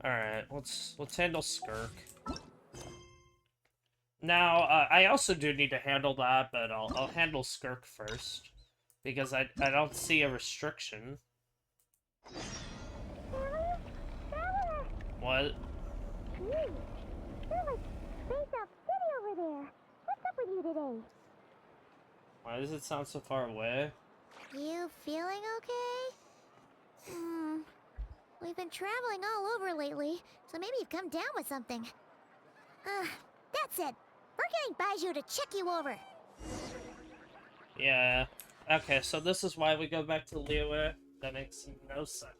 Alright, let's handle Skirk. Now, I also do need to handle that, but I'll handle Skirk first. Because I don't see a restriction. What? Hey, you're like Space Out City over there. What's up with you today? Why does it sound so far away? You feeling okay? We've been traveling all over lately, so maybe you've come down with something. That's it. We're getting Baiju to check you over. Yeah. Okay, so this is why we go back to Liyue? That makes no sense.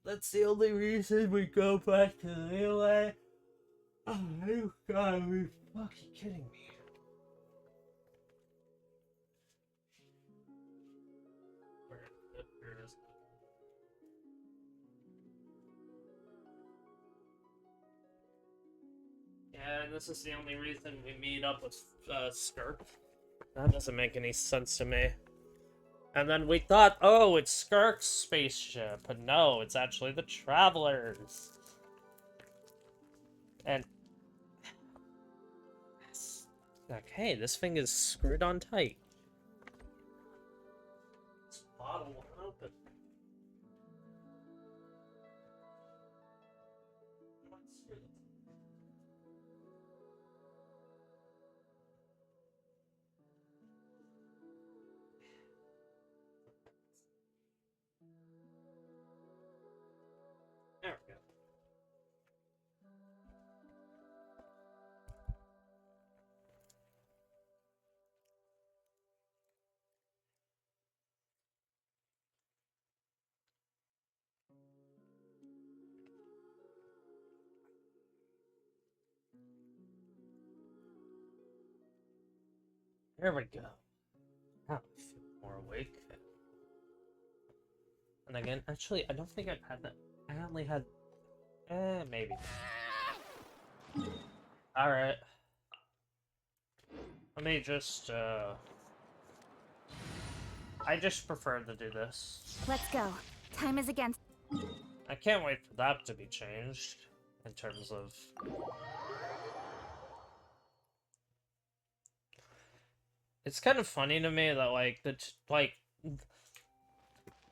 That's the only reason we go back to Liyue? Oh, you gotta be fucking kidding me. Where is it? Yeah, and this is the only reason we meet up with Skirk. That doesn't make any sense to me. And then we thought, oh, it's Skirk's spaceship. But no, it's actually the Travelers. And... okay, this thing is screwed on tight. This bottle won't open. There we go. There we go. Now I feel more awake. And again, actually, I don't think I've had that. I only had... maybe. Alright. Let me just, I just prefer to do this. Let's go. Time is against. I can't wait for that to be changed. In terms of... it's kind of funny to me that, like,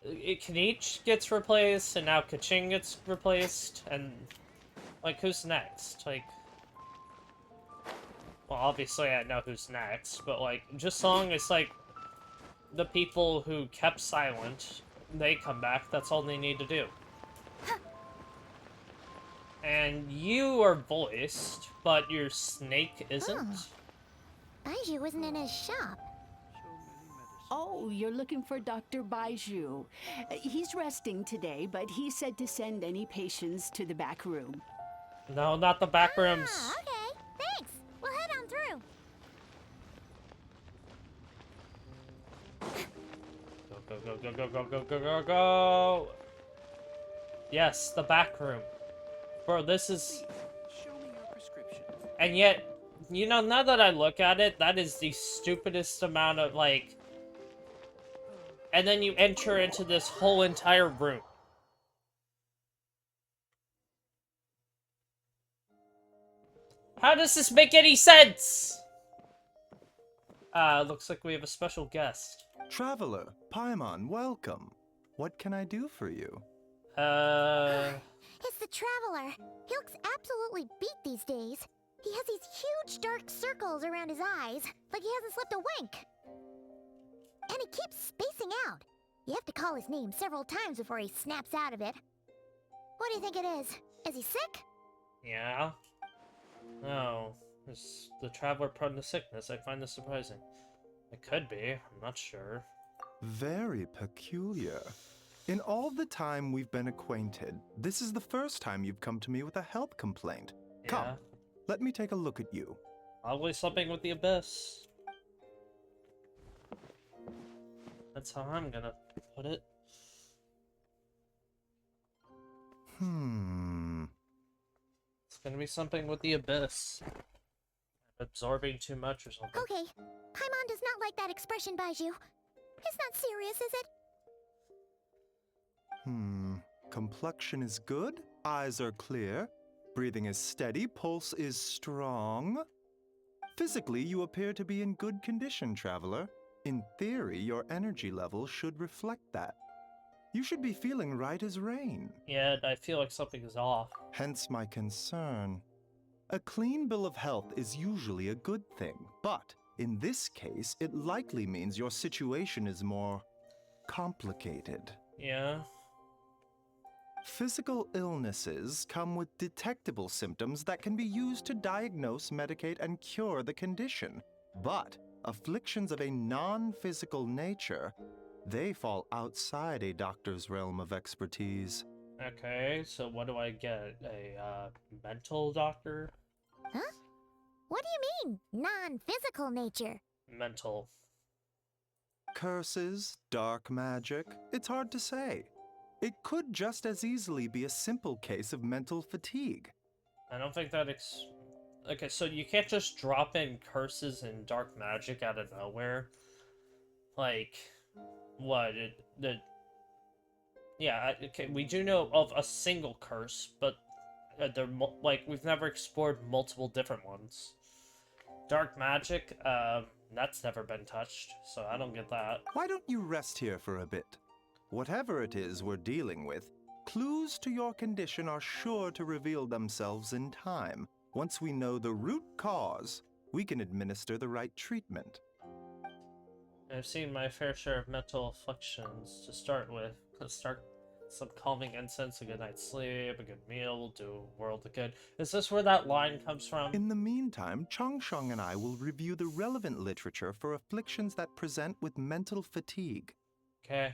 Kanich gets replaced, and now Kaching gets replaced, and, like, who's next? Like... well, obviously I know who's next, but, like, just so long as, like, the people who kept silent, they come back, that's all they need to do. And you are voiced, but your snake isn't? Baiju isn't in his shop. Oh, you're looking for Dr. Baiju. He's resting today, but he said to send any patients to the back room. No, not the back rooms. Okay. Thanks. We'll head on through. Go, go, go, go, go, go, go, go, go! Yes, the back room. Bro, this is... Show me your prescription. and yet, you know, now that I look at it, that is the stupidest amount of, like... and then you enter into this whole entire room. How does this make any sense? Looks like we have a special guest. Traveler, Paimon, welcome. What can I do for you? It's the Traveler. He looks absolutely beat these days. He has these huge dark circles around his eyes, like he hasn't slept a wink. And he keeps spacing out. You have to call his name several times before he snaps out of it. What do you think it is? Is he sick? Yeah? No. Is the traveler prone to sickness? I find this surprising. It could be. I'm not sure. Very peculiar. In all the time we've been acquainted, this is the first time you've come to me with a health complaint. Yeah. Come, let me take a look at you. Probably something with the abyss. That's how I'm gonna put it. It's gonna be something with the abyss. Absorbing too much or something. Okay. Paimon does not like that expression, Baiju. It's not serious, is it? Complexion is good, eyes are clear, breathing is steady, pulse is strong. Physically, you appear to be in good condition, traveler. In theory, your energy level should reflect that. You should be feeling right as rain. Yet I feel like something is off. Hence my concern. A clean bill of health is usually a good thing, but in this case, it likely means your situation is more complicated. Yeah. Physical illnesses come with detectable symptoms that can be used to diagnose, medicate, and cure the condition. But afflictions of a non-physical nature, they fall outside a doctor's realm of expertise. Okay, so what do I get? A mental doctor? Huh? What do you mean, non-physical nature? Mental. Curses, dark magic, it's hard to say. It could just as easily be a simple case of mental fatigue. I don't think that okay, so you can't just drop in curses and dark magic out of nowhere? Like, what? Yeah, okay, we do know of a single curse, but like, we've never explored multiple different ones. Dark magic, that's never been touched, so I don't get that. Why don't you rest here for a bit? Whatever it is we're dealing with, clues to your condition are sure to reveal themselves in time. Once we know the root cause, we can administer the right treatment. I've seen my fair share of mental afflictions. To start with, let's start some calming incense, a good night's sleep, a good meal will do a world of good. Is this where that line comes from? In the meantime, Changsheng and I will review the relevant literature for afflictions that present with mental fatigue. Okay.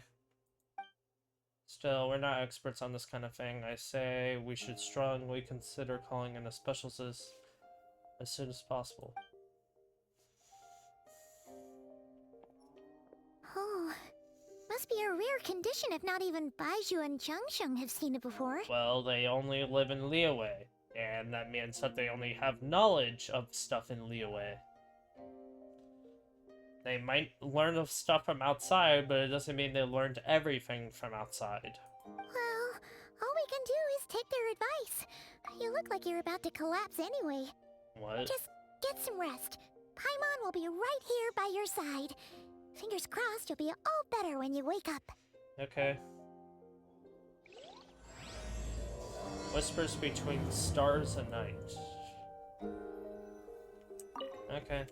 Still, we're not experts on this kind of thing. I say we should strongly consider calling in a specialist as soon as possible. Oh, must be a rare condition if not even Baizhu and Changsheng have seen it before. Well, they only live in Liyue, and that means that they only have knowledge of stuff in Liyue. They might learn of stuff from outside, but it doesn't mean they learned everything from outside. Well, all we can do is take their advice. You look like you're about to collapse anyway. What? Just get some rest. Paimon will be right here by your side. Fingers crossed you'll be all better when you wake up. Okay. Whispers between the stars and night. Okay.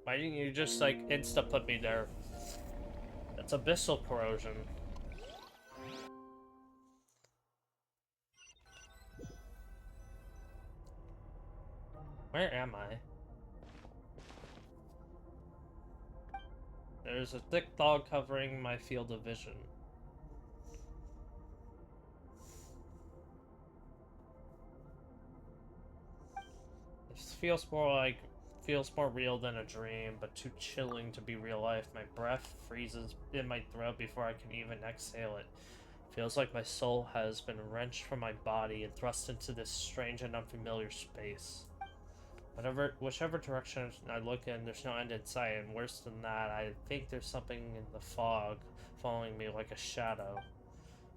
Why didn't you just, like, insta-put me there? That's abyssal corrosion. Where am I? There's a thick fog covering my field of vision. It feels more real than a dream, but too chilling to be real life. My breath freezes in my throat before I can even exhale it. Feels like my soul has been wrenched from my body and thrust into this strange and unfamiliar space. Whichever direction I look in, there's no end in sight, and worse than that, I think there's something in the fog following me like a shadow.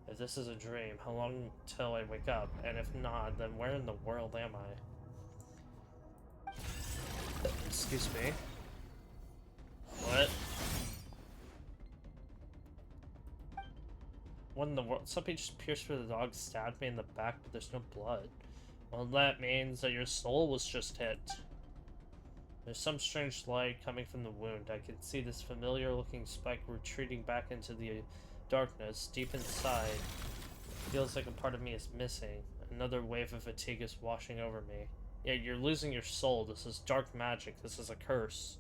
If this is a dream, how long till I wake up? And if not, then where in the world am I? Excuse me. What? What in the world? Something just pierced through the dog, stabbed me in the back, but there's no blood. Well, that means that your soul was just hit. There's some strange light coming from the wound. I can see this familiar-looking spike retreating back into the darkness. Deep inside, feels like a part of me is missing. Another wave of fatigue is washing over me. Yeah, you're losing your soul. This is dark magic. This is a curse.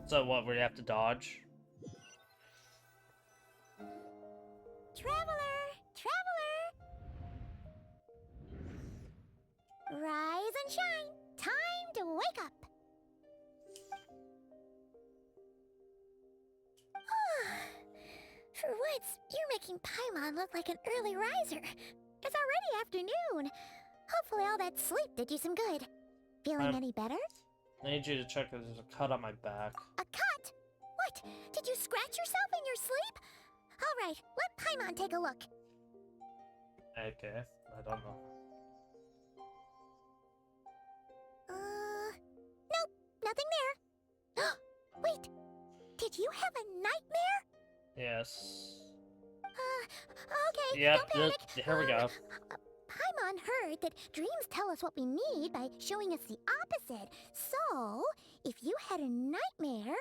So what, we have to dodge? Traveler! Traveler! Rise and shine! Time to wake up! For once, you're making Paimon look like an early riser. It's already afternoon. Hopefully all that sleep did you some good. Feeling any better? I need you to check if there's a cut on my back. A cut? scratch yourself in your sleep? Alright, let Paimon take a look. Okay, I don't know. Nope, nothing there. Wait, did you have a nightmare? Yes. Okay, Yep, don't panic. here we go. Paimon heard that dreams tell us what we need by showing us the opposite. So, if you had a nightmare,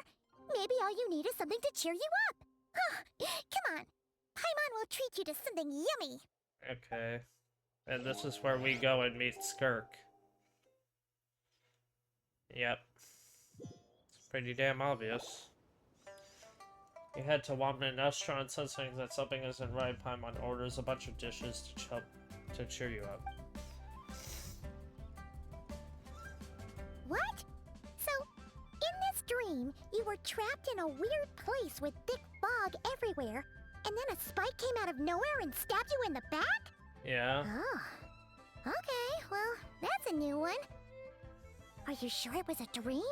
maybe all you need is something to cheer you up. Come on, Paimon will treat you to something yummy. Okay. And this is where we go and meet Skirk. Yep. It's pretty damn obvious. You head to Womnan restaurant, sensing that something isn't right. Paimon orders a bunch of dishes to cheer you up. What? So, in this dream, you were trapped in a weird place with thick fog everywhere, and then a spike came out of nowhere and stabbed you in the back? Yeah. Oh. Okay, well, that's a new one. Are you sure it was a dream?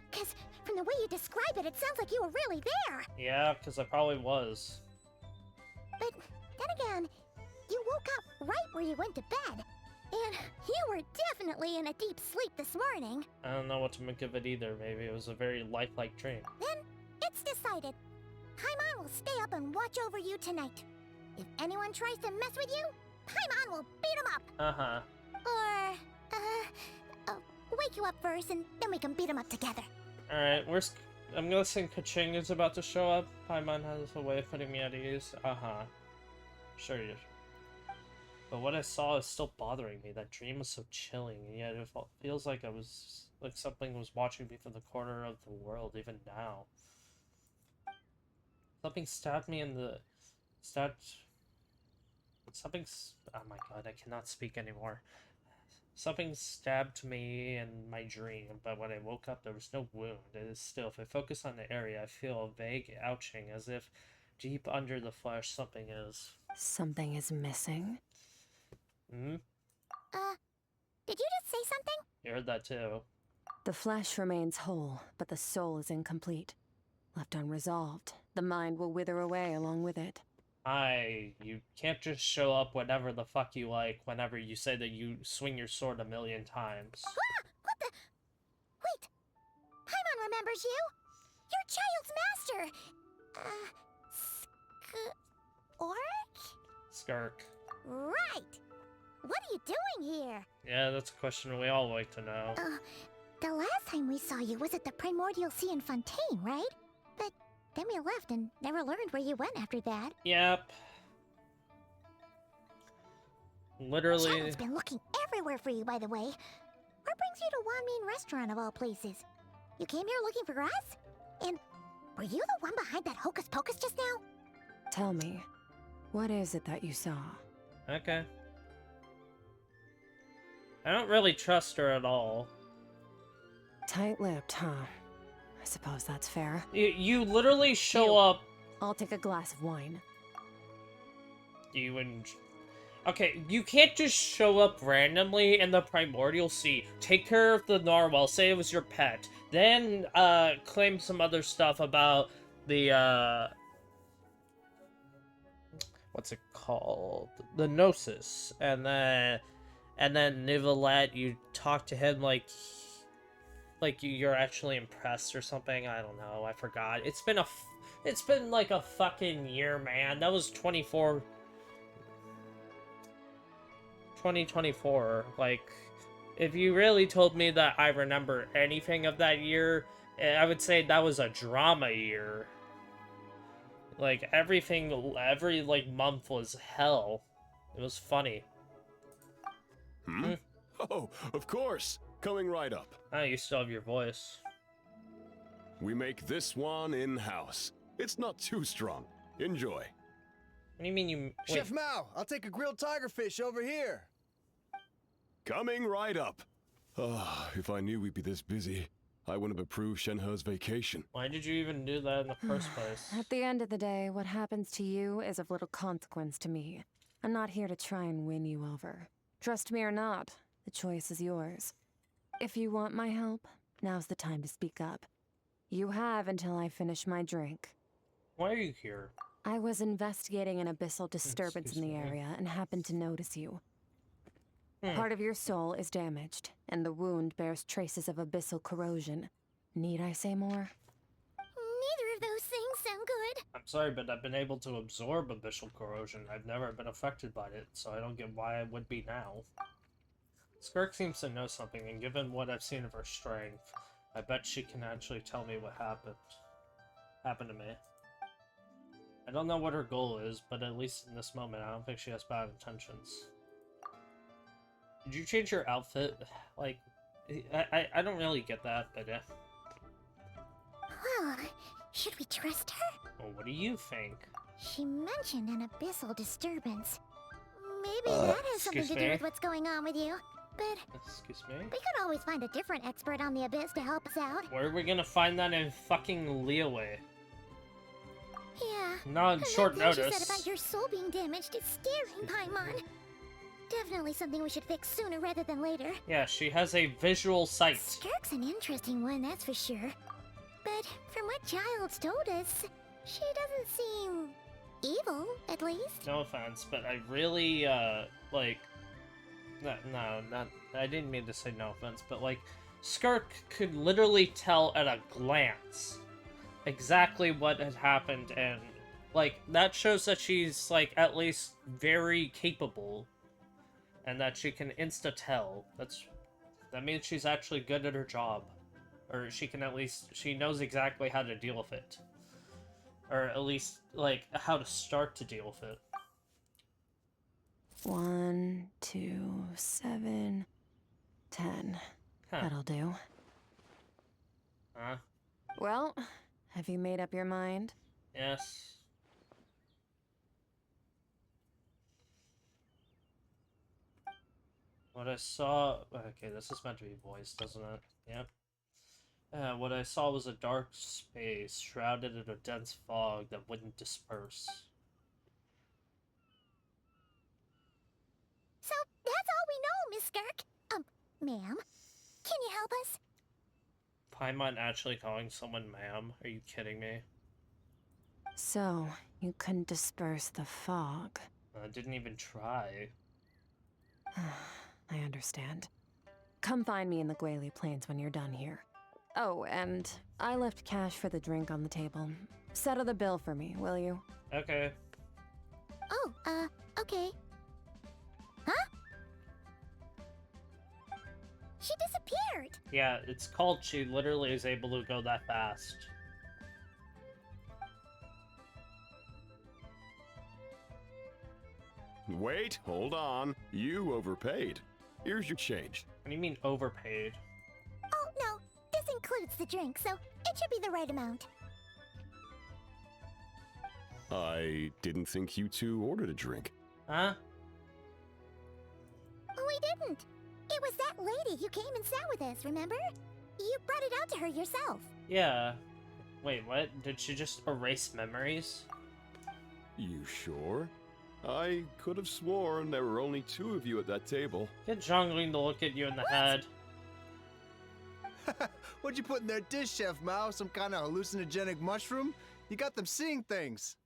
Because from the way you describe it, it sounds like you were really there. Yeah, because I probably was. But then again, you woke up right where you went to bed. And you were definitely in a deep sleep this morning. I don't know what to make of it either. Maybe it was a very lifelike dream. Then it's decided. Paimon will stay up and watch over you tonight. If anyone tries to mess with you, Paimon will beat him up. Uh-huh. Or, wake you up first and then we can beat him up together. Alright, I'm guessing Kaching is about to show up. Paimon has a way of putting me at ease. Uh-huh. Sure you. But what I saw is still bothering me. That dream was so chilling, and yet it feels like something was watching me from the corner of the world, even now. Something stabbed me in the... Oh my god, I cannot speak anymore. Something stabbed me in my dream, but when I woke up there was no wound. It is still, if I focus on the area, I feel a vague ouching, as if deep under the flesh something is. Something is missing? Hmm? Did you just say something? You heard that too. The flesh remains whole, but the soul is incomplete. Left unresolved, the mind will wither away along with it. You can't just show up whenever the fuck you like, whenever you say that you swing your sword 1,000,000 times. Ah! What the? Wait! Paimon remembers you! Your child's master! Skirk. Right! What are you doing here? Yeah, that's a question we all like to know. The last time we saw you was at the Primordial Sea in Fontaine, right? But then we left and never learned where you went after that. Yep. Literally. Shadow's been looking everywhere for you, by the way. What brings you to Wanmin Restaurant of all places? You came here looking for us? And were you the one behind that hocus pocus just now? Tell me, what is it that you saw? Okay. I don't really trust her at all. Tight-lipped, huh? I suppose that's fair. You literally show up. I'll take a glass of wine. Okay, you can't just show up randomly in the Primordial Sea, take care of the narwhal, say it was your pet, then claim some other stuff about the what's it called? The Gnosis, and then Nivelette, you talk to him like you're actually impressed or something. I don't know. I forgot. It's been like a fucking year, man. That was 2024. Like, if you really told me that I remember anything of that year, I would say that was a drama year. Like, every like month was hell. It was funny. Hmm? Oh, of course. Coming right up. Ah, you still have your voice. We make this one in-house. It's not too strong. Enjoy. What do you mean you... Wait. Chef Mao, I'll take a grilled tigerfish over here. Coming right up. Ah, if I knew we'd be this busy, I wouldn't have approved Shenhe's vacation. Why did you even do that in the first place? At the end of the day, what happens to you is of little consequence to me. I'm not here to try and win you over. Trust me or not, the choice is yours. If you want my help, now's the time to speak up. You have until I finish my drink. Why are you here? I was investigating an abyssal disturbance in the Excuse me. area and happened to notice you. Hmm. Part of your soul is damaged, and the wound bears traces of abyssal corrosion. Need I say more? Neither of those things sound good. I'm sorry, but I've been able to absorb abyssal corrosion. I've never been affected by it, so I don't get why I would be now. Skirk seems to know something, and given what I've seen of her strength, I bet she can actually tell me what happened to me. I don't know what her goal is, but at least in this moment, I don't think she has bad intentions. Did you change your outfit? Like, I don't really get that, but yeah. Well, should we trust her? Well, what do you think? She mentioned an abyssal disturbance. Maybe that has something to excuse do me? with what's going on with you. But Excuse me? we could always find a different expert on the abyss to help us out. Where are we gonna find that in fucking Leeway? Yeah. Not on And short that thing she notice. said about your soul being damaged is staring, Paimon. Definitely something we should fix sooner rather than later. Yeah, she has a visual sight. Skirk's an interesting one, that's for sure. But from what Child's told us, she doesn't seem evil, at least. No offense, but I really, like... No, not... I didn't mean to say no offense, but, like, Skirk could literally tell at a glance exactly what had happened, and, like, that shows that she's, like, at least very capable, and that she can insta-tell. That means she's actually good at her job. Or she can at least... She knows exactly how to deal with it. Or at least, like, how to start to deal with it. 1, 2, 7, 10. Huh. That'll do. Huh? Well, have you made up your mind? Yes. What I saw... Okay, this is meant to be voiced, doesn't it? Yep. What I saw was a dark space, shrouded in a dense fog that wouldn't disperse. So that's all we know, Miss Skirk. Ma'am, can you help us? Paimon actually calling someone ma'am? Are you kidding me? So, you couldn't disperse the fog. I didn't even try. I understand. Come find me in the Guili Plains when you're done here. Oh, and I left cash for the drink on the table. Settle the bill for me, will you? Okay. Oh, okay. Huh? She disappeared. Yeah, it's called she literally is able to go that fast. Wait, hold on. You overpaid. Here's your change. What do you mean overpaid? Oh, no. This includes the drink, so it should be the right amount. I didn't think you two ordered a drink. Huh? We didn't. It was that lady who came and sat with us, remember? You brought it out to her yourself. Yeah. Wait, what? Did she just erase memories? You sure? I could have sworn there were only two of you at that table. Get Zhongling to look at you in the head. What'd you put in their dish, Chef Mao? Some kind of hallucinogenic mushroom? You got them seeing things.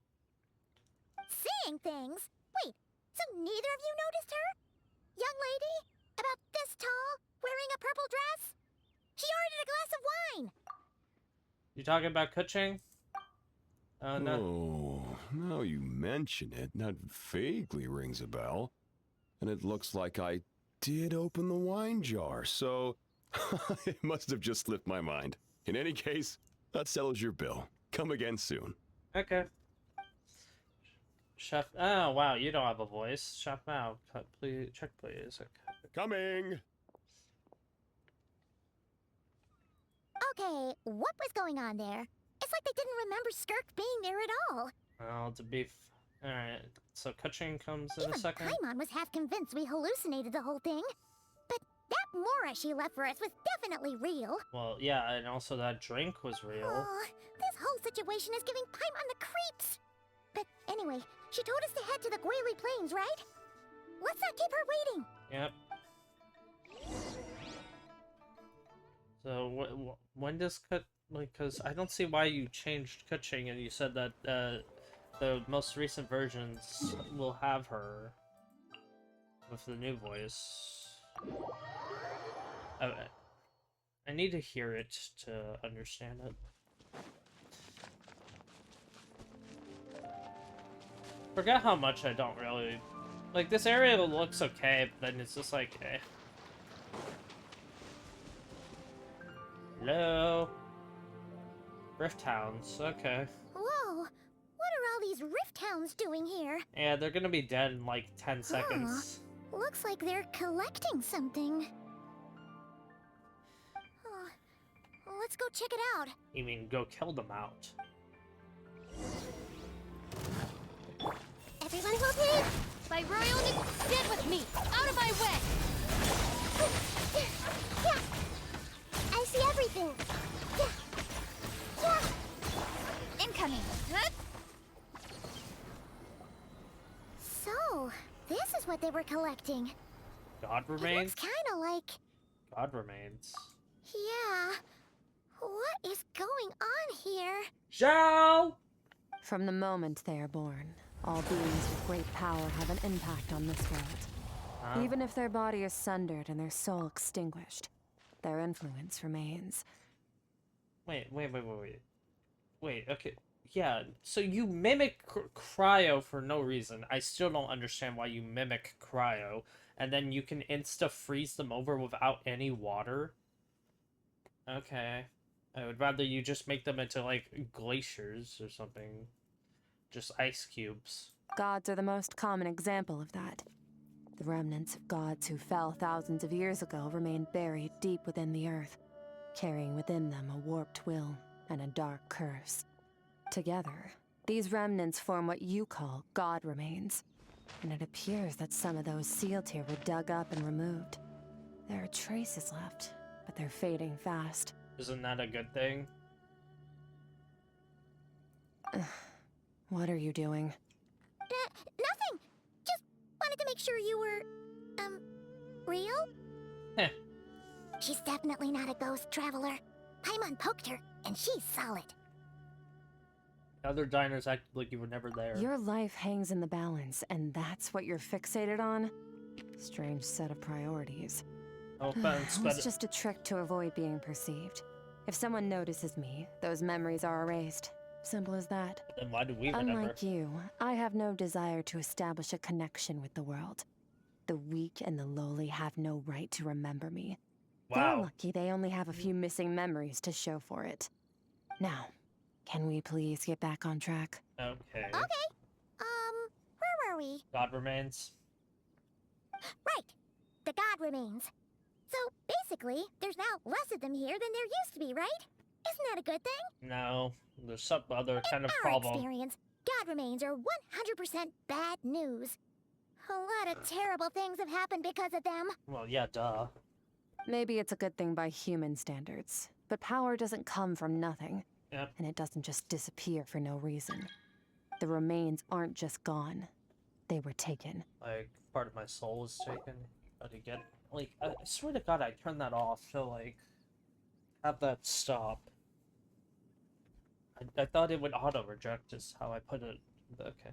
Seeing things? Wait, so neither of you noticed her? Young lady? About this tall? Wearing a purple dress? She ordered a glass of wine. You talking about Kuching? No. Oh, now you mention it, that vaguely rings a bell. And it looks like I did open the wine jar, so it must have just slipped my mind. In any case, that settles your bill. Come again soon. Okay. Chef... Oh, wow, you don't have a voice. Chef Mao, please, check please. Okay. Coming! Okay, what was going on there? It's like they didn't remember Skirk being there at all. Well, to be... Alright, so Kuching comes in Even a second. Paimon was half convinced we hallucinated the whole thing. But that Mora she left for us was definitely real. Well, yeah, and also that drink was real. Oh, this whole situation is giving Paimon the creeps. But anyway, she told us to head to the Guili Plains, right? Let's not keep her waiting. Yep. So, when does Like, because I don't see why you changed Kuching, and you said that the most recent versions will have her with the new voice. I need to hear it to understand it. Forget how much I don't really... Like, this area looks okay, but then it's just like, eh. Hello? Rift Hounds, okay. Whoa! What are all these rift hounds doing here? Yeah, they're gonna be dead in like 10 seconds. Looks like they're collecting something. Oh, let's go check it out. You mean go kill them out? Everyone hold it! My royal get with me! Out of my way! Yeah. I see everything! Yeah. Incoming! So, this is what they were collecting. God It remains? looks kinda like... God remains. Yeah. What is going on here? Zhao! From the moment they are born, all beings with great power have an impact on this world. Huh? Even if their body is sundered and their soul extinguished, their influence remains. Wait, okay. Yeah, so you mimic Cryo for no reason. I still don't understand why you mimic Cryo, and then you can insta-freeze them over without any water? Okay. I would rather you just make them into, like, glaciers or something. Just ice cubes. Gods are the most common example of that. The remnants of gods who fell thousands of years ago remain buried deep within the earth, carrying within them a warped will and a dark curse. Together, these remnants form what you call god remains, and it appears that some of those sealed here were dug up and removed. There are traces left, but they're fading fast. Isn't that a good thing? What are you doing? Nothing! Just wanted to make sure you were, real? Heh. She's definitely not a ghost traveler. Paimon poked her, and she's solid. Other diners acted like you were never there. Your life hangs in the balance, and that's what you're fixated on? Strange set of priorities. No offense, It but... was just a trick to avoid being perceived. If someone notices me, those memories are erased. Simple as that. Then why do we remember? Unlike you, I have no desire to establish a connection with the world. The weak and the lowly have no right to remember me. They're Wow. lucky they only have a few missing memories to show for it. Now, can we please get back on track? Okay. Where were we? God remains. Right. The god remains. So, basically, there's now less of them here than there used to be, right? Isn't that a good thing? No, there's some other kind of Our problem. experience, god remains are 100% bad news. A lot of terrible things have happened because of them. Well, yeah, duh. Maybe it's a good thing by human standards, but power doesn't come from nothing. Yep. And it doesn't just disappear for no reason. The remains aren't just gone. They were taken. Like, part of my soul was taken. How to get... Like, I swear to God, I turned that off to, like, have that stop. I thought it would auto-reject is how I put it. Okay.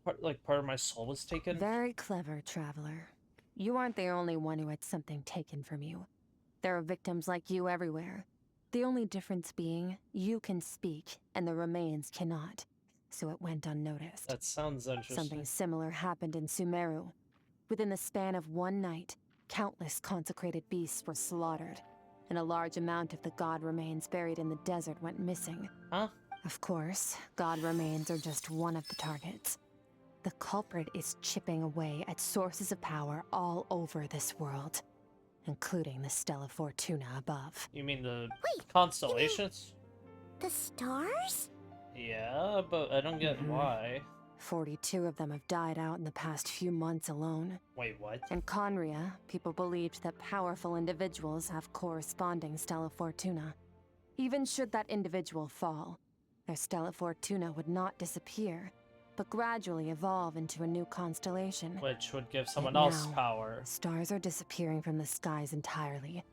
Part of my soul was taken? Very clever, traveler. You aren't the only one who had something taken from you. There are victims like you everywhere. The only difference being, you can speak, and the remains cannot. So it went unnoticed. That sounds interesting. Something similar happened in Sumeru. Within the span of one night, countless consecrated beasts were slaughtered, and a large amount of the god remains buried in the desert went missing. Huh? Of course, god remains are just one of the targets. The culprit is chipping away at sources of power all over this world, including the Stella Fortuna above. You mean the Wait, constellations? The stars? Yeah, but I don't get why. 42 of them have died out in the past few months alone. Wait, what? In Conria, people believed that powerful individuals have corresponding Stella Fortuna. Even should that individual fall, their Stella Fortuna would not disappear, but gradually evolve into a new constellation. Which would give someone Now, else power. Stars are disappearing from the skies entirely,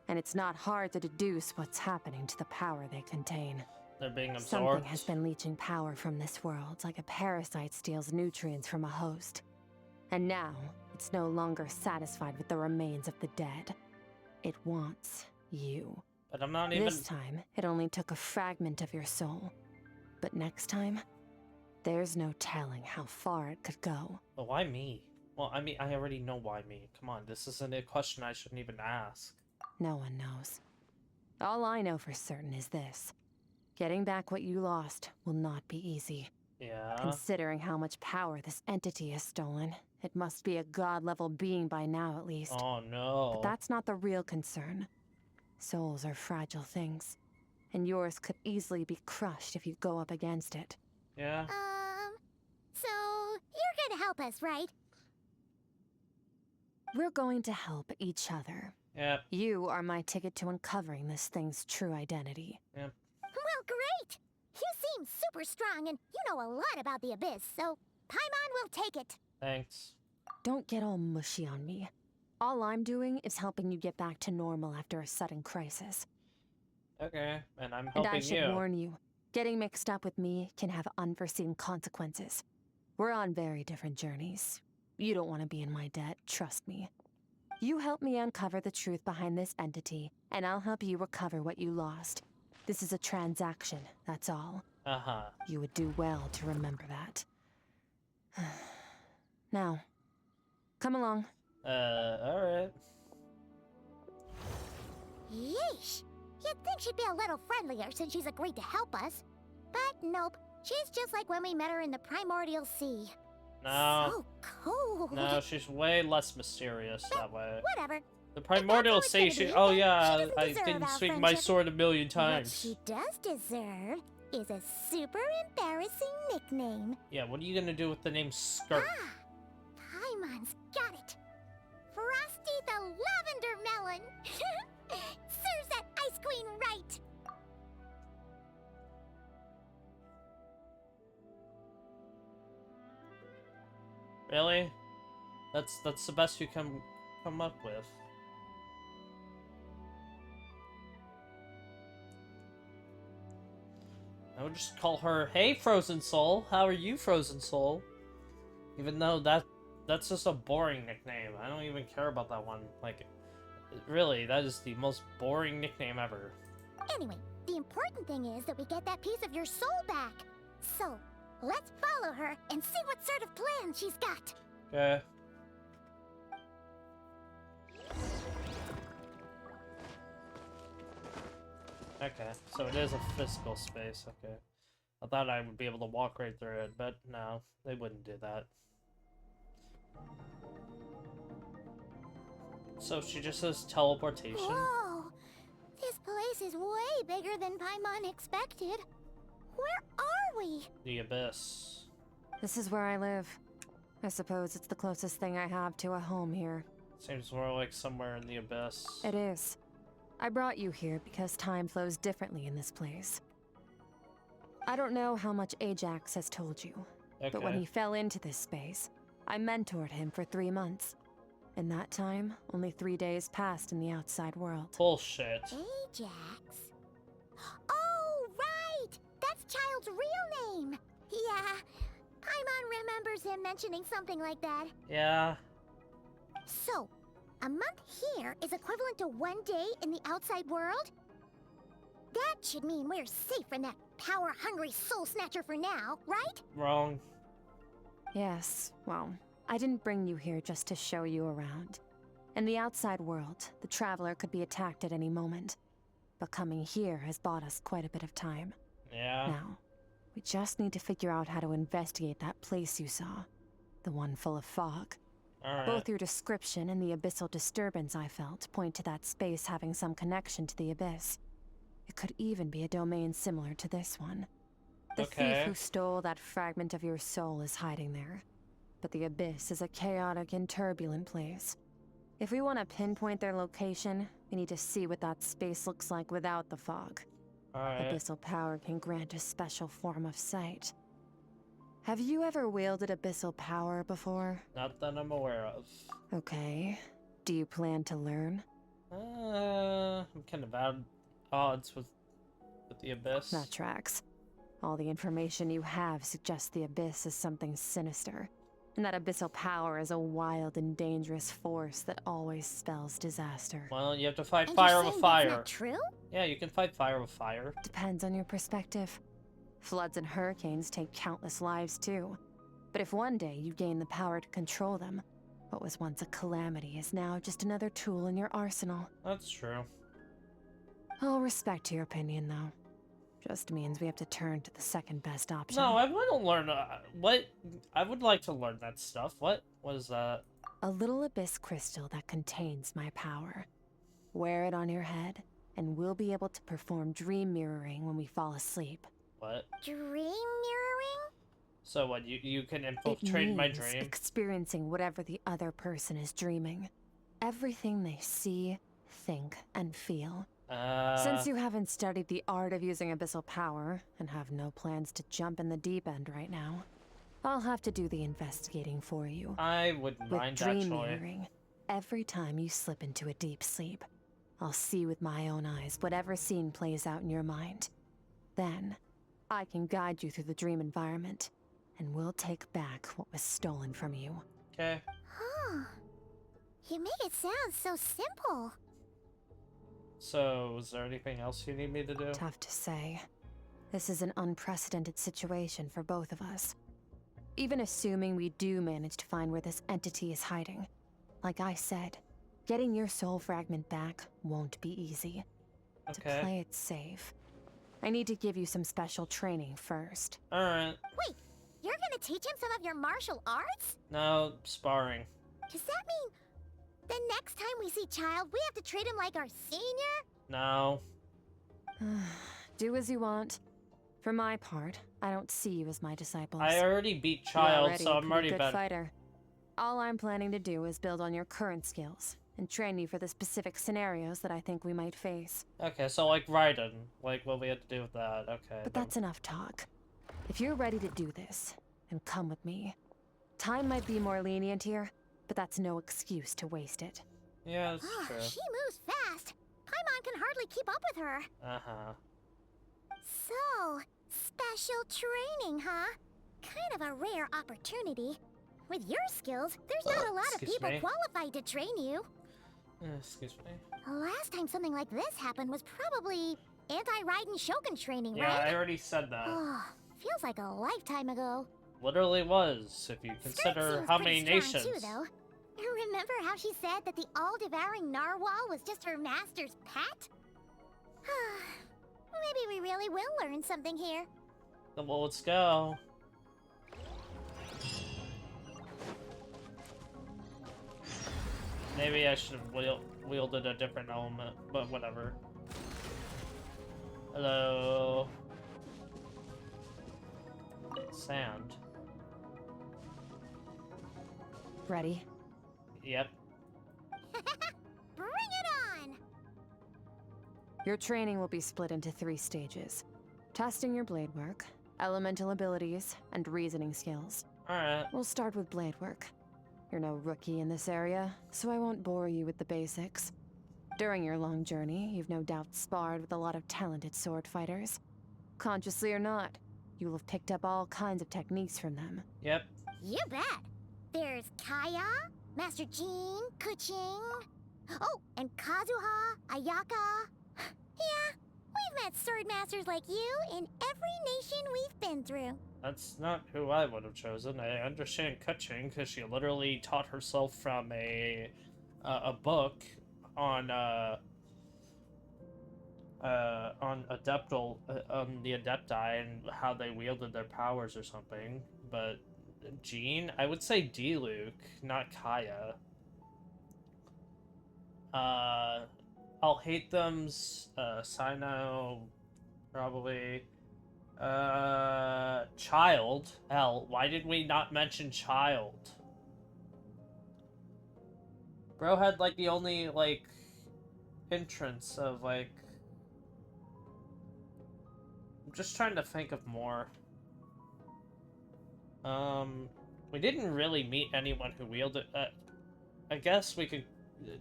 and it's not hard to deduce what's happening to the power they contain. They're being absorbed. Something has been leeching power from this world, like a parasite steals nutrients from a host. And now, it's no longer satisfied with the remains of the dead. It wants you. But I'm not even... This time, it only took a fragment of your soul. But next time, there's no telling how far it could go. But why me? Well, I mean, I already know why me. Come on, this isn't a question I shouldn't even ask. No one knows. All I know for certain is this. Getting back what you lost will not be easy. Yeah. Considering how much power this entity has stolen, it must be a god-level being by now at least. Oh no. But that's not the real concern. Souls are fragile things, and yours could easily be crushed if you go up against it. Yeah. So you're gonna help us, right? We're going to help each other. Yep. You are my ticket to uncovering this thing's true identity. Yep. Well, great! You seem super strong, and you know a lot about the Abyss, so Paimon will take it. Thanks. Don't get all mushy on me. All I'm doing is helping you get back to normal after a sudden crisis. Okay, and I'm And helping I should you. warn you, getting mixed up with me can have unforeseen consequences. We're on very different journeys. You don't want to be in my debt, trust me. You help me uncover the truth behind this entity, and I'll help you recover what you lost. This is a transaction, that's all. Uh-huh. You would do well to remember that. Now, come along. Alright. Yeesh! You'd think she'd be a little friendlier since she's agreed to help us. But nope, she's just like when we met her in the Primordial Sea. No. So cold. No, she's way less mysterious that way. Whatever. The Primordial it's gonna Sea, be, oh then yeah, she doesn't I deserve didn't our swing my friendship. sword a million What times. she does deserve is a super embarrassing nickname. Yeah, what are you gonna do with the name Skirk? Ah! Paimon's got it. Frosty the Lavender Melon. Serves that Ice Queen right. Really? That's the best you can come up with. I would just call her, "Hey, Frozen Soul. How are you, Frozen Soul?" Even though that's just a boring nickname. I don't even care about that one. Like, really, that is the most boring nickname ever. Anyway, the important thing is that we get that piece of your soul back. So, let's follow her and see what sort of plan she's got. Okay. Okay, so it is a physical space, okay. I thought I would be able to walk right through it, but no, they wouldn't do that. So she just says teleportation? Whoa! This place is way bigger than Paimon expected. Where are we? The Abyss. This is where I live. I suppose it's the closest thing I have to a home here. Seems more like somewhere in the Abyss. It is. I brought you here because time flows differently in this place. I don't know how much Ajax has told you, but when Okay. he fell into this space, I mentored him for 3 months. In that time, only 3 days passed in the outside world. Bullshit. Ajax? Oh, right! That's Child's real name! Yeah, Paimon remembers him mentioning something like that. Yeah. So, a month here is equivalent to 1 day in the outside world? That should mean we're safe from that power-hungry soul snatcher for now, right? Wrong. Yes, well, I didn't bring you here just to show you around. In the outside world, the Traveler could be attacked at any moment. But coming here has bought us quite a bit of time. Yeah. Now, we just need to figure out how to investigate that place you saw. The one full of fog. Alright. Both your description and the abyssal disturbance I felt point to that space having some connection to the abyss. It could even be a domain similar to this one. The Okay. thief who stole that fragment of your soul is hiding there. But the abyss is a chaotic and turbulent place. If we want to pinpoint their location, we need to see what that space looks like without the fog. Alright. Abyssal power can grant a special form of sight. Have you ever wielded abyssal power before? Not that I'm aware of. Okay. Do you plan to learn? I'm kind of at odds with the Abyss. That tracks. All the information you have suggests the Abyss is something sinister, and that abyssal power is a wild and dangerous force that always spells disaster. Well, you have to fight And fire you're with saying fire. That's not true? Yeah, you can fight fire with fire. Depends on your perspective. Floods and hurricanes take countless lives too. But if one day you gain the power to control them, what was once a calamity is now just another tool in your arsenal. That's true. I'll respect your opinion, though. Just means we have to turn to the second best option. No, I want to learn. What? I would like to learn that stuff. What was that? A little abyss crystal that contains my power. Wear it on your head, and we'll be able to perform dream mirroring when we fall asleep. What? Dream mirroring? So what? You can It infiltrate my means dream? experiencing whatever the other person is dreaming. Everything they see, think, and feel. Since you haven't studied the art of using abyssal power, and have no plans to jump in the deep end right now, I'll have to do the investigating for you. I wouldn't With mind dream actually. mirroring, every time you slip into a deep sleep, I'll see with my own eyes whatever scene plays out in your mind. Then, I can guide you through the dream environment, and we'll take back what was stolen from you. Okay. Huh. You make it sound so simple. So, is there anything else you need me to do? Tough to say. This is an unprecedented situation for both of us. Even assuming we do manage to find where this entity is hiding, like I said, getting your soul fragment back won't be easy. To Okay. play it safe, I need to give you some special training first. All right. Wait, you're gonna teach him some of your martial arts? Now sparring. Does that mean the next time we see Child, we have to treat him like our senior? No. Do as you want. For my part, I don't see you as my disciples. I already beat You're Child, already so a I'm pretty already good better. fighter. All I'm planning to do is build on your current skills and train you for the specific scenarios that I think we might face. Okay, so like Raiden, like what we had to do with that. Okay. But then- that's enough talk. If you're ready to do this, then come with me. Time might be more lenient here, but that's no excuse to waste it. Yeah, that's Oh, true. she moves fast. Paimon can hardly keep up with her. Uh-huh. So, special training, huh? Kind of a rare opportunity. With your skills, there's not a lot of Excuse people me? qualified to train you. Excuse me. The last time something like this happened was probably anti-Raiden Shogun training, Yeah, right? I already said that. Oh, feels like a lifetime ago. Literally was, if you Skirk consider seems how pretty many strong nations. Too, though. Remember how she said that the all-devouring narwhal was just her master's pet? Maybe we really will learn something here. Well, let's go. Maybe I should have wielded a different element, but whatever. Hello. Sand. Ready? Yep. Bring it on! Your training will be split into 3 stages. Testing your blade work, elemental abilities, and reasoning skills. Alright. We'll start with blade work. You're no rookie in this area, so I won't bore you with the basics. During your long journey, you've no doubt sparred with a lot of talented sword fighters. Consciously or not, you'll have picked up all kinds of techniques from them. Yep. You bet. There's Kaya, Master Jean, Kuching. Oh, and Kazuha, Ayaka. Yeah, we've met sword masters like you in every nation we've been through. That's not who I would have chosen. I understand Kuching because she literally taught herself from a book on on the Adepti and how they wielded their powers or something. But Jean, I would say Diluc, not Kaya. I'll hate them's Sino, probably. Child. Hell, why did we not mention Child? Bro had, like, the only, like, entrance of, like... I'm just trying to think of more. We didn't really meet anyone who wielded... I guess we could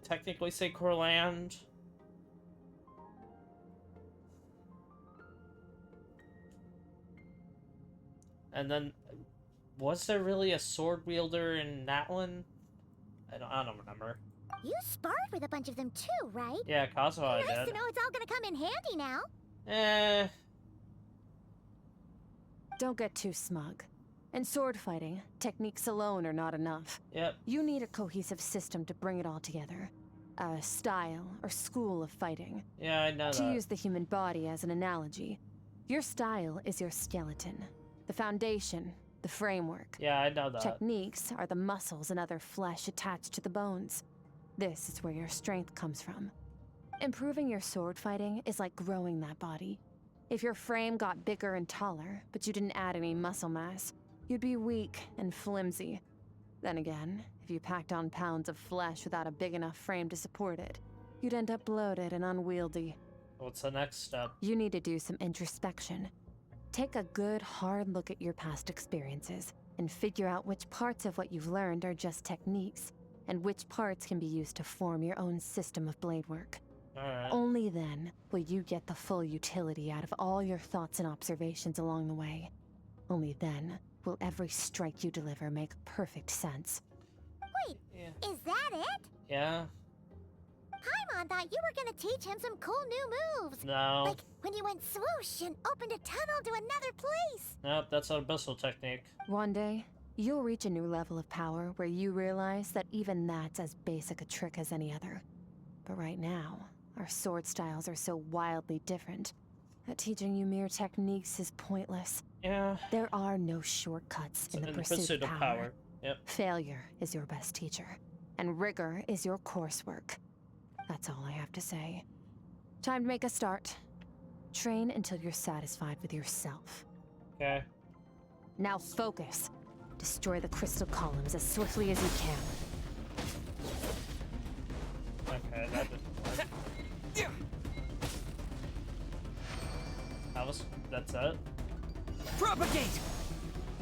technically say Corland. And then, was there really a sword wielder in that one? I don't remember. You sparred with a bunch of them too, right? Yeah, Kazuha Nice did. to know it's all gonna come in handy now. Eh. Don't get too smug. In sword fighting, techniques alone are not enough. Yep. You need a cohesive system to bring it all together. A style or school of fighting. Yeah, I know To that. use the human body as an analogy, your style is your skeleton. The foundation, the framework. Yeah, I know that. Techniques are the muscles and other flesh attached to the bones. This is where your strength comes from. Improving your sword fighting is like growing that body. If your frame got bigger and taller, but you didn't add any muscle mass, you'd be weak and flimsy. Then again, if you packed on pounds of flesh without a big enough frame to support it, you'd end up bloated and unwieldy. What's the next step? You need to do some introspection. Take a good, hard look at your past experiences and figure out which parts of what you've learned are just techniques, and which parts can be used to form your own system of blade work. Alright. Only then will you get the full utility out of all your thoughts and observations along the way. Only then will every strike you deliver make perfect sense. Wait, Yeah. is that it? Yeah? Paimon thought you were gonna teach him some cool new moves. No. Like when you went swoosh and opened a tunnel to another place. Nope, that's an abyssal technique. One day, you'll reach a new level of power where you realize that even that's as basic a trick as any other. But right now, our sword styles are so wildly different that teaching you mere techniques is pointless. Yeah. There are no shortcuts in the pursuit of power. Yep. Failure is your best teacher, and rigor is your coursework. That's all I have to say. Time to make a start. Train until you're satisfied with yourself. Okay. Now focus. Destroy the crystal columns as swiftly as you can. Okay, that didn't work. That's it? Propagate!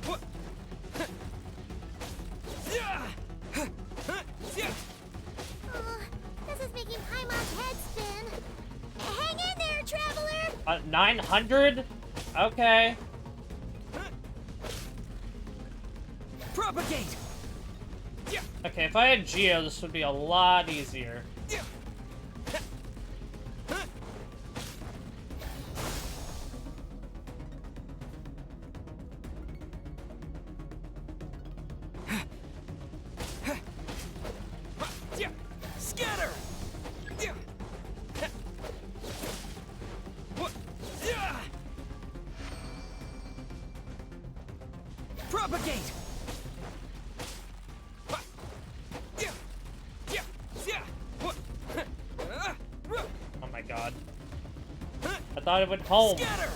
What? This is making Paimon's head spin. Hang in there, traveler! 900? Okay. Propagate! Okay, if I had Geo, this would be a lot easier. Scatter! Propagate! Oh my god. I thought it went home. Scatter!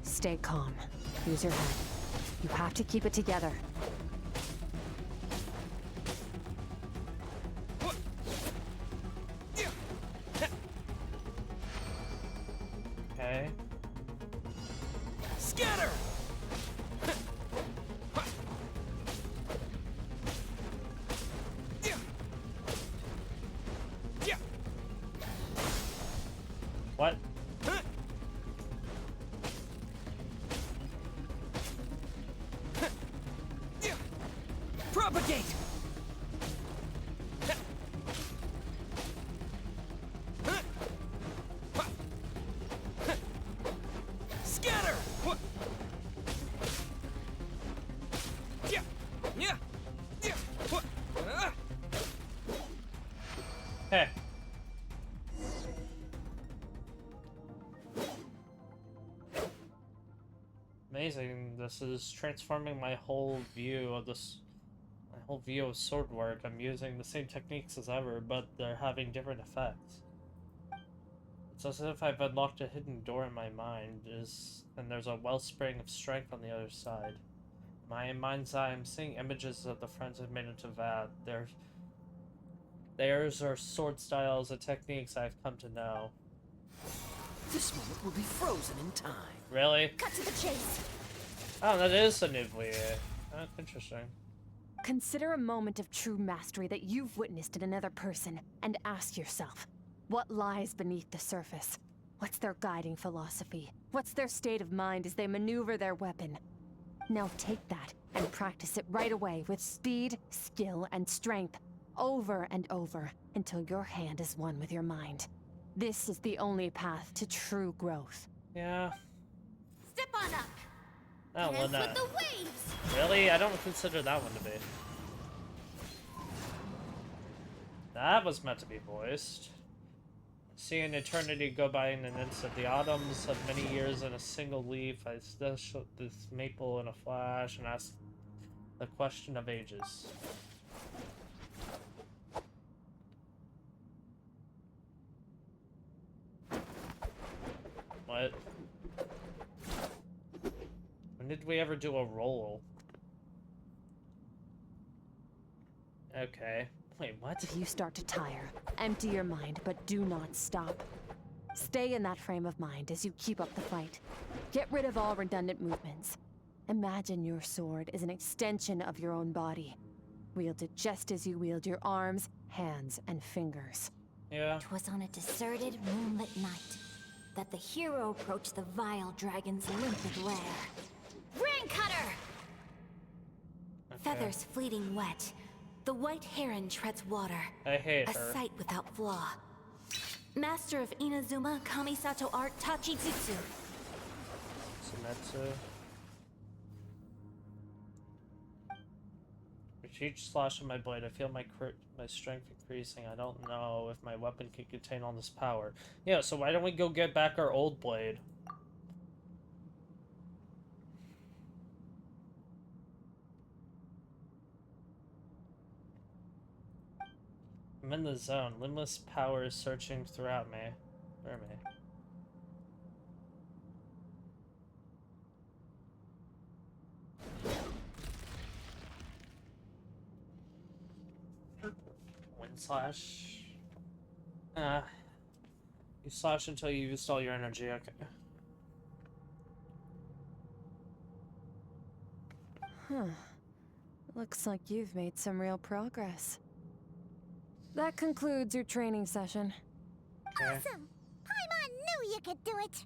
Stay calm. Use your head. You have to keep it together. Okay. Scatter! What? Propagate! Scatter! Hey. Amazing. This is transforming my whole view of this. My whole view of sword work. I'm using the same techniques as ever, but they're having different effects. It's as if I've unlocked a hidden door in my mind, and there's a wellspring of strength on the other side. My mind's eye, I'm seeing images of the friends I've made into Vat. Theirs are sword styles and techniques I've come to know. This moment will be frozen in time. Really? Cut to the chase. Oh, that is a new VA. Oh, interesting. Consider a moment of true mastery that you've witnessed in another person and ask yourself, what lies beneath the surface? What's their guiding philosophy? What's their state of mind as they maneuver their weapon? Now take that and practice it right away with speed, skill, and strength, over and over, until your hand is one with your mind. This is the only path to true growth. Yeah. Step on up. Oh, well, Dance no. with the waves. Really? I don't consider that one to be. That was meant to be voiced. See an eternity go by in an instant. The autumns of many years in a single leaf. I still show this maple in a flash and ask the question of ages. What? When did we ever do a roll? Okay. Wait, what? If you start to tire, empty your mind, but do not stop. Stay in that frame of mind as you keep up the fight. Get rid of all redundant movements. Imagine your sword is an extension of your own body. Wield it just as you wield your arms, hands, and fingers. Yeah. 'Twas on a deserted, moonlit night that the hero approached the vile dragon's limpid lair. Rain Cutter! Okay. Feathers fleeting wet. The white heron treads water. I hate A her. sight without flaw. Master of Inazuma Kamisato art Tachijutsu. Sumetsu. With each slash of my blade, I feel my strength increasing. I don't know if my weapon can contain all this power. Yeah, so why don't we go get back our old blade? I'm in the zone. Limitless power is searching throughout me. Where am I? Wind slash. You slash until you used all your energy. Okay. Huh. Looks like you've made some real progress. That concludes your training session. Okay. Awesome! Paimon knew you could do it!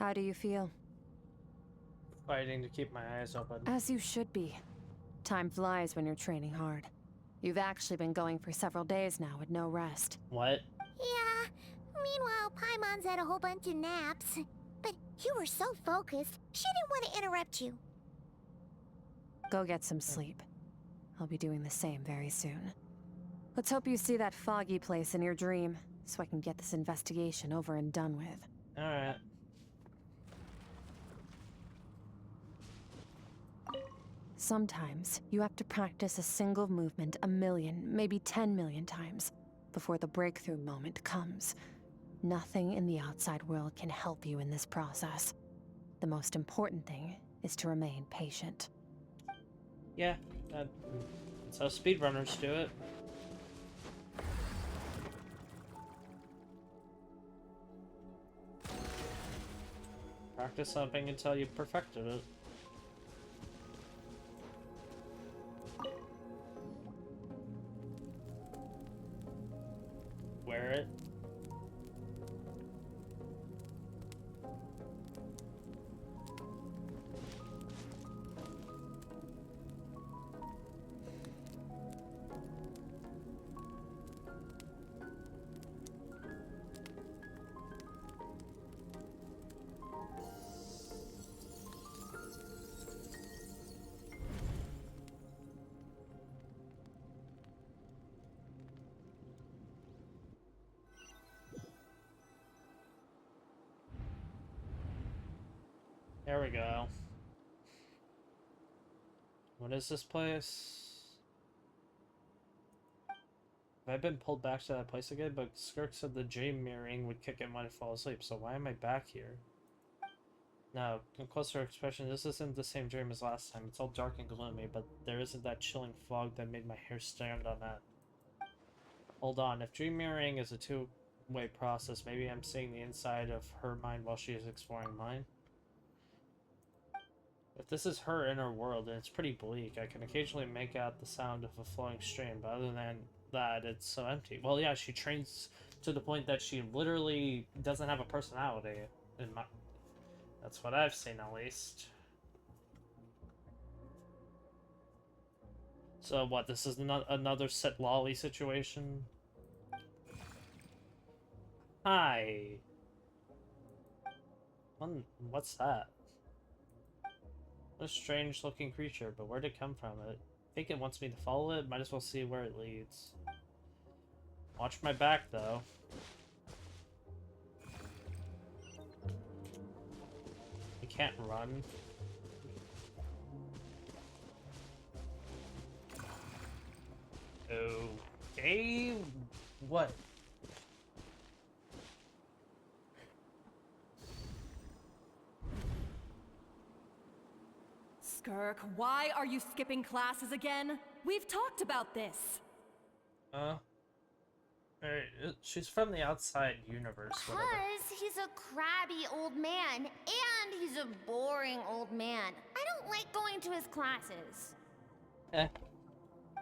How do you feel? Fighting to keep my eyes open. As you should be. Time flies when you're training hard. You've actually been going for several days now with no rest. What? Yeah. Meanwhile, Paimon's had a whole bunch of naps. But you were so focused, she didn't want to interrupt you. Go get some sleep. I'll be doing the same very soon. Let's hope you see that foggy place in your dream, so I can get this investigation over and done with. Alright. Sometimes, you have to practice a single movement 1 million, maybe 10 million times, before the breakthrough moment comes. Nothing in the outside world can help you in this process. The most important thing is to remain patient. Yeah, that's how speedrunners do it. Practice something until you perfected it. Wear it. There we go. What is this place? Have I been pulled back to that place again? But Skirk said the dream mirroring would kick in when I fall asleep, so why am I back here? Now, in closer expression, this isn't the same dream as last time. It's all dark and gloomy, but there isn't that chilling fog that made my hair stand on end. Hold on, if dream mirroring is a two-way process, maybe I'm seeing the inside of her mind while she is exploring mine? If this is her inner world, and it's pretty bleak, I can occasionally make out the sound of a flowing stream, but other than that, it's so empty. Well, yeah, she trains to the point that she literally doesn't have a personality. That's what I've seen, at least. So what, this is another Sit Lolly situation? Hi. What's that? What a strange looking creature, but where'd it come from? I think it wants me to follow it. Might as well see where it leads. Watch my back, though. You can't run. Okay. What? Skirk, why are you skipping classes again? We've talked about this. She's from the outside universe. Whatever. Because he's a crabby old man, and he's a boring old man. I don't like going to his classes.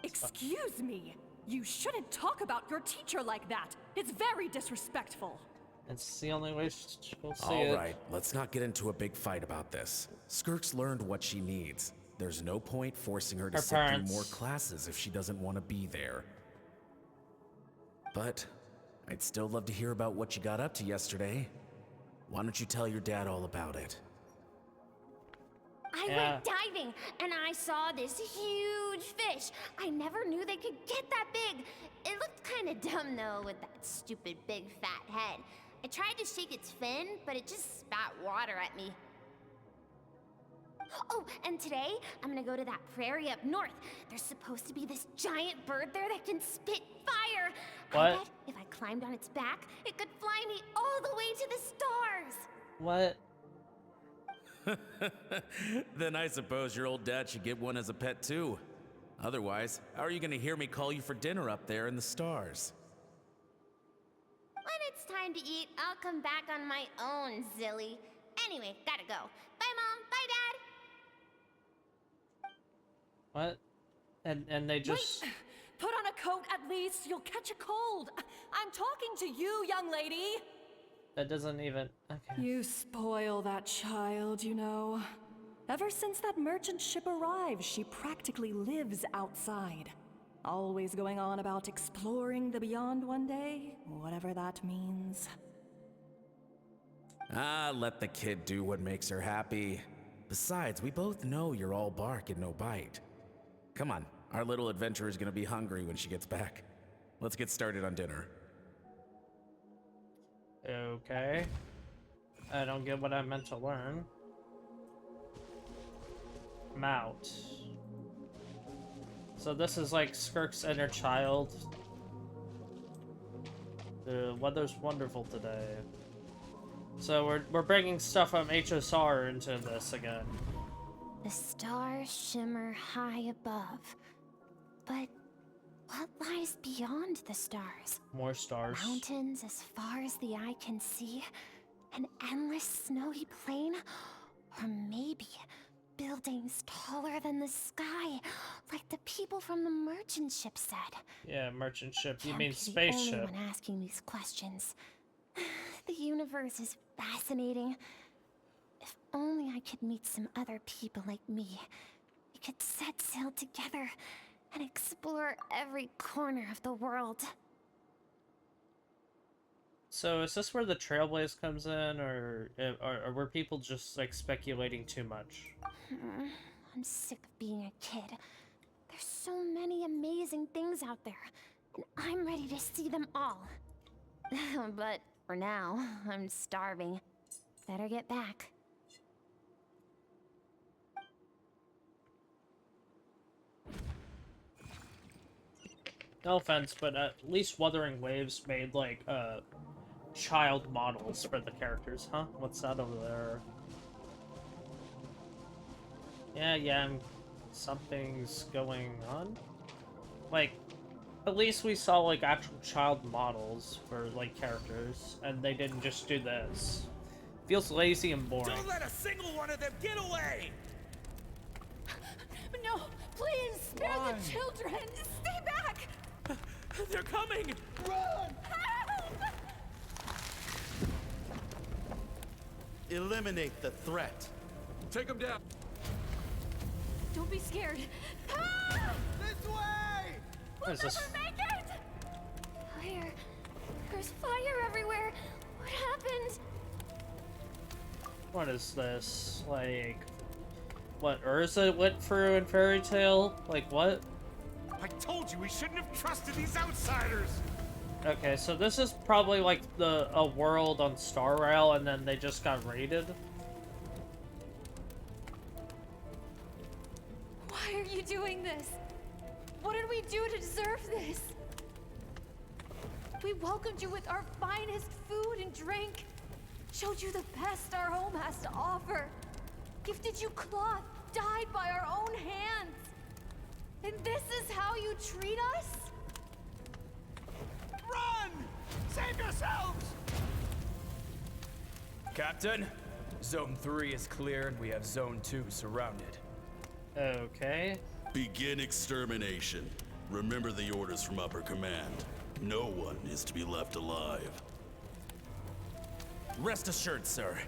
Excuse me. You shouldn't talk about your teacher like that. It's very disrespectful. It's the only way she'll see All it. right, let's not get into a big fight about this. Skirk's learned what she needs. There's no point forcing her to sit through more classes if she doesn't want to be there. But I'd still love to hear about what you got up to yesterday. Why don't you tell your dad all about it? I went diving, and I saw this huge fish. I never knew they could get that big. It looked kind of dumb, though, with that stupid big fat head. I tried to shake its fin, but it just spat water at me. Oh, and today, I'm gonna go to that prairie up north. There's supposed to be this giant bird there that can spit fire. What? I bet if I climbed on its back, it could fly me all the way to the stars. What? Then I suppose your old dad should get one as a pet too. Otherwise, how are you gonna hear me call you for dinner up there in the stars? When it's time to eat, I'll come back on my own, Zilly. Anyway, gotta go. Bye, Mom. Bye, Dad. What? And they just... Wait! Put on a coat at least. You'll catch a cold. I'm talking to you, young lady. That doesn't even... Okay. You spoil that child, you know. Ever since that merchant ship arrived, she practically lives outside. Always going on about exploring the beyond one day, whatever that means. Ah, let the kid do what makes her happy. Besides, we both know you're all bark and no bite. Come on, our little adventurer is gonna be hungry when she gets back. Let's get started on dinner. Okay. I don't get what I meant to learn. Mount. So this is like Skirk's inner child. The weather's wonderful today. So we're bringing stuff from HSR into this again. The stars shimmer high above. But what lies beyond the stars? More stars. Mountains as far as the eye can see? An endless snowy plain? Or maybe buildings taller than the sky, like the people from the merchant ship said. Yeah, merchant ship. You Can't mean be the spaceship. only one asking these questions. The universe is fascinating. If only I could meet some other people like me. We could set sail together and explore every corner of the world. So is this where the Trailblaze comes in, or were people just like speculating too much? I'm sick of being a kid. There's so many amazing things out there, and I'm ready to see them all. But for now, I'm starving. Better get back. No offense, but at least Wuthering Waves made like child models for the characters, huh? What's that over there? Yeah, something's going on. Like, at least we saw like actual child models for like characters, and they didn't just do this. Feels lazy and boring. Don't let a single one of them get away! Please spare the children! Stay back! They're coming! Run! Help! Eliminate the threat. Take them down. Don't be scared. Ah! This way! What is this? Never make it! Fire. There's fire everywhere. What happened? What is this? Like, what Urza went through in Fairy Tale? Like, what? I told you we shouldn't have trusted these outsiders! Okay, so this is probably like a world on Star Rail, and then they just got raided. Why are you doing this? What did we do to deserve this? We welcomed you with our finest food and drink, showed you the best our home has to offer, gifted you cloth dyed by our own hands. And this is how you treat us? Run! Save yourselves! Captain, Zone 3 is clear and we have Zone 2 surrounded. Okay. Begin extermination. Remember the orders from upper command. No one is to be left alive. Rest assured, sir.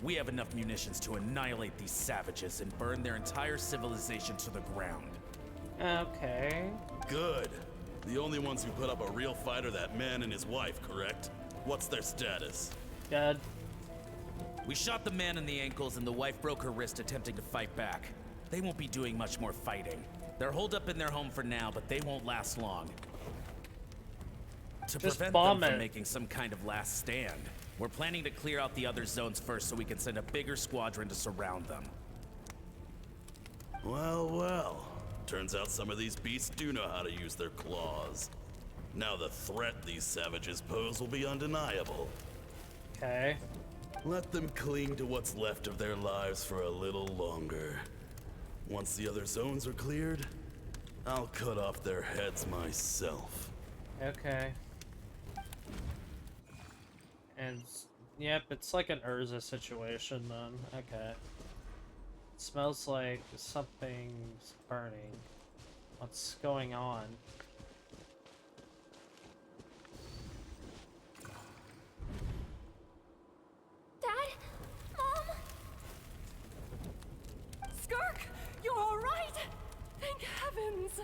We have enough munitions to annihilate these savages and burn their entire civilization to the ground. Okay. Good. The only ones who put up a real fight are that man and his wife, correct? What's their status? Good. We shot the man in the ankles and the wife broke her wrist attempting to fight back. They won't be doing much more fighting. They're holed up in their home for now, but they won't last long. To Just prevent bomb them it. from making some kind of last stand, we're planning to clear out the other zones first so we can send a bigger squadron to surround them. Well, well. Turns out some of these beasts do know how to use their claws. Now the threat these savages pose will be undeniable. Okay. Let them cling to what's left of their lives for a little longer. Once the other zones are cleared, I'll cut off their heads myself. Okay. And, yep, it's like an Urza situation then. Okay. It smells like something's burning. What's going on? Dad? Mom? Skirk, you're all right? Thank heavens.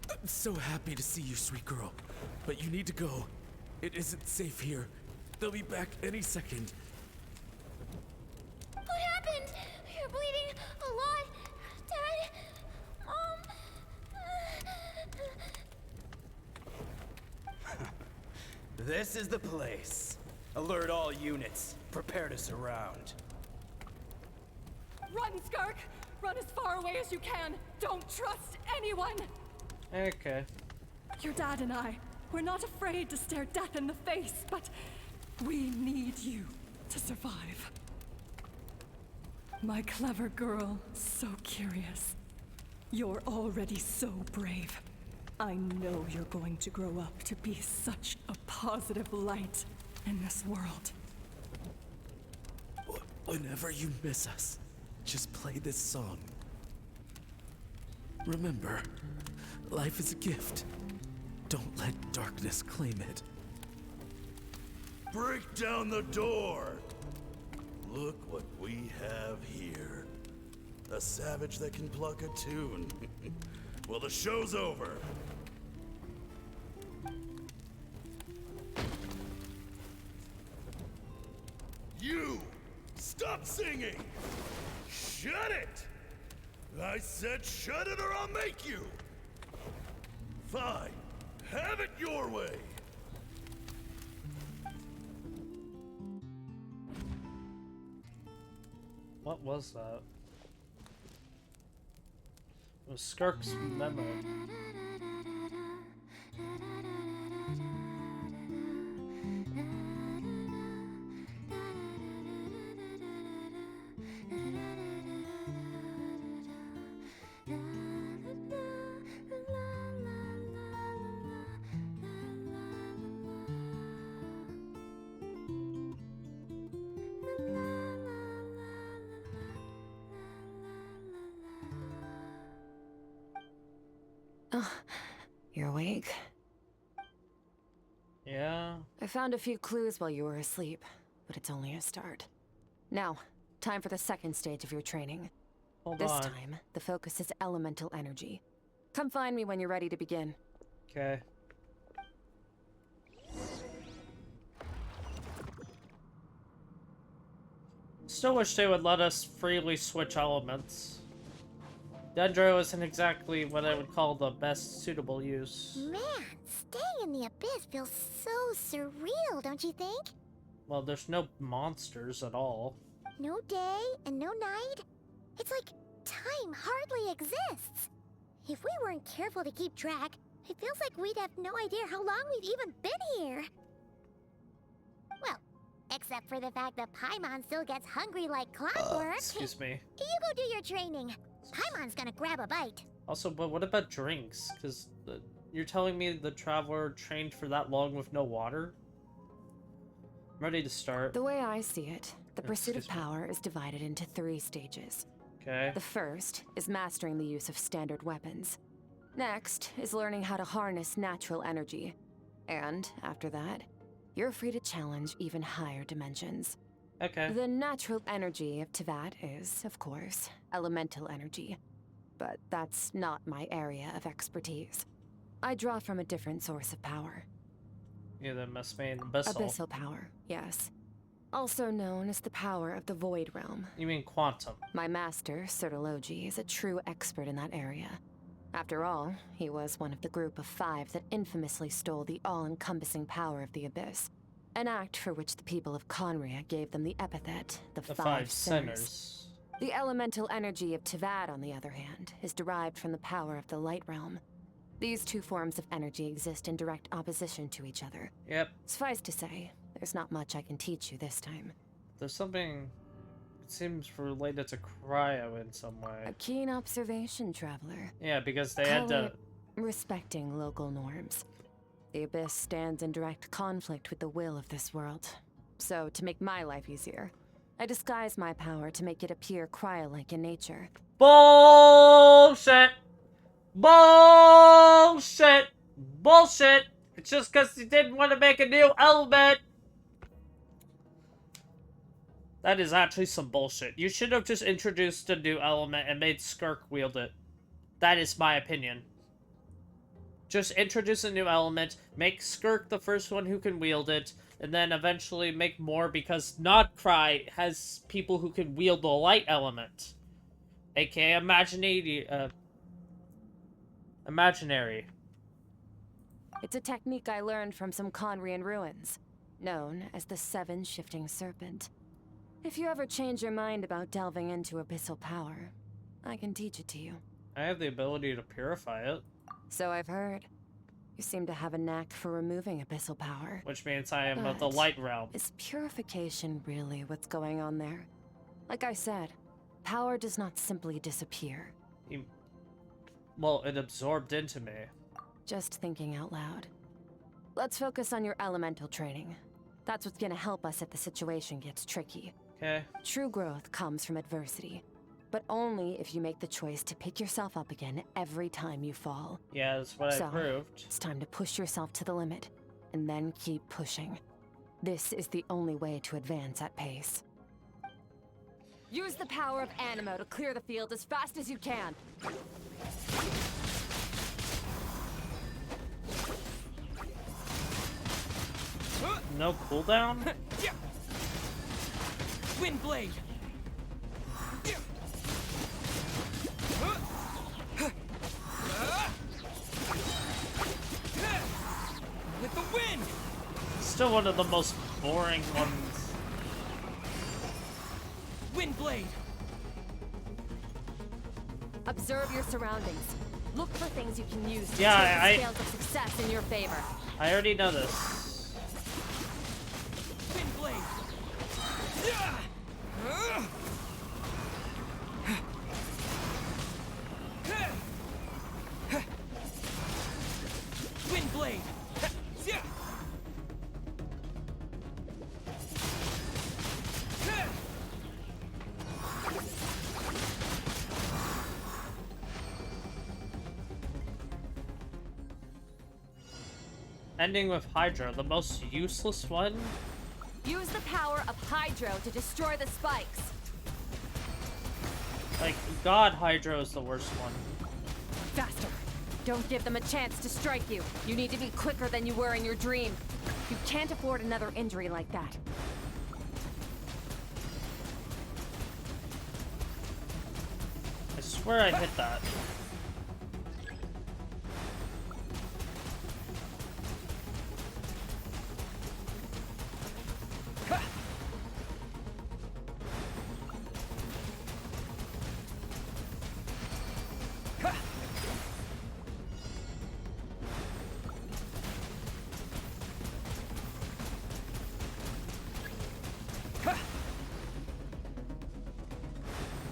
I'm so happy to see you, sweet girl. But you need to go. It isn't safe here. They'll be back any second. What happened? You're bleeding a lot. Dad? Mom? This is the place. Alert all units. Prepare to surround. Run, Skirk! Run as far away as you can. Don't trust anyone. Okay. Your dad and I, we're not afraid to stare death in the face, but we need you to survive. My clever girl, so curious. You're already so brave. I know you're going to grow up to be such a positive light in this world. Whenever you miss us, just play this song. Remember, life is a gift. Don't let darkness claim it. Break down the door! Look what we have here. A savage that can pluck a tune. Well, the show's over. You! Stop singing! Shut it! I said shut it or I'll make you! Fine. Have it your way! What was that? It was Skirk's memo. You're awake? Yeah. I found a few clues while you were asleep, but it's only a start. Now, time for the second stage of your training. Hold This on. time, the focus is elemental energy. Come find me when you're ready to begin. Okay. Still wish they would let us freely switch elements. Dendro isn't exactly what I would call the best suitable use. Man, staying in the abyss feels so surreal, don't you think? Well, there's no monsters at all. No day and no night. It's like time hardly exists. If we weren't careful to keep track, it feels like we'd have no idea how long we've even been here. Well, except for the fact that Paimon still gets hungry like clockwork. Excuse me. You go do your training. Paimon's gonna grab a bite. Also, but what about drinks? Because you're telling me the Traveler trained for that long with no water? I'm ready to start. The way I see it, the pursuit of Excuse me. power is divided into 3 stages. Okay. The first is mastering the use of standard weapons. Next is learning how to harness natural energy. And after that, you're free to challenge even higher dimensions. Okay. The natural energy of Tevat is, of course, elemental energy. But that's not my area of expertise. I draw from a different source of power. Yeah, that must mean abyssal. Abyssal power, yes. Also known as the power of the Void Realm. You mean quantum? My master, Sertologi, is a true expert in that area. After all, he was one of the group of 5 that infamously stole the all-encompassing power of the Abyss. An act for which the people of Conria gave them the epithet, the Five Sinners. The elemental energy of Tevat, on the other hand, is derived from the power of the Light Realm. These 2 forms of energy exist in direct opposition to each other. Yep. Suffice to say, there's not much I can teach you this time. There's something... It seems related to cryo in some way. A keen observation, traveler. Yeah, because they had Call to... it respecting local norms. The Abyss stands in direct conflict with the will of this world. So, to make my life easier, I disguise my power to make it appear cryo-like in nature. Bullshit! Bullshit! Bullshit! It's just because you didn't want to make a new element! That is actually some bullshit. You should have just introduced a new element and made Skirk wield it. That is my opinion. Just introduce a new element, make Skirk the first one who can wield it, and then eventually make more because Nodcry has people who can wield the light element. AKA imaginary. It's a technique I learned from some Conrian ruins, known as the 7 Shifting Serpent. If you ever change your mind about delving into abyssal power, I can teach it to you. I have the ability to purify it. So I've heard. You seem to have a knack for removing abyssal power. Which means I am of the But light realm. Is purification really what's going on there? Like I said, power does not simply disappear. Well, it absorbed into me. Just thinking out loud. Let's focus on your elemental training. That's what's gonna help us if the situation gets tricky. Okay. True growth comes from adversity, but only if you make the choice to pick yourself up again every time you fall. Yeah, that's what I So, proved. it's time to push yourself to the limit, and then keep pushing. This is the only way to advance at pace. Use the power of Animo to clear the field as fast as you can. No cooldown? Windblade! With the wind! Still one of the most boring ones. Windblade! Observe your surroundings. Look for things you can use to Yeah, tilt the scales of success in your favor. I already know this. Windblade! Windblade! Ending with Hydro, the most useless one? Use the power of Hydro to destroy the spikes. Like, God Hydro is the worst one. Faster. Don't give them a chance to strike you. You need to be quicker than you were in your dream. You can't afford another injury like that. I swear I hit that.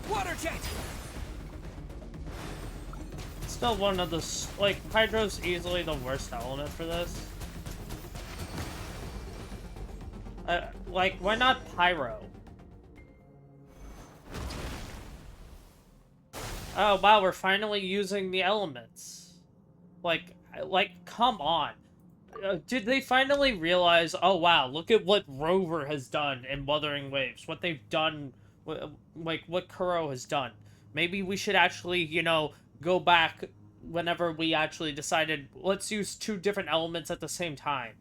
Water jet! Still one of the like, Hydro's easily the worst element for this. Like, why not Pyro? Oh wow, we're finally using the elements. Like, come on. Did they finally realize, oh wow, look at what Rover has done in Wuthering Waves, what they've done, like, what Kuro has done. Maybe we should actually, you know, go back whenever we actually decided, let's use 2 different elements at the same time.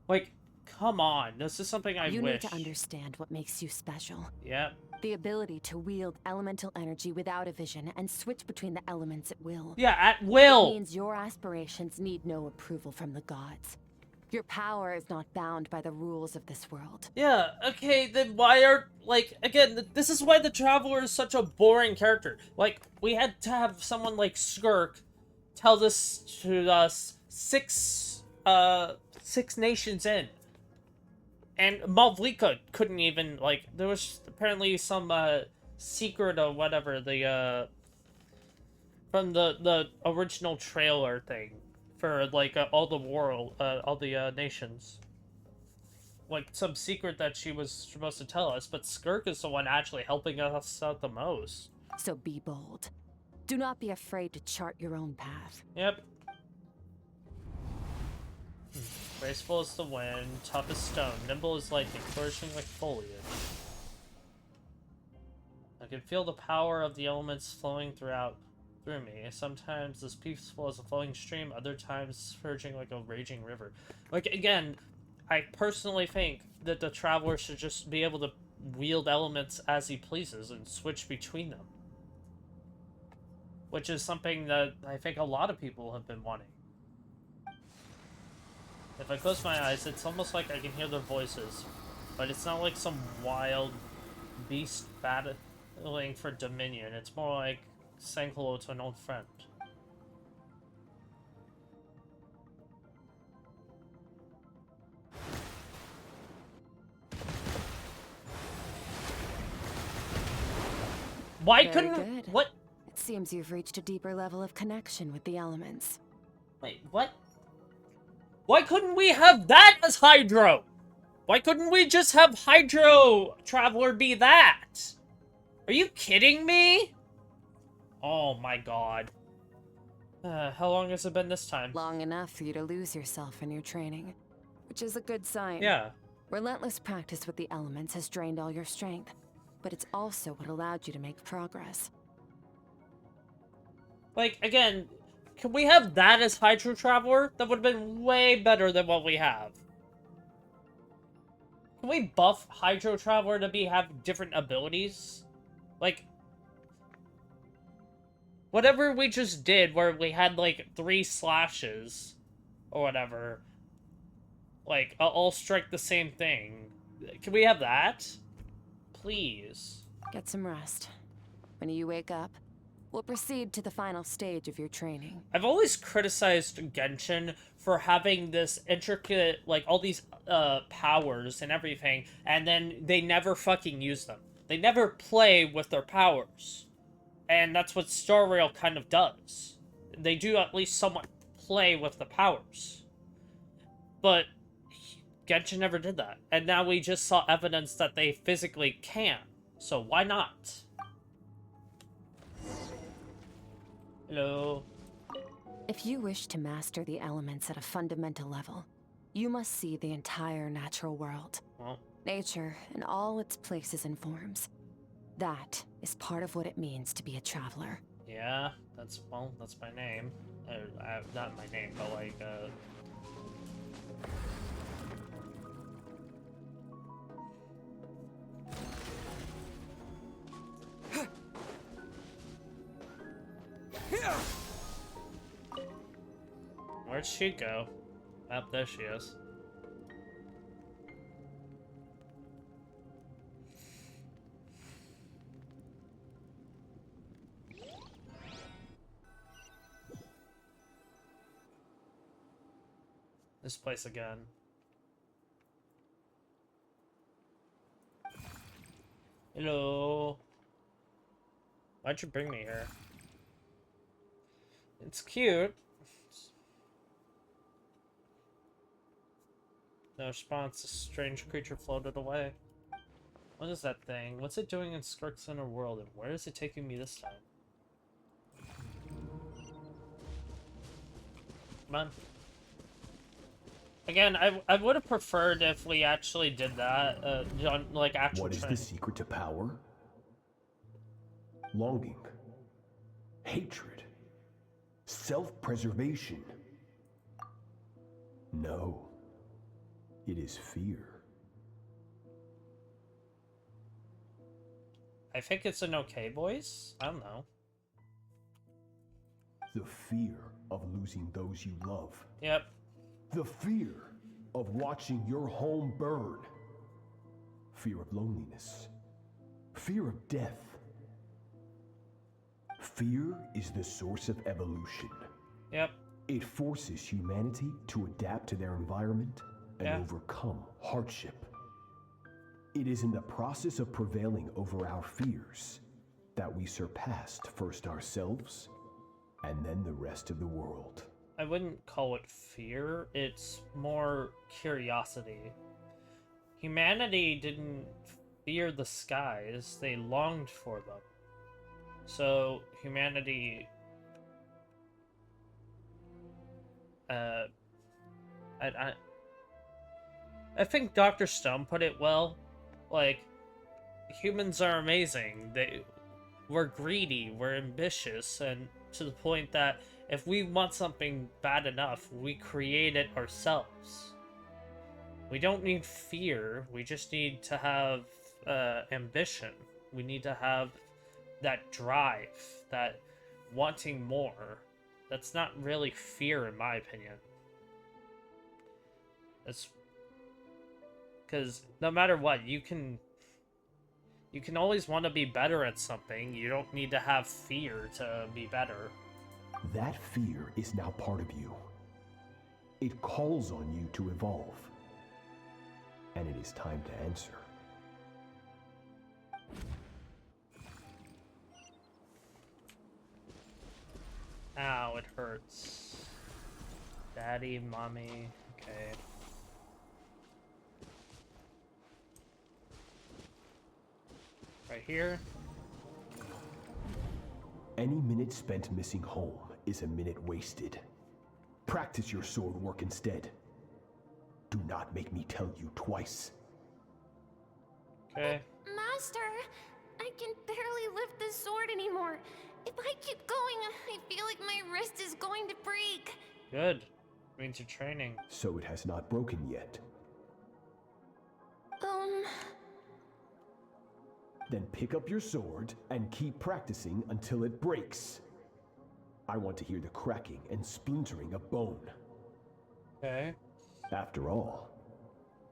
Like, come on, this is something I wish. You need to understand what makes you special. Yep. The ability to wield elemental energy without a vision and switch between the elements at will. Yeah, at will! It means your aspirations need no approval from the gods. Your power is not bound by the rules of this world. Yeah, okay, then why are, like, again, this is why the Traveler is such a boring character. Like, we had to have someone like Skirk tell this to us 6 nations in. And Malvlika couldn't even, like, there was apparently some, secret or whatever, from the original trailer thing for, like, all the nations. Like, some secret that she was supposed to tell us, but Skirk is the one actually helping us out the most. So be bold. Do not be afraid to chart your own path. Yep. Graceful as the wind, tough as stone, nimble as lightning, flourishing like foliage. I can feel the power of the elements flowing through me. Sometimes as peaceful as a flowing stream, other times surging like a raging river. Like, again, I personally think that the Traveler should just be able to wield elements as he pleases and switch between them. Which is something that I think a lot of people have been wanting. If I close my eyes, it's almost like I can hear their voices, but it's not like some wild beast battling for dominion. It's more like saying hello to an old friend. Why Very couldn't... good. What? It seems you've reached a deeper level of connection with the elements. Wait, what? Why couldn't we have that as Hydro? Why couldn't we just have Hydro Traveler be that? Are you kidding me? Oh my god. How long has it been this time? Long enough for you to lose yourself in your training, which is a good sign. Yeah. Relentless practice with the elements has drained all your strength, but it's also what allowed you to make progress. Like, again, can we have that as Hydro Traveler? That would have been way better than what we have. Can we buff Hydro Traveler to have different abilities? Like, whatever we just did where we had, like, 3 slashes or whatever, like, all strike the same thing. Can we have that? Please. Get some rest. When you wake up, we'll proceed to the final stage of your training. I've always criticized Genshin for having this intricate, like, all these powers and everything, and then they never fucking use them. They never play with their powers. And that's what Star Rail kind of does. They do at least somewhat play with the powers. But Genshin never did that. And now we just saw evidence that they physically can. So why not? Hello. If you wish to master the elements at a fundamental level, you must see the entire natural world. Well, Nature in all its places and forms. That is part of what it means to be a traveler. yeah, that's my name. Not my name, but like, where'd she go? Oh, there she is. This place again. Hello. Why'd you bring me here? It's cute. No response. A strange creature floated away. What is that thing? What's it doing in Skirk's inner world, and where is it taking me this time? Come on. Again, I would have preferred if we actually did that, like actual What is training. the secret to power? Longing, hatred, self-preservation. No, it is fear. I think it's an okay voice. I don't know. The fear of losing those you love. Yep. The fear of watching your home burn. Fear of loneliness. Fear of death. Fear is the source of evolution. Yep. It forces humanity to adapt to their environment and overcome hardship. It is in the process of prevailing over our fears that we surpassed first ourselves and then the rest of the world. I wouldn't call it fear, it's more curiosity. Humanity didn't fear the skies, they longed for them. So, humanity... I think Dr. Stone put it well. Like, humans are amazing. We're greedy, we're ambitious, and to the point that if we want something bad enough, we create it ourselves. We don't need fear, we just need to have ambition. We need to have that drive, that wanting more. That's not really fear, in my opinion. That's because no matter what, you can always want to be better at something. You don't need to have fear to be better. That fear is now part of you. It calls on you to evolve. And it is time to answer. Ow, it hurts. Daddy, mommy, okay. Right here. Any minute spent missing home is a minute wasted. Practice your sword work instead. Do not make me tell you twice. Okay. Master, I can barely lift this sword anymore. If I keep going, I feel like my wrist is going to break. Good. Means you're training. So it has not broken yet. Then pick up your sword and keep practicing until it breaks. I want to hear the cracking and splintering of bone. Okay. After all,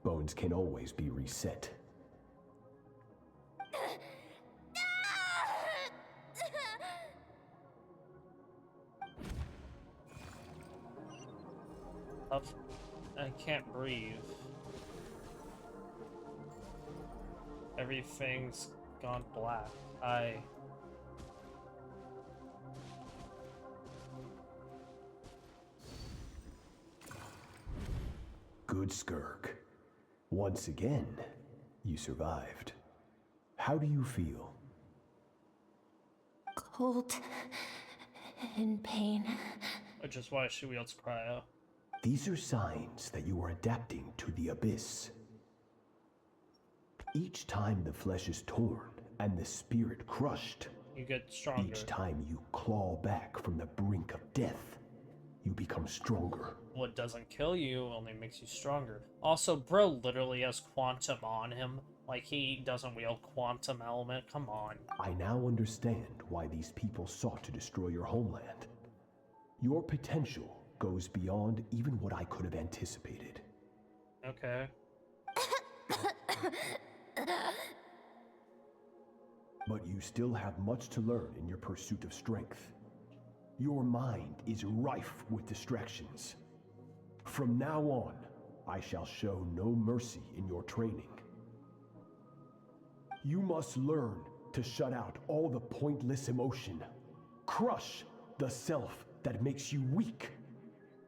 bones can always be reset. I can't breathe. Everything's gone black. Good, Skirk. Once again, you survived. How do you feel? Cold and pain. Which is why she wields cryo. These are signs that you are adapting to the abyss. Each time the flesh is torn and the spirit crushed, you get stronger. Each time you claw back from the brink of death, you become stronger. What doesn't kill you only makes you stronger. Also, bro literally has quantum on him. Like, he doesn't wield quantum element. Come on. I now understand why these people sought to destroy your homeland. Your potential goes beyond even what I could have anticipated. Okay. But you still have much to learn in your pursuit of strength. Your mind is rife with distractions. From now on, I shall show no mercy in your training. You must learn to shut out all the pointless emotion, crush the self that makes you weak,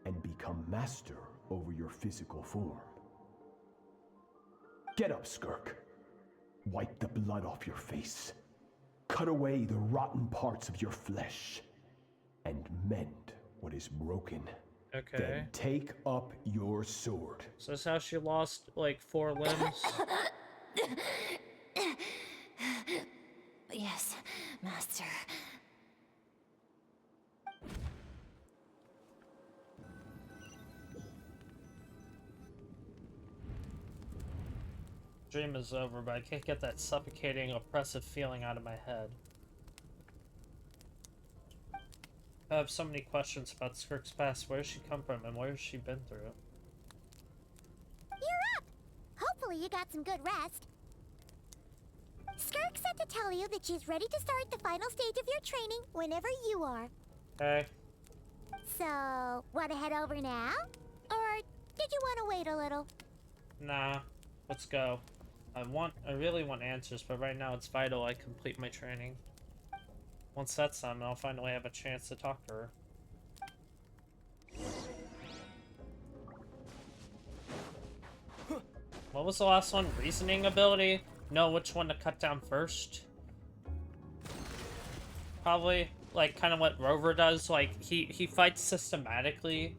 and become master over your physical form. Get up, Skirk. Wipe the blood off your face. Cut away the rotten parts of your flesh. And mend what is broken. Okay. Then take up your sword. So that's how she lost, like, 4 limbs? Yes, master. Dream is over, but I can't get that suffocating, oppressive feeling out of my head. I have so many questions about Skirk's past. Where does she come from, and what has she been through? You're up! Hopefully you got some good rest. Skirk said to tell you that she's ready to start the final stage of your training whenever you are. Okay. So, want to head over now? Or did you want to wait a little? Nah. Let's go. I really want answers, but right now it's vital I complete my training. Once that's done, I'll finally have a chance to talk to her. What was the last one? Reasoning ability? Know which one to cut down first? Probably, like, kind of what Rover does. Like, he fights systematically,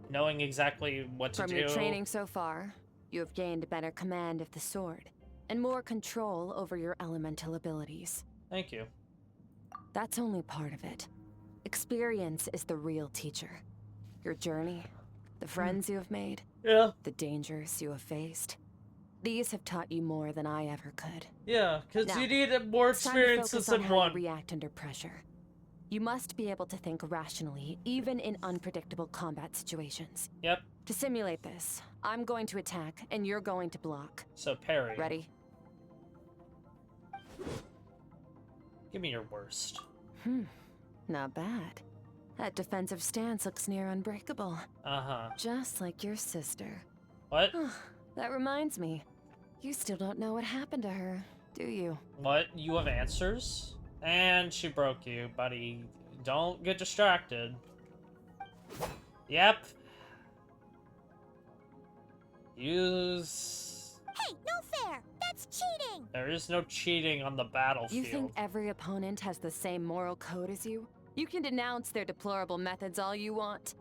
knowing exactly what to do. From your training so far, you have gained better command of the sword, and more control over your elemental abilities. Thank you. That's only part of it. Experience is the real teacher. Your journey, the friends you have made, yeah, the dangers you have faced. These have taught you more than I ever could. Yeah, because you need more experiences than how one. You react under pressure. You must be able to think rationally, even in unpredictable combat situations. Yep. To simulate this, I'm going to attack, and you're going to block. So parry. Ready? Give me your worst. Not bad. That defensive stance looks near unbreakable. Uh-huh. Just like your sister. What? That reminds me. You still don't know what happened to her, do you? What? You have answers? And she broke you, buddy. Don't get distracted. Yep. Use... Hey, no fair! That's cheating! There is no cheating on the battlefield. You think every opponent has the same moral code as you? You can denounce their deplorable methods all you want,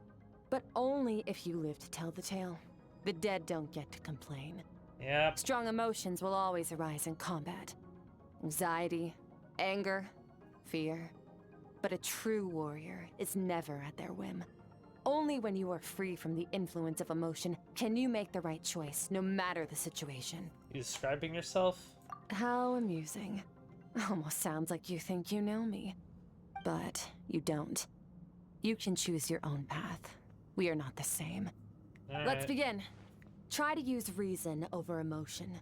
but only if you live to tell the tale. The dead don't get to complain. Yep. Strong emotions will always arise in combat. Anxiety, anger, fear. But a true warrior is never at their whim. Only when you are free from the influence of emotion can you make the right choice, no matter the situation. You describing yourself? How amusing. Almost sounds like you think you know me. But you don't. You can choose your own path. We are not the same. Let's begin. Try to use reason over emotion.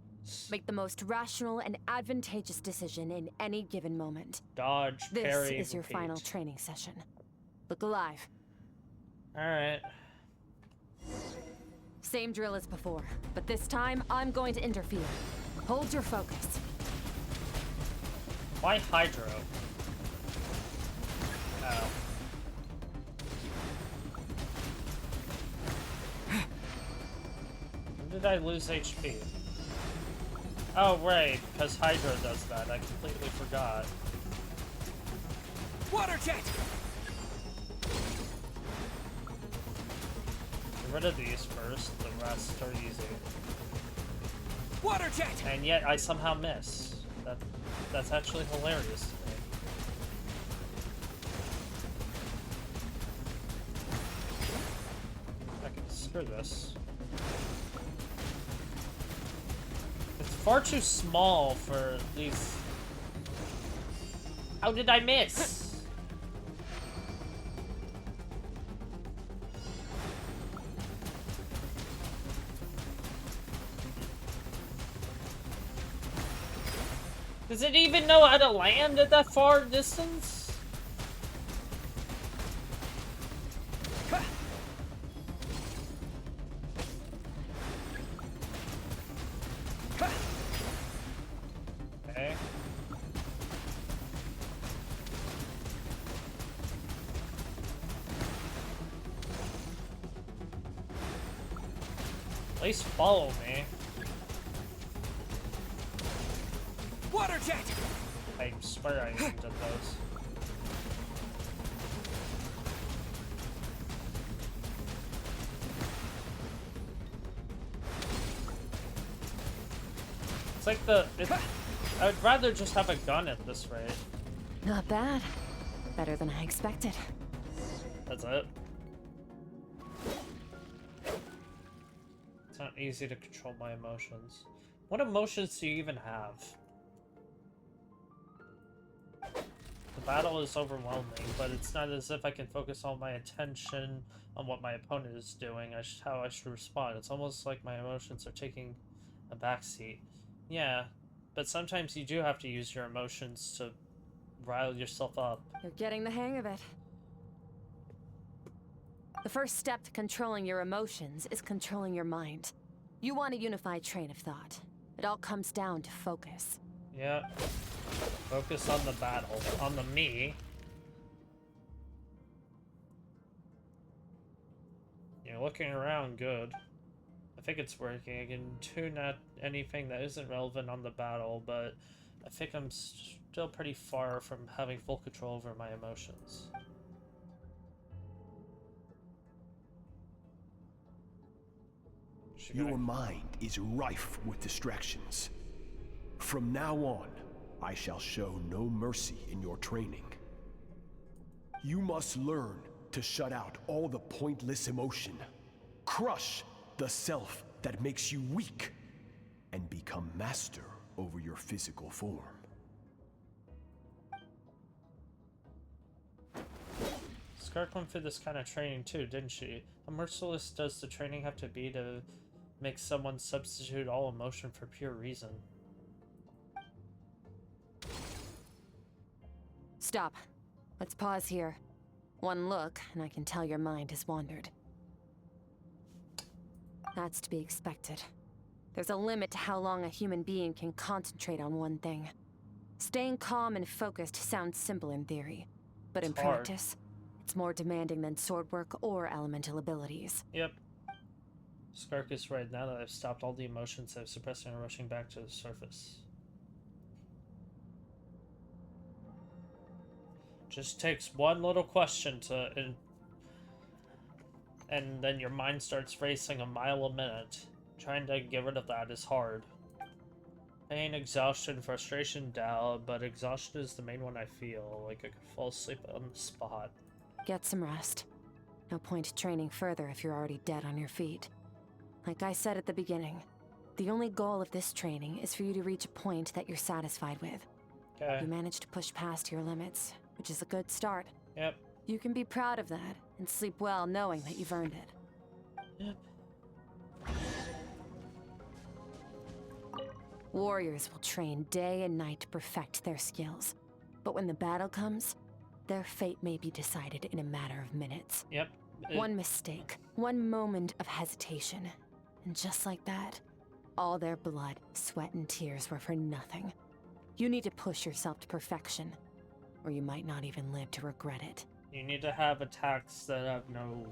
Make the most rational and advantageous decision in any given moment. Dodge, parry, This is your repeat. final training session. Look alive. Alright. Same drill as before, but this time I'm going to interfere. Hold your focus. Why Hydro? Oh. When did I lose HP? Oh, right, because Hydro does that. I completely forgot. Water jet! rid of these first, the rest are easy. Water jet! And yet I somehow miss. That's actually hilarious to me. I can screw this. It's far too small for these. How did I miss? Does it even know how to land at that far distance? Okay. At least follow me. Water jet! I swear I aimed at those. It's like I would rather just have a gun at this rate. Not bad. Better than I expected. That's it. It's not easy to control my emotions. What emotions do you even have? The battle is overwhelming, but it's not as if I can focus all my attention on what my opponent is doing, how I should respond. It's almost like my emotions are taking a backseat. Yeah, but sometimes you do have to use your emotions to rile yourself up. You're getting the hang of it. The first step to controlling your emotions is controlling your mind. You want a unified train of thought. It all comes down to focus. Yeah. Focus on the battle, on the me. You're looking around good. I think it's working. I can tune out anything that isn't relevant on the battle, but I think I'm still pretty far from having full control over my emotions. Your mind is rife with distractions. From now on, I shall show no mercy in your training. You must learn to shut out all the pointless emotion, crush the self that makes you weak, and become master over your physical form. Skirk went through this kind of training too, didn't she? How merciless does the training have to be to make someone substitute all emotion for pure reason? Stop. Let's pause here. One look, and I can tell your mind has wandered. That's to be expected. There's a limit to how long a human being can concentrate on one thing. Staying calm and focused sounds simple in theory, but in practice, it's more demanding than sword work or elemental abilities. Yep. Skirk is right. Now that I've stopped all the emotions I've suppressed and rushing back to the surface. Just takes one little question and then your mind starts racing a mile a minute. Trying to get rid of that is hard. Pain, exhaustion, frustration, doubt, but exhaustion is the main one I feel. Like I could fall asleep on the spot. Get some rest. No point training further if you're already dead on your feet. Like I said at the beginning, the only goal of this training is for you to reach a point that you're satisfied with. Okay. You managed to push past your limits, which is a good start. Yep. You can be proud of that and sleep well knowing that you've earned it. Yep. Warriors will train day and night to perfect their skills. But when the battle comes, their fate may be decided in a matter of minutes. Yep. One mistake, one moment of hesitation, and just like that, all their blood, sweat, and tears were for nothing. You need to push yourself to perfection, or you might not even live to regret it. You need to have attacks that have no...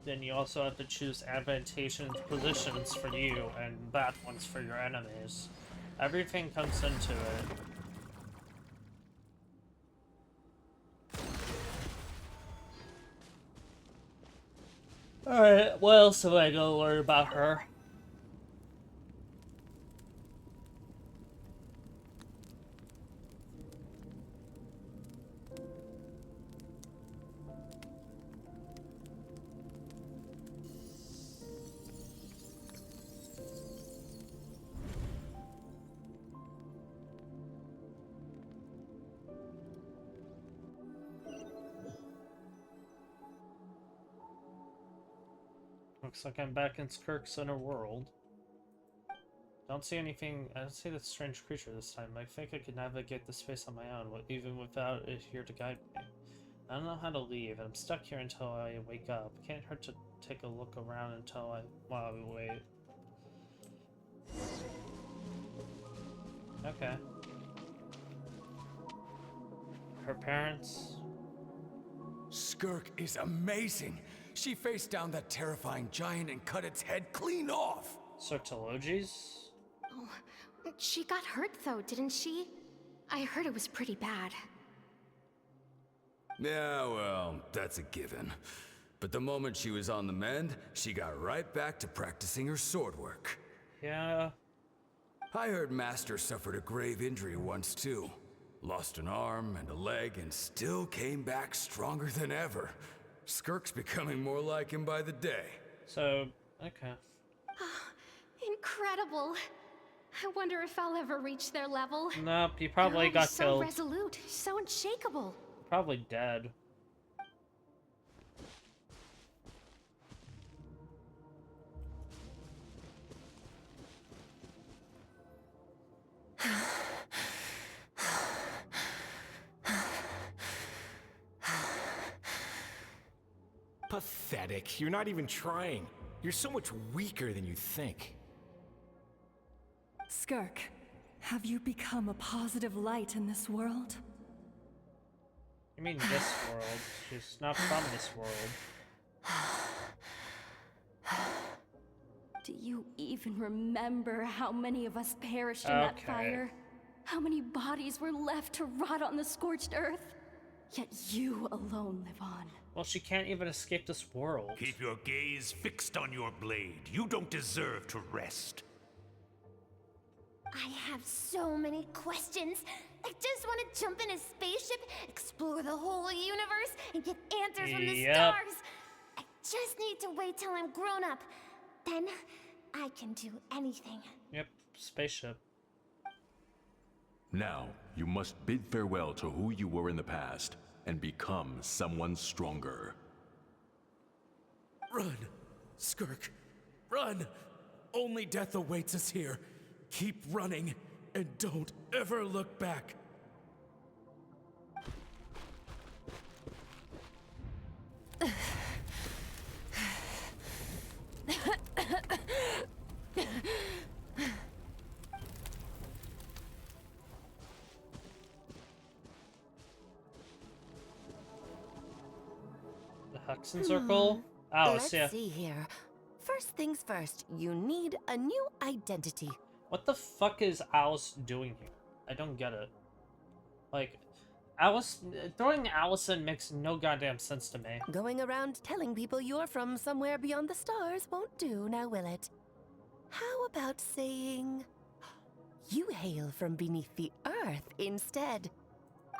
Then you also have to choose advantageous positions for you and bad ones for your enemies. Everything comes into it. Alright, what else have I gotta learn about her? Looks like I'm back in Skirk's inner world. Don't see anything. I don't see that strange creature this time. I think I could navigate the space on my own, even without it here to guide me. I don't know how to leave, and I'm stuck here until I wake up. It can't hurt to take a look around while I wait. Okay. Her parents. Skirk is amazing. She faced down that terrifying giant and cut its head clean off. Sartologies? Oh, she got hurt though, didn't she? I heard it was pretty bad. Yeah, well, that's a given. But the moment she was on the mend, she got right back to practicing her sword work. Yeah. I heard Master suffered a grave injury once too. Lost an arm and a leg and still came back stronger than ever. Skirk's becoming more like him by the day. So, okay. Incredible. I wonder if I'll ever reach their level. Nope, he probably They're got so killed. Resolute, so unshakable. Probably dead. Pathetic. You're not even trying. You're so much weaker than you think. Skirk, have you become a positive light in this world? You mean this world? She's not from this world. Do you even remember how many of us perished in that fire? How many bodies were left to rot on the scorched earth? Yet you alone live on. Well, she can't even escape this world. Keep your gaze fixed on your blade. You don't deserve to rest. I have so many questions. I just want to jump in a spaceship, explore the whole universe, and get answers from the stars. I just need to wait till I'm grown up. Then I can do anything. Yep, spaceship. Now, you must bid farewell to who you were in the past and become someone stronger. Run, Skirk, run! Only death awaits us here. Keep running, and don't ever look back. Hexen circle? Oh, Let's see here. First things first, you need a new identity. What the fuck is Alice doing here? I don't get it. Like, Alice, throwing Allison makes no goddamn sense to me. Going around telling people you're from somewhere beyond the stars won't do, now will it? How about saying, you hail from beneath the earth instead?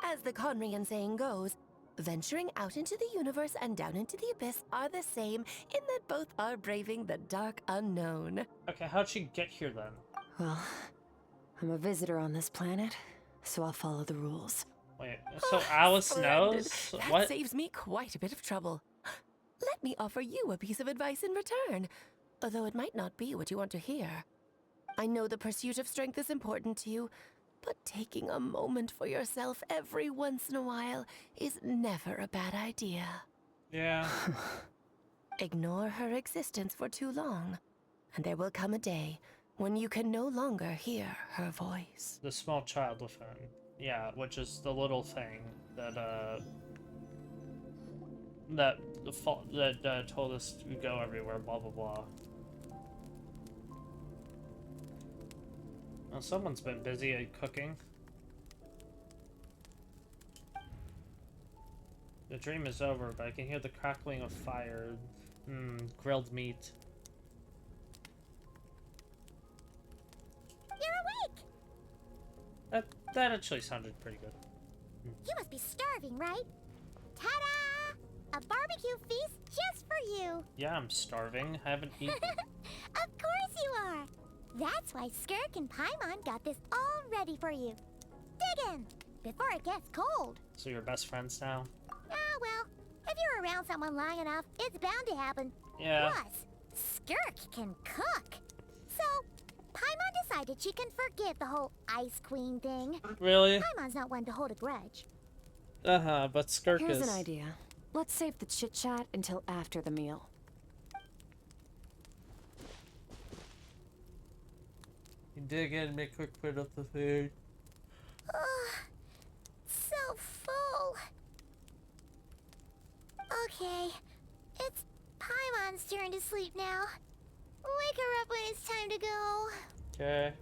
As the Conrian saying goes, venturing out into the universe and down into the abyss are the same in that both are braving the dark unknown. Okay, how'd she get here then? Well, I'm a visitor on this planet, so I'll follow the rules. Wait, so Alice knows? That What? saves me quite a bit of trouble. Let me offer you a piece of advice in return, although it might not be what you want to hear. I know the pursuit of strength is important to you, but taking a moment for yourself every once in a while is never a bad idea. Yeah. Ignore her existence for too long, and there will come a day when you can no longer hear her voice. The small child within. Yeah, which is the little thing that, told us to go everywhere, blah, blah, blah. Well, someone's been busy at cooking. The dream is over, but I can hear the crackling of fire. Grilled meat. You're awake! That actually sounded pretty good. You must be starving, right? Ta-da! A barbecue feast just for you! Yeah, I'm starving. I haven't eaten. Of course you are! That's why Skirk and Paimon got this all ready for you. Dig in! Before it gets cold. So you're best friends now? Ah, well, if you're around someone long enough, it's bound to happen. Yeah. Plus, Skirk can cook. So, Paimon decided she can forgive the whole Ice Queen thing. Really? Paimon's not one to hold a grudge. But Skirk Here's is... an idea. Let's save the chit-chat until after the meal. You dig in, make quick bit of the food. So full. Okay, it's Paimon's turn to sleep now. Wake her up when it's time to go. Okay.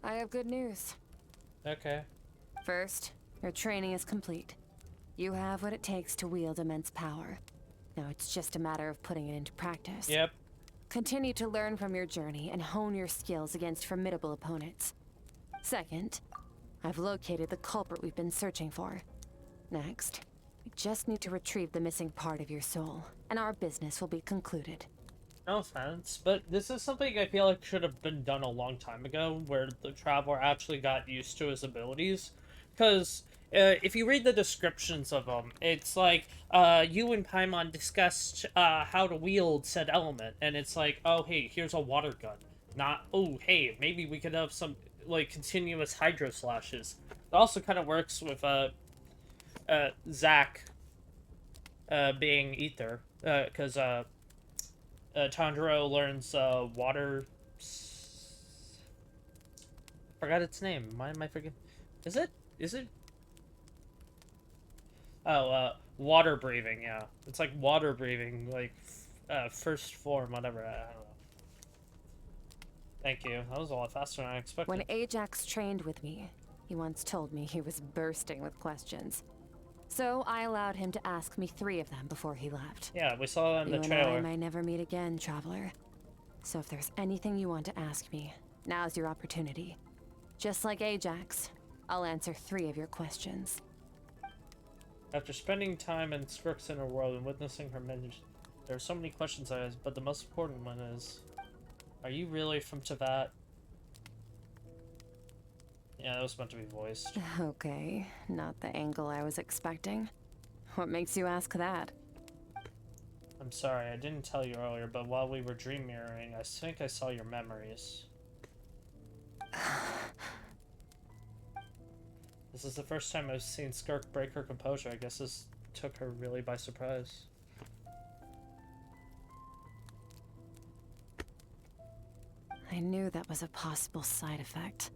I have good news. Okay. First, your training is complete. You have what it takes to wield immense power. Now it's just a matter of putting it into practice. Yep. Continue to learn from your journey and hone your skills against formidable opponents. Second, I've located the culprit we've been searching for. Next, we just need to retrieve the missing part of your soul, and our business will be concluded. No offense, but this is something I feel like should have been done a long time ago, where the Traveler actually got used to his abilities. Because if you read the descriptions of them, it's like, you and Paimon discussed how to wield said element, and it's like, oh, hey, here's a water gun. Not, oh, hey, maybe we could have some, like, continuous hydro slashes. It also kind of works with, Zack, being Ether, because, Tanjiro learns, water... Forgot its name. Why am I forgetting? Is it? Oh, water breathing, yeah. It's like water breathing, like, first form, whatever, I don't know. Thank you. That was a lot faster than I expected. When Ajax trained with me, he once told me he was bursting with questions. So I allowed him to ask me 3 of them before he left. Yeah, we saw that in the trailer. You and I may never meet again, Traveler. So if there's anything you want to ask me, now's your opportunity. Just like Ajax, I'll answer 3 of your questions. After spending time in Skirk's inner world and witnessing her mention, there are so many questions I ask, but the most important one is, are you really from Teyvat? Yeah, that was meant to be voiced. Okay, not the angle I was expecting. What makes you ask that? I'm sorry, I didn't tell you earlier, but while we were dream mirroring, I think I saw your memories. This is the first time I've seen Skirk break her composure. I guess this took her really by surprise. I knew that was a possible side effect.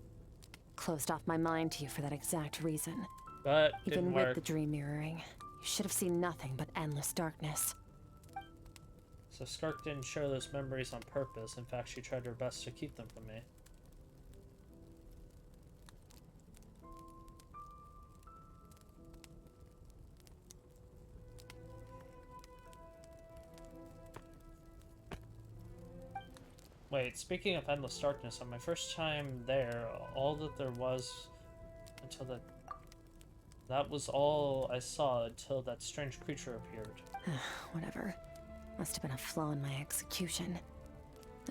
Closed off my mind to you for that exact reason. But even with the dream mirroring, you should have seen nothing but endless darkness. So Skirk didn't share those memories on purpose. In fact, she tried her best to keep them from me. Wait, speaking of endless darkness, on my first time there, all that there was until that was all I saw until that strange creature appeared. Whatever. Must have been a flaw in my execution.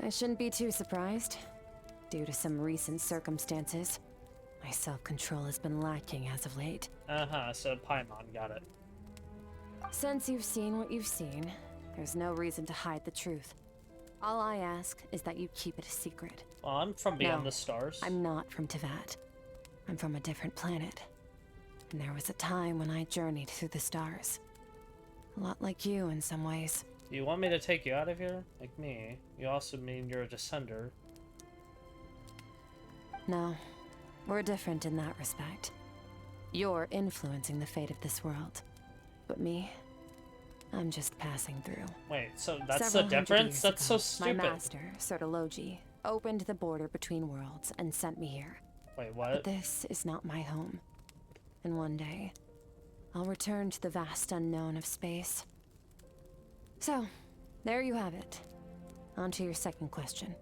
I shouldn't be too surprised. Due to some recent circumstances, my self-control has been lacking as of late. So Paimon got it. Since you've seen what you've seen, there's no reason to hide the truth. All I ask is that you keep it a secret. Well, I'm from beyond the stars. I'm not from Teyvat. I'm from a different planet. And there was a time when I journeyed through the stars. A lot like you in some ways. You want me to take you out of here? Like me. You also mean you're a descender. No. We're different in that respect. You're influencing the fate of this world. But me, I'm just passing through. Wait, so that's Several the difference? hundred That's so years ago, stupid. My master, Sertologi, opened the border between worlds and sent me here. Wait, But what? this is not my home. And one day, I'll return to the vast unknown of space. So, there you have it. On to your second question.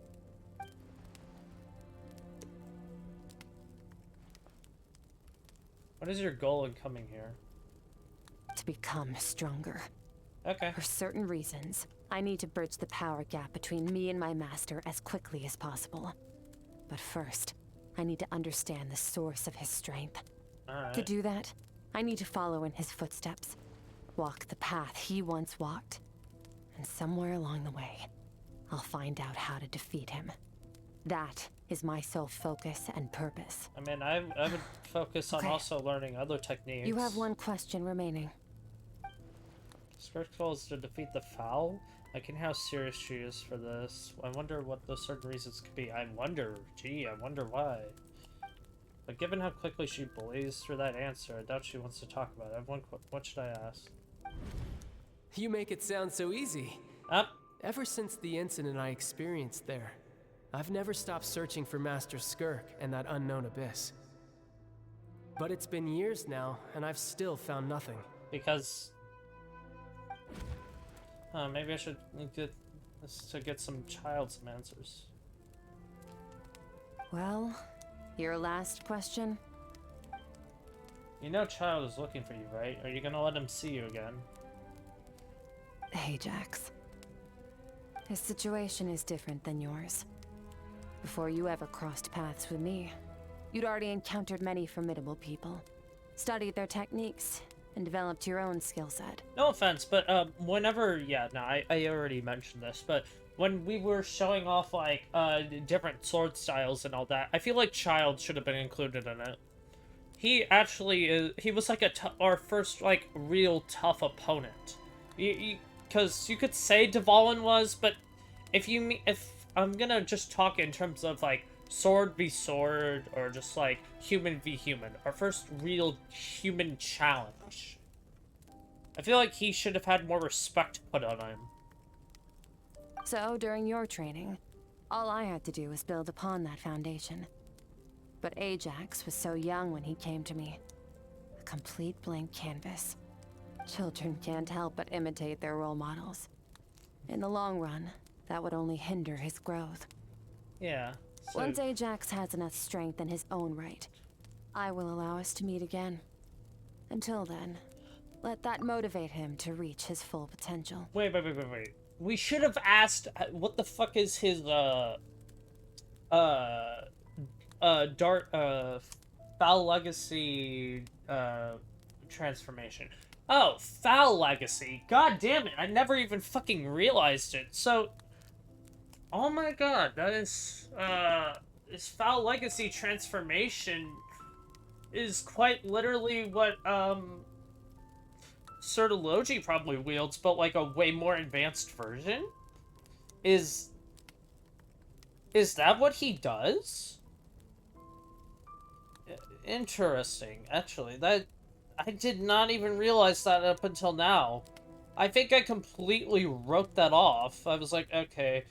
What is your goal in coming here? To become stronger. Okay. For certain reasons, I need to bridge the power gap between me and my master as quickly as possible. But first, I need to understand the source of his strength. Alright. To do that, I need to follow in his footsteps. Walk the path he once walked. And somewhere along the way, I'll find out how to defeat him. That is my sole focus and purpose. I mean, I would focus on Okay. also learning other techniques. You have one question remaining. Skirk goal is to defeat the foul? I can how serious she is for this. I wonder what those certain reasons could be. I wonder why. But given how quickly she blazed through that answer, I doubt she wants to talk about it. I have one what should I ask? You make it sound so easy. Ever since the incident I experienced there, I've never stopped searching for Master Skirk and that unknown abyss. But it's been years now, and I've still found nothing. Because... maybe I should get some some answers. Well, your last question? You know Child is looking for you, right? Are you gonna let him see you again? Ajax. His situation is different than yours. Before you ever crossed paths with me, you'd already encountered many formidable people, studied their techniques, and developed your own skill set. No offense, but whenever, I already mentioned this, but when we were showing off like different sword styles and all that, I feel like Child should have been included in it. He actually he was like our first like real tough opponent. Because you could say Dvalin was, but if I'm gonna just talk in terms of like sword v sword or just like human v human, our first real human challenge, I feel like he should have had more respect put on him. So, during your training, all I had to do was build upon that foundation. But Ajax was so young when he came to me. A complete blank canvas. Children can't help but imitate their role models. In the long run, that would only hinder his growth. Yeah. So... Once Ajax has enough strength in his own right, I will allow us to meet again. Until then, let that motivate him to reach his full potential. Wait. We should have asked what the fuck is his Foul Legacy transformation. Oh, Foul Legacy. God damn it, I never even fucking realized it. So, oh my god, that is this Foul Legacy transformation is quite literally what Sertology probably wields, but like a way more advanced version? Is that what he does? Interesting, actually. That I did not even realize that up until now. I think I completely wrote that off. I was like, okay.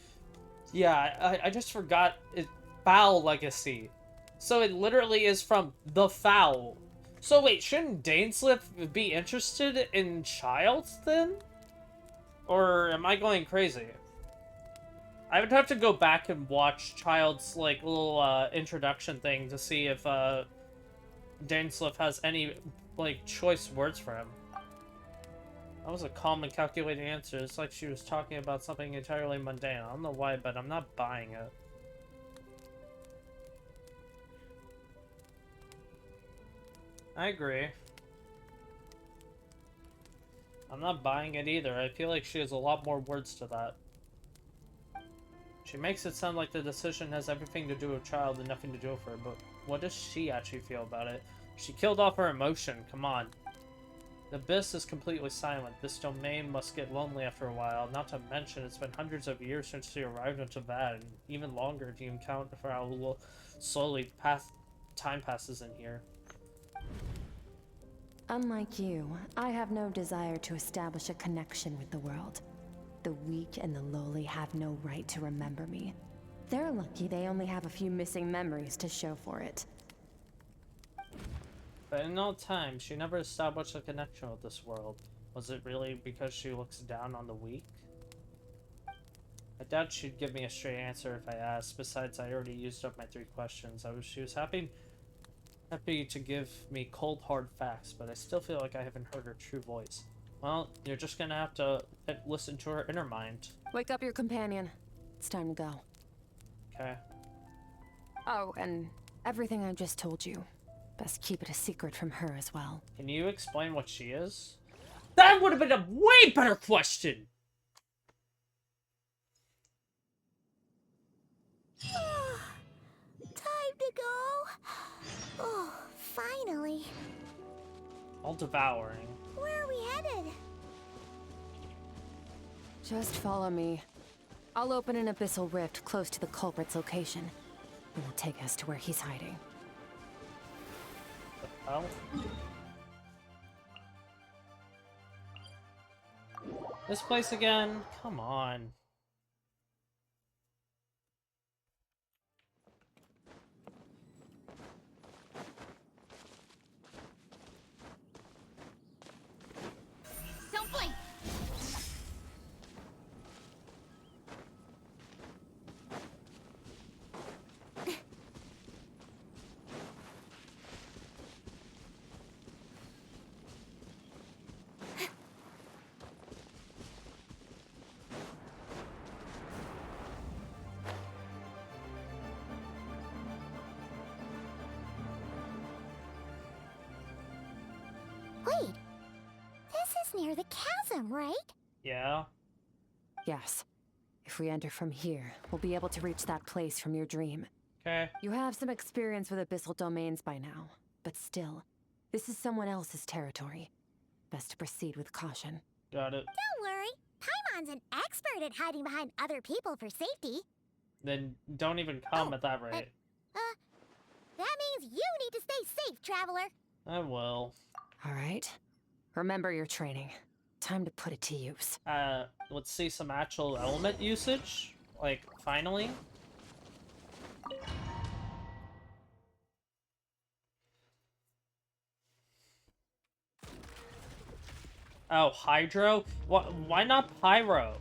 Yeah, I just forgot it. Foul Legacy. So it literally is from the Foul. So wait, shouldn't Daneslip be interested in Child then? Or am I going crazy? I would have to go back and watch Child's like little introduction thing to see if Daneslip has any like choice words for him. That was a calm and calculated answer. It's like she was talking about something entirely mundane. I don't know why, but I'm not buying it. I agree. I'm not buying it either. I feel like she has a lot more words to that. She makes it sound like the decision has everything to do with Child and nothing to do with her, but what does she actually feel about it? She killed off her emotion, come on. The abyss is completely silent. This domain must get lonely after a while, not to mention it's been hundreds of years since she arrived into Vad, and even longer if you account for how slowly time passes in here. Unlike you, I have no desire to establish a connection with the world. The weak and the lowly have no right to remember me. They're lucky they only have a few missing memories to show for it. But in all time, she never established a connection with this world. Was it really because she looks down on the weak? I doubt she'd give me a straight answer if I asked. Besides, I already used up my 3 questions. She was happy to give me cold, hard facts, but I still feel like I haven't heard her true voice. Well, you're just gonna have to listen to her inner mind. Wake up your companion. It's time to go. Okay. Oh, and everything I just told you. Best keep it a secret from her as well. Can you explain what she is? That would have been a way better question! Time to go. Oh, finally. All devouring. Where are we headed? Just follow me. I'll open an abyssal rift close to the culprit's location. It will take us to where he's hiding. Oh. This place again? Come on. Don't blink. Wait, this is near the chasm, right? Yeah? Yes. If we enter from here, we'll be able to reach that place from your dream. Okay. You have some experience with abyssal domains by now, but still, this is someone else's territory. Best to proceed with caution. Got it. Don't worry. Paimon's an expert at hiding behind other people for safety. Then don't even come at that rate. That means you need to stay safe, traveler. I will. All right. Remember your training. Time to put it to use. Let's see some actual element usage. Like, finally. Oh, hydro? Why not pyro?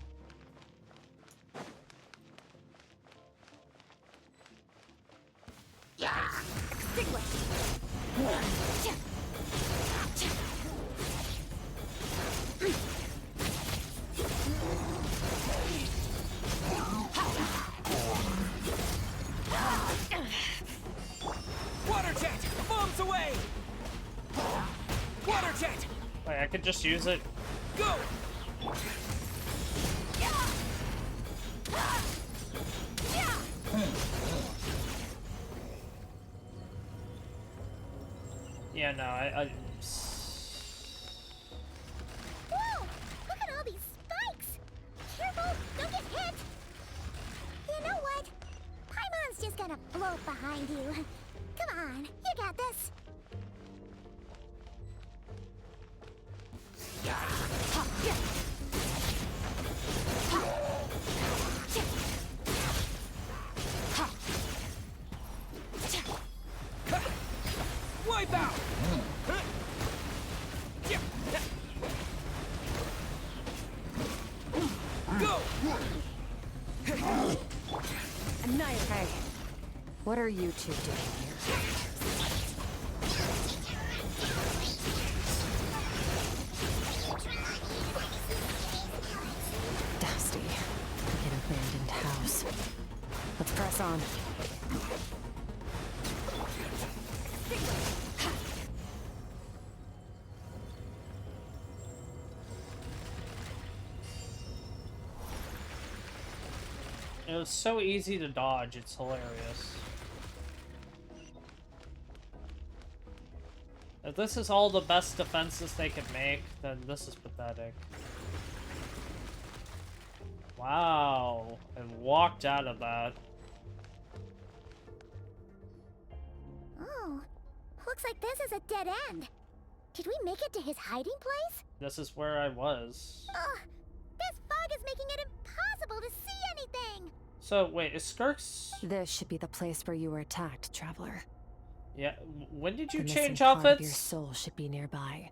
Water jet! Bombs away! Water jet! Wait, I could just use it. Go! Yeah, no, I Whoa! Look at all these spikes! Careful! Don't get hit! You know what? Paimon's just gonna float behind you. Come on, you got this. Wipe out! Go! Hey, what are you two doing here? Dusty, like an abandoned house. Let's press on. It was so easy to dodge, it's hilarious. If this is all the best defenses they could make, then this is pathetic. Wow, and walked out of that. Oh, looks like this is a dead end. Did we make it to his hiding place? This is where I was. Ugh, this fog is making it impossible to see anything. So, wait, is Skirk's... This should be the place where you were attacked, traveler. Yeah, when did you The change missing part of your outfits? soul should be nearby.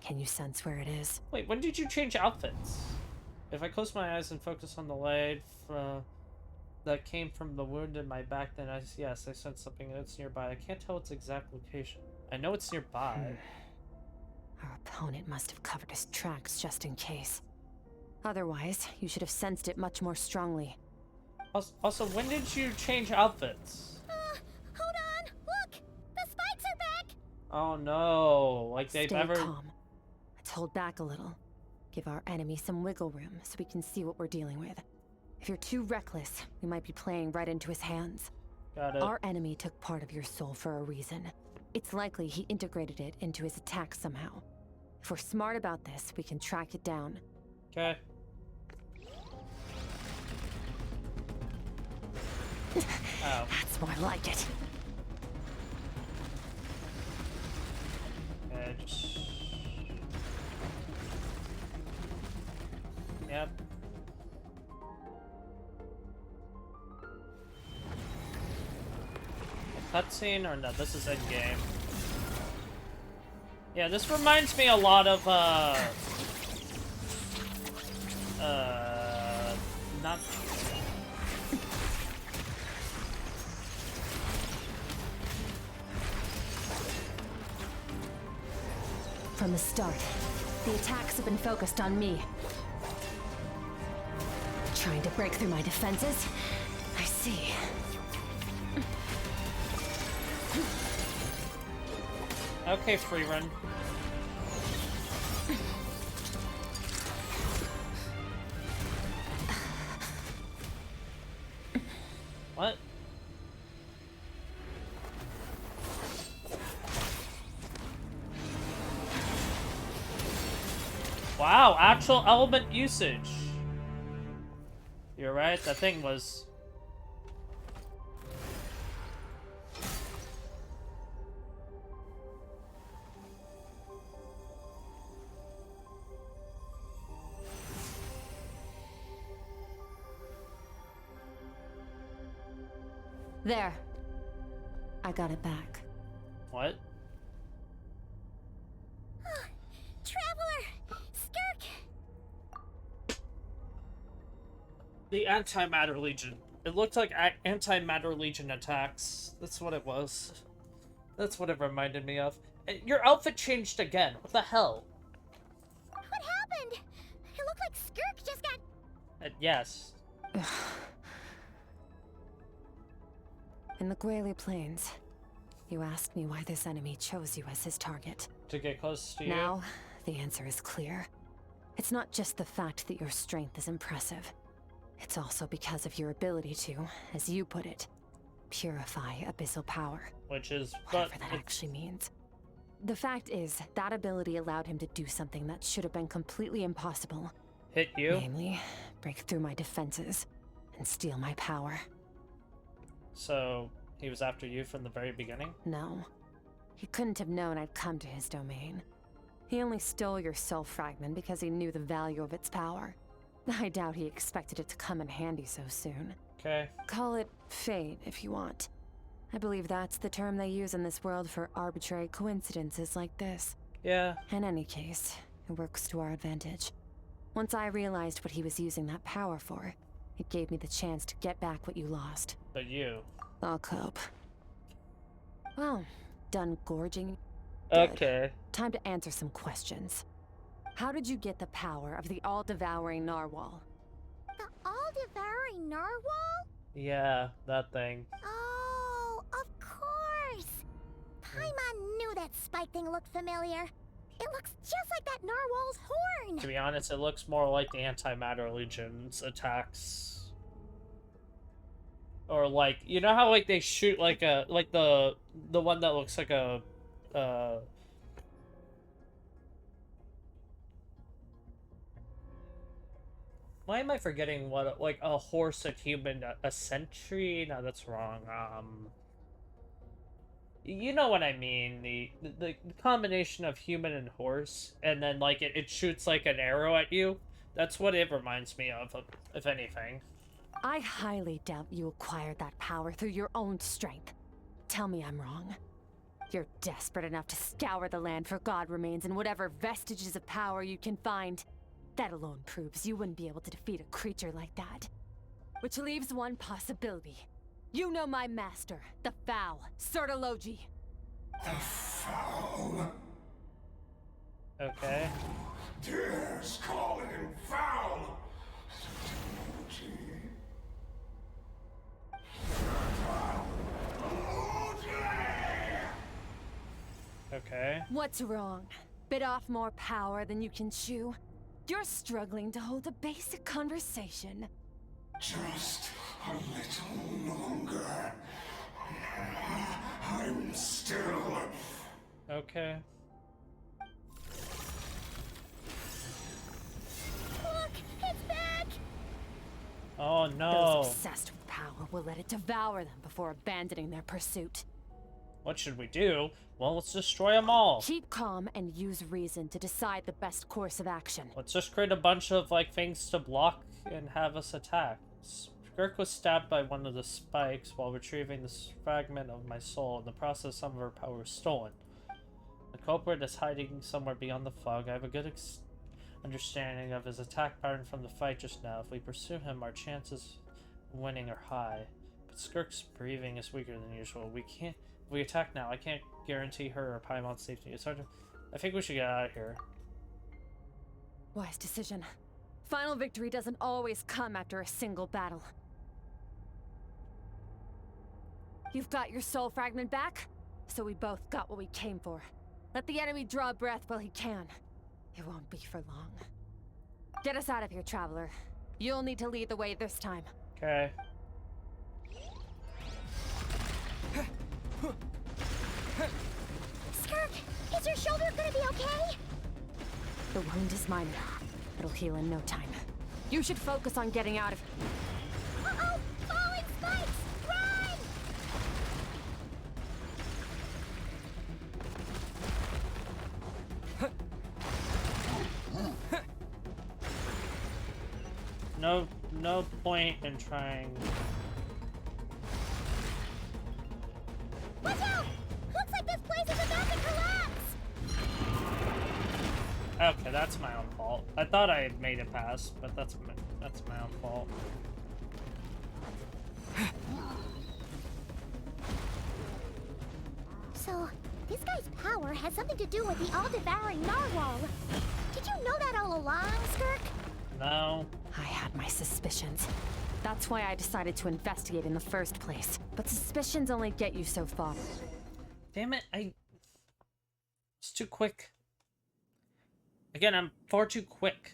Can you sense where it is? Wait, when did you change outfits? If I close my eyes and focus on the light that came from the wound in my back, then yes, I sense something that's nearby. I can't tell its exact location. I know it's nearby. Our opponent must have covered his tracks just in case. Otherwise, you should have sensed it much more strongly. Also, when did you change outfits? Hold on! Look! The spikes are back! Oh no, like they've Stay ever... calm. Let's hold back a little. Give our enemy some wiggle room so we can see what we're dealing with. If you're too reckless, we might be playing right into his hands. Got it. Our enemy took part of your soul for a reason. It's likely he integrated it into his attack somehow. If we're smart about this, we can track it down. Okay. Oh. That's more like it. Okay, just... Yep. Cutscene or no? This is endgame. Yeah, this reminds me a lot of not. From the start, the attacks have been focused on me. Trying to break through my defenses? I see. Okay, free run. What? Wow, actual element usage. You're right, that thing was... There. I got it back. What? Traveler! Skirk! The Antimatter Legion. It looked like Antimatter Legion attacks. That's what it was. That's what it reminded me of. Your outfit changed again. What the hell? What happened? It looked like Skirk just got... Yes. In the Gwali Plains, you asked me why this enemy chose you as his target. To get close to you? Now, the answer is clear. It's not just the fact that your strength is impressive. It's also because of your ability to, as you put it, purify abyssal power. Which is... whatever that actually means. The fact is, that ability allowed him to do something that should have been completely impossible. Hit you? Namely, break through my defenses and steal my power. So, he was after you from the very beginning? No. He couldn't have known I'd come to his domain. He only stole your soul fragment because he knew the value of its power. I doubt he expected it to come in handy so soon. Okay. Call it fate, if you want. I believe that's the term they use in this world for arbitrary coincidences like this. Yeah. In any case, it works to our advantage. Once I realized what he was using that power for, it gave me the chance to get back what you lost. But you... I'll cope. Well, done gorging? Okay. Time to answer some questions. How did you get the power of the all-devouring narwhal? The all-devouring narwhal? Yeah, that thing. Oh, of course! Paimon knew that spike thing looked familiar. It looks just like that narwhal's horn! To be honest, it looks more like the Antimatter Legion's attacks. Or like, you know how like they shoot like a, like the one that looks like a, why am I forgetting what, like a horse, a human, a sentry? No, that's wrong. You know what I mean, the combination of human and horse, and then like it shoots like an arrow at you. That's what it reminds me of if anything. I highly doubt you acquired that power through your own strength. Tell me I'm wrong. You're desperate enough to scour the land for god remains and whatever vestiges of power you can find. That alone proves you wouldn't be able to defeat a creature like that. Which leaves one possibility. You know my master, the Foul, Sertologi. The Foul? Okay. Dares call him foul? Okay. What's wrong? Bit off more power than you can chew? You're struggling to hold a basic conversation. Just a little longer. I'm still... Okay. Look, it's back! Oh no. Those obsessed with power will let it devour them before abandoning their pursuit. What should we do? Well, let's destroy them all. Keep calm and use reason to decide the best course of action. Let's just create a bunch of, like, things to block and have us attack. Skirk was stabbed by one of the spikes while retrieving this fragment of my soul. In the process, some of her power was stolen. The culprit is hiding somewhere beyond the fog. I have a good understanding of his attack pattern from the fight just now. If we pursue him, our chances of winning are high. But Skirk's breathing is weaker than usual. If we attack now, I can't guarantee her or Paimon's safety. It's hard to... I think we should get out of here. Wise decision. Final victory doesn't always come after a single battle. You've got your soul fragment back, so we both got what we came for. Let the enemy draw breath while he can. It won't be for long. Get us out of here, Traveler. You'll need to lead the way this time. Okay. Skirk, is your shoulder gonna be okay? The wound is minor. It'll heal in no time. You should focus on getting out of... Uh-oh! Falling spikes! Run! No point in trying. Watch out! Looks like this place is about to collapse! Okay, that's my own fault. I thought I had made it past, but that's my own fault. So, this guy's power has something to do with the all-devouring narwhal. Did you know that all along, Skirk? No. I had my suspicions. That's why I decided to investigate in the first place. But suspicions only get you so far. Damn it, it's too quick. Again, I'm far too quick.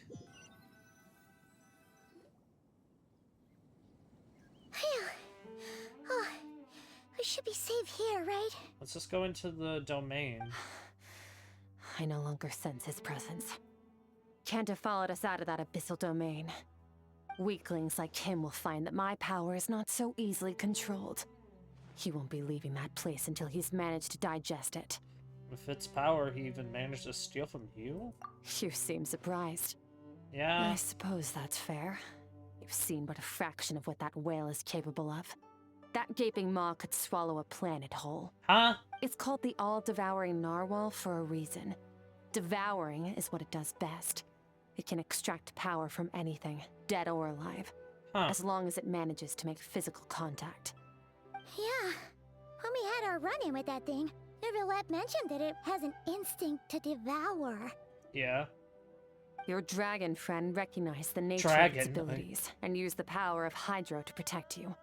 Phew. Oh, we should be safe here, right? Let's just go into the domain. I no longer sense his presence. Can't have followed us out of that abyssal domain. Weaklings like him will find that my power is not so easily controlled. He won't be leaving that place until he's managed to digest it. With its power, he even managed to steal from you? You seem surprised. Yeah. I suppose that's fair. You've seen but a fraction of what that whale is capable of. That gaping maw could swallow a planet whole. Huh? It's called the all-devouring narwhal for a reason. Devouring is what it does best. It can extract power from anything, dead or alive, as long as it manages to make physical contact. Yeah. When we had our run-in with that thing, Neverlet mentioned that it has an instinct to devour. Yeah. Your dragon friend recognized the nature of its abilities and used the power of Hydro to protect you.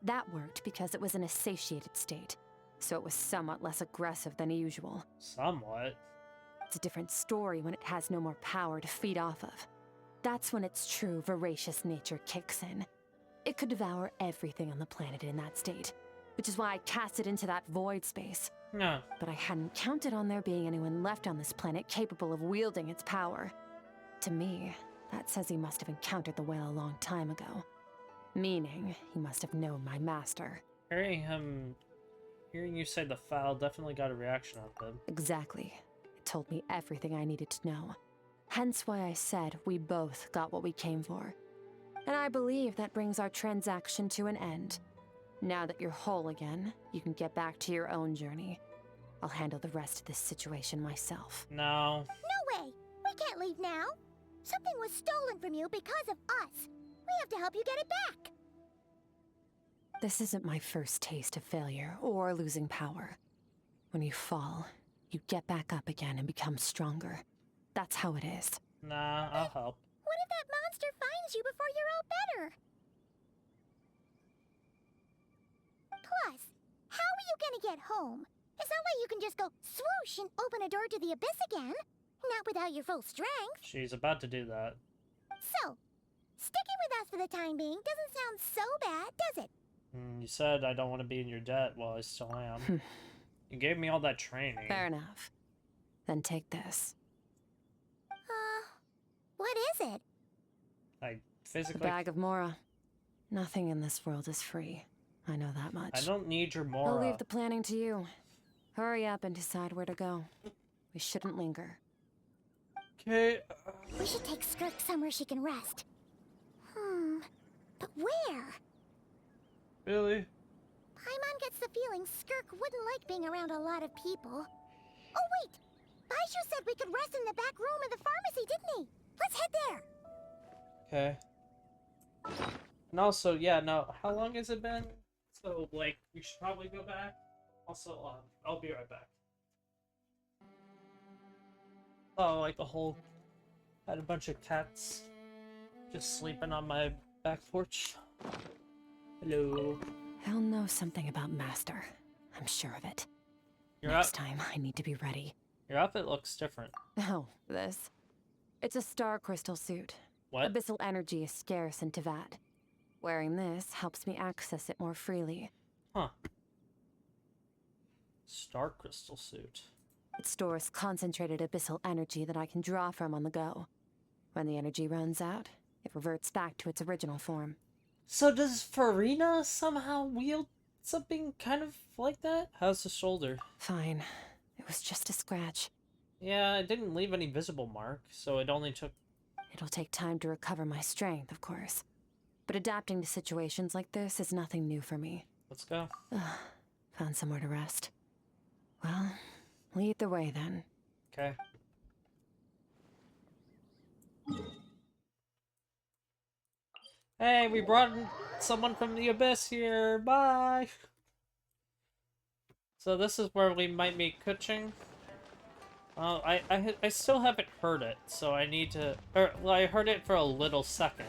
That worked because it was in a satiated state, so it was somewhat less aggressive than usual. Somewhat? It's a different story when it has no more power to feed off of. That's when its true voracious nature kicks in. It could devour everything on the planet in that state, which is why I cast it into that void space. No. But I hadn't counted on there being anyone left on this planet capable of wielding its power. To me, that says he must have encountered the whale a long time ago. Meaning, he must have known my master. Hearing you say the Foul definitely got a reaction out of him. Exactly. It told me everything I needed to know. Hence why I said we both got what we came for. And I believe that brings our transaction to an end. Now that you're whole again, you can get back to your own journey. I'll handle the rest of this situation myself. No. No way! We can't leave now. Something was stolen from you because of us. We have to help you get it back. This isn't my first taste of failure or losing power. When you fall, you get back up again and become stronger. That's how it is. Nah, I'll help. What if that monster finds you before you're all better? Plus, how are you gonna get home? It's not like you can just go swoosh and open a door to the abyss again. Not without your full strength. She's about to do that. So, sticking with us for the time being doesn't sound so bad, does it? You said I don't want to be in your debt. Well, I still am. You gave me all that training. Fair enough. Then take this. What is it? I physically... A bag of Mora. Nothing in this world is free. I know that much. I don't need your Mora. I'll leave the planning to you. Hurry up and decide where to go. We shouldn't linger. Okay. We should take Skirk somewhere she can rest. But where? Really? Paimon gets the feeling Skirk wouldn't like being around a lot of people. Oh wait! Baizhu said we could rest in the back room of the pharmacy, didn't he? Let's head there! Okay. And also, yeah, no, how long has it been? So, like, we should probably go back. Also, I'll be right back. Oh, like a whole... had a bunch of cats just sleeping on my back porch. Hello. He'll know something about Master. I'm sure of it. Your Next time, I need to be ready. Your outfit looks different. Oh, this. It's a star crystal suit. What? Abyssal energy is scarce in Teyvat. Wearing this helps me access it more freely. Huh. Star crystal suit. It stores concentrated abyssal energy that I can draw from on the go. When the energy runs out, it reverts back to its original form. So does Farina somehow wield something kind of like that? How's the shoulder? Fine. It was just a scratch. Yeah, it didn't leave any visible mark, so it only took... It'll take time to recover my strength, of course. But adapting to situations like this is nothing new for me. Let's go. Found somewhere to rest. Well, lead the way then. Okay. Hey, we brought someone from the Abyss here. Bye! So this is where we might meet Kuching. I still haven't heard it, so I need to... well, I heard it for a little second.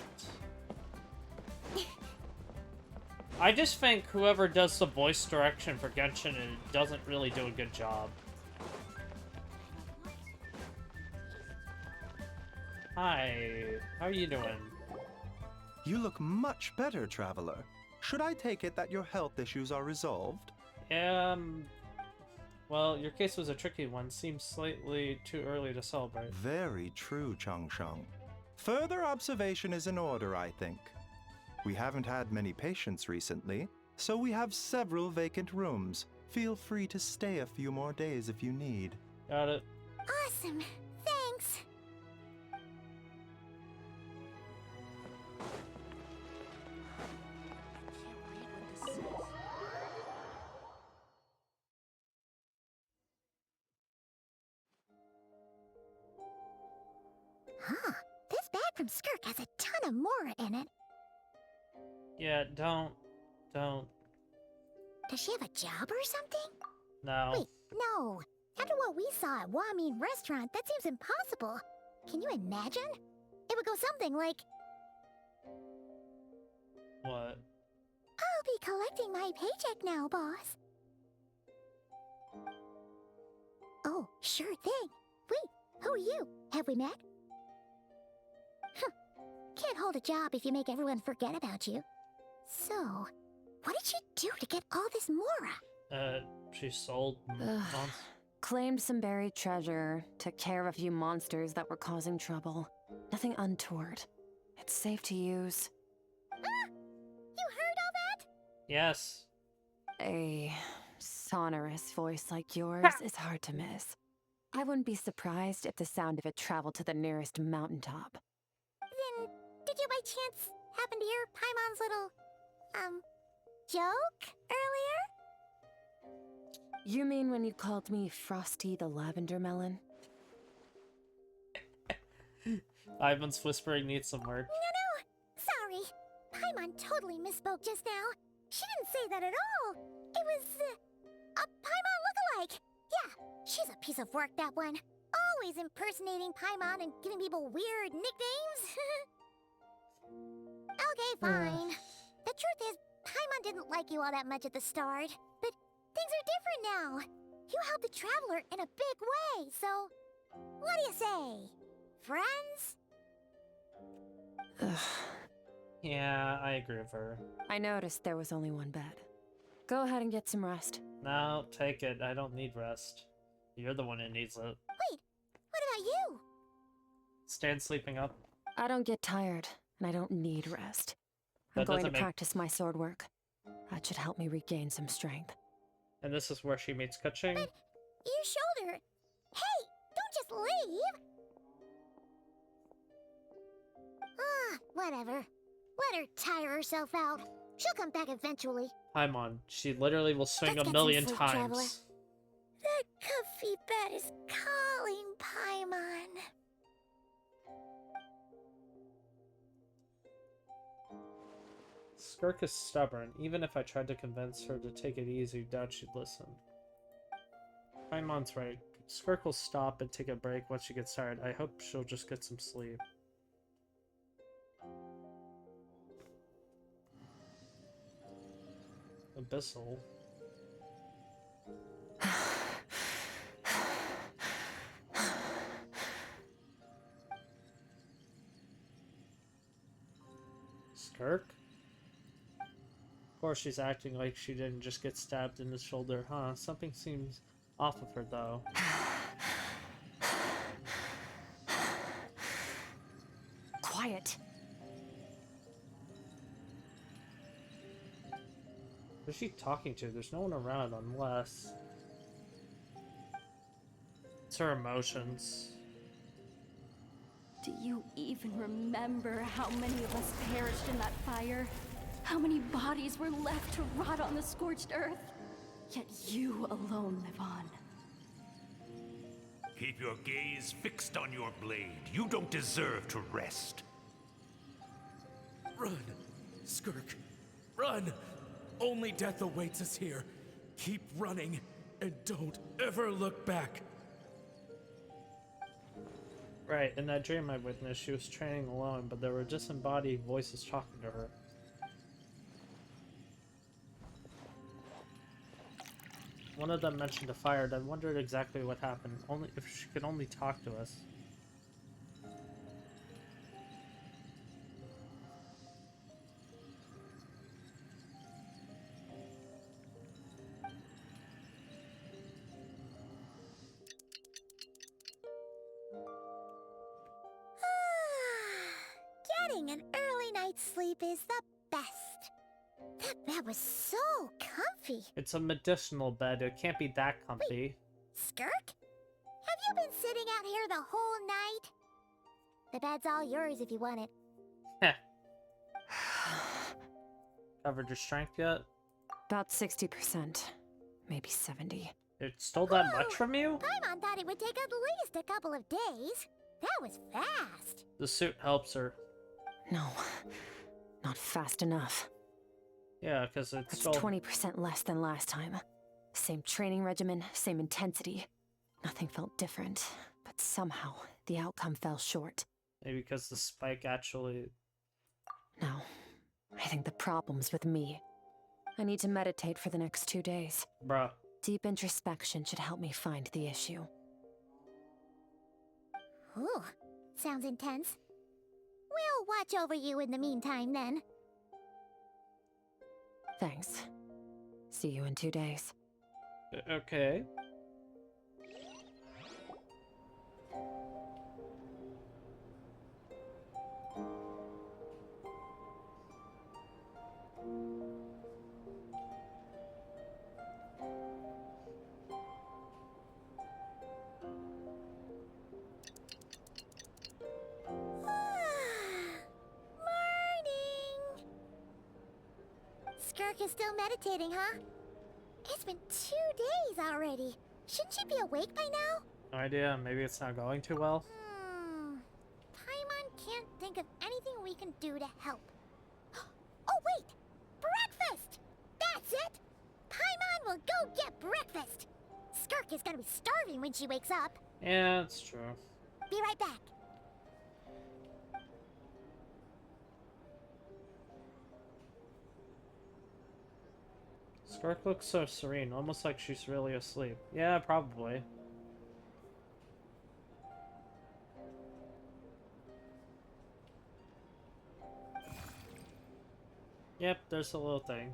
I just think whoever does the voice direction for Genshin doesn't really do a good job. Hi, how are you doing? You look much better, Traveler. Should I take it that your health issues are resolved? Well, your case was a tricky one. Seems slightly too early to celebrate. Very true, Changsheng. Further observation is in order, I think. We haven't had many patients recently, so we have several vacant rooms. Feel free to stay a few more days if you need. Got it. Awesome. Thanks. Huh. This bag from Skirk has a ton of Mora in it. Yeah, don't. Does she have a job or something? No. Wait, no. After what we saw at Wamin Restaurant, that seems impossible. Can you imagine? It would go something like... What? I'll be collecting my paycheck now, boss. Oh, sure thing. Wait, who are you? Have we met? Can't hold a job if you make everyone forget about you. So, what did she do to get all this Mora? She sold monsters. Claimed some buried treasure, took care of a few monsters that were causing trouble. Nothing untoward. It's safe to use. Ah! You heard all that? Yes. A sonorous voice like yours is hard to miss. I wouldn't be surprised if the sound of it traveled to the nearest mountaintop. Then, did you by chance happen to hear Paimon's little, joke earlier? You mean when you called me Frosty the Lavender Melon? Ivan's whispering needs some work. No, sorry. Paimon totally misspoke just now. She didn't say that at all. It was, a Paimon lookalike. Yeah, she's a piece of work, that one. Always impersonating Paimon and giving people weird nicknames. Okay, fine. The truth is, Paimon didn't like you all that much at the start. But things are different now. You helped the Traveler in a big way, so... What do you say? Friends? Ugh. Yeah, I agree with her. I noticed there was only one bed. Go ahead and get some rest. No, take it. I don't need rest. You're the one who needs it. Wait, what about you? Stan sleeping up. I don't get tired, and I don't need rest. I'm That going to doesn't make- practice my sword work. That should help me regain some strength. And this is where she meets Kaching. Your shoulder. Hey, don't just leave. Whatever. Let her tire herself out. She'll come back eventually. Paimon. She literally will swing Let's a get million some sleep, times. Traveler. That comfy bed is calling, Paimon. Skirk is stubborn. Even if I tried to convince her to take it easy, doubt she'd listen. Paimon's right. Skirk will stop and take a break once she gets tired. I hope she'll just get some sleep. Abyssal. Skirk? Of course she's acting like she didn't just get stabbed in the shoulder, huh? Something seems off of her, though. Quiet. Who's she talking to? There's no one around unless... It's her emotions. Do you even remember how many of us perished in that fire? How many bodies were left to rot on the scorched earth? Yet you alone live on. Keep your gaze fixed on your blade. You don't deserve to rest. Run, Skirk. Run! Only death awaits us here. Keep running, and don't ever look back. Right, in that dream I witnessed, she was training alone, but there were disembodied voices talking to her. One of them mentioned a fire, and I wondered exactly what happened, only if she could only talk to us. Getting an early night's sleep is the best. That bed was so comfy. It's a medicinal bed, it can't be that comfy. Skirk? Have you been sitting out here the whole night? The bed's all yours if you want it. Heh. Covered your strength yet? About 60%. Maybe 70. It stole that much from you? Paimon thought it would take at least a couple of days. That was fast. The suit helps her. No, not fast enough. Yeah, because it's That's 20% less than last time. Same training regimen, same intensity. Nothing felt different, but somehow the outcome fell short. Maybe because the spike actually... No, I think the problem's with me. I need to meditate for the next 2 days. Bruh. Deep introspection should help me find the issue. Ooh, sounds intense. We'll watch over you in the meantime, then. Thanks. See you in 2 days. Okay. Morning! is still meditating, huh? It's been 2 days already. Shouldn't she be awake by now? No idea. Maybe it's not going too well. Paimon can't think of anything we can do to help. Oh, wait! Breakfast! That's it! Paimon will go get breakfast! Skirk is gonna be starving when she wakes up. Yeah, that's true. Be right back. Skirk looks so serene, almost like she's really asleep. Yeah, probably. Yep, there's a little thing.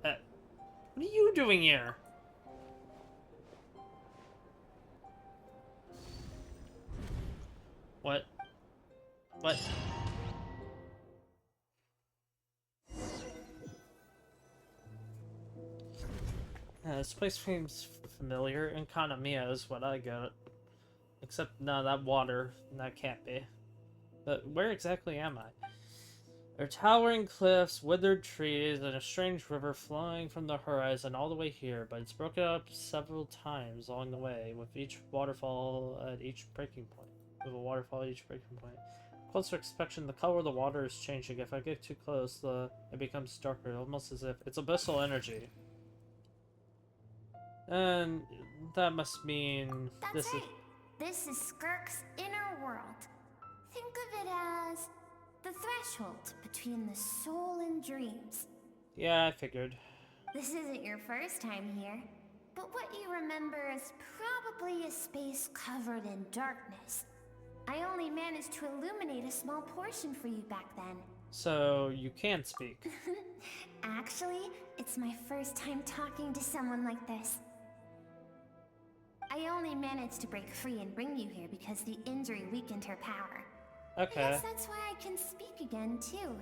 What are you doing here? What? What? This place seems familiar, and Kanamiya is what I got. Except, no, that water, that can't be. But where exactly am I? There are towering cliffs, withered trees, and a strange river flowing from the horizon all the way here, but it's broken up several times along the way, with each waterfall at each breaking point. Closer inspection, the color of the water is changing. If I get too close, it becomes darker, almost as if it's abyssal energy. And that must mean That's right. This is Skirk's inner world. Think of it as the threshold between the soul and dreams. Yeah, I figured. This isn't your first time here, but what you remember is probably a space covered in darkness. I only managed to illuminate a small portion for you back then. So, you can speak. Actually, it's my first time talking to someone like this. I only managed to break free and bring you here because the injury weakened her power. Okay. I guess that's why I can speak again, too.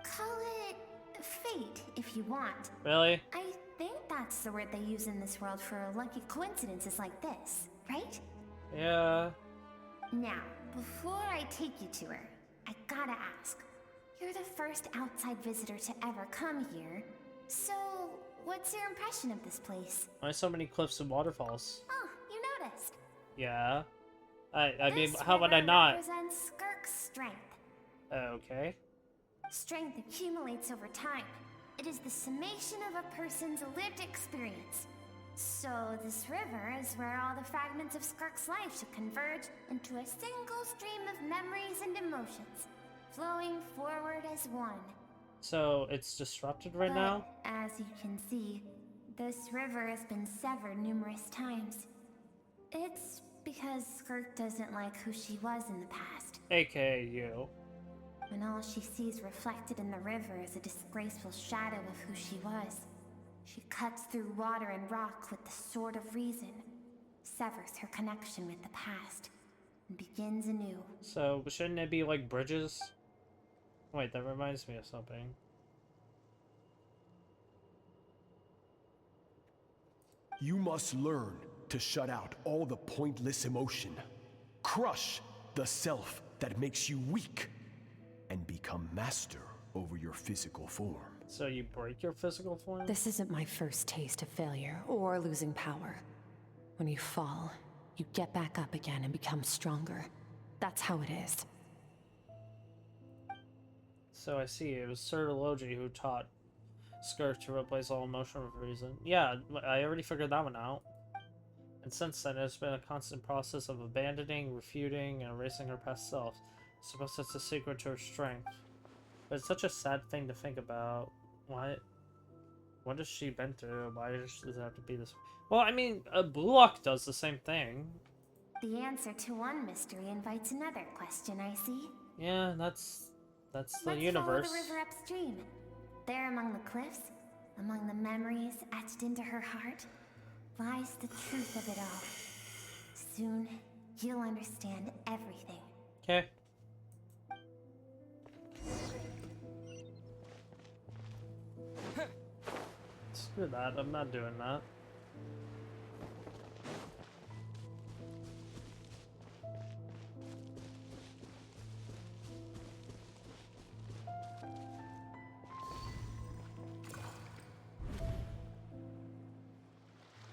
Call it fate, if you want. Really? I think that's the word they use in this world for lucky coincidences like this, right? Yeah. Now, before I take you to her, I gotta ask. You're the first outside visitor to ever come here, so what's your impression of this place? Why so many cliffs and waterfalls? Oh, you noticed. Yeah. I mean, This how would I river not? represents Skirk's strength. Okay. Strength accumulates over time. It is the summation of a person's lived experience. So this river is where all the fragments of Skirk's life should converge into a single stream of memories and emotions, flowing forward as one. So it's disrupted right But, now? as you can see, this river has been severed numerous times. It's because Skirk doesn't like who she was in the past. AKA you. When all she sees reflected in the river is a disgraceful shadow of who she was. She cuts through water and rock with the sword of reason, severs her connection with the past, and begins anew. So, shouldn't it be like bridges? Wait, that reminds me of something. You must learn to shut out all the pointless emotion. Crush the self that makes you weak, and become master over your physical form. So you break your physical form? This isn't my first taste of failure or losing power. When you fall, you get back up again and become stronger. That's how it is. So I see, it was Sir Logi who taught Skirk to replace all emotion with reason. Yeah, I already figured that one out. And since then, it's been a constant process of abandoning, refuting, and erasing her past self. I suppose that's the secret to her strength. But it's such a sad thing to think about. What has she been through? Why does it have to be this way? Well, I mean, Blue Lock does the same thing. The answer to one mystery invites another question, I see. Yeah, that's the Let's universe. follow the river upstream. There among the cliffs, among the memories etched into her heart, lies the truth of it all. Soon, you'll understand everything. Okay. Screw that, I'm not doing that.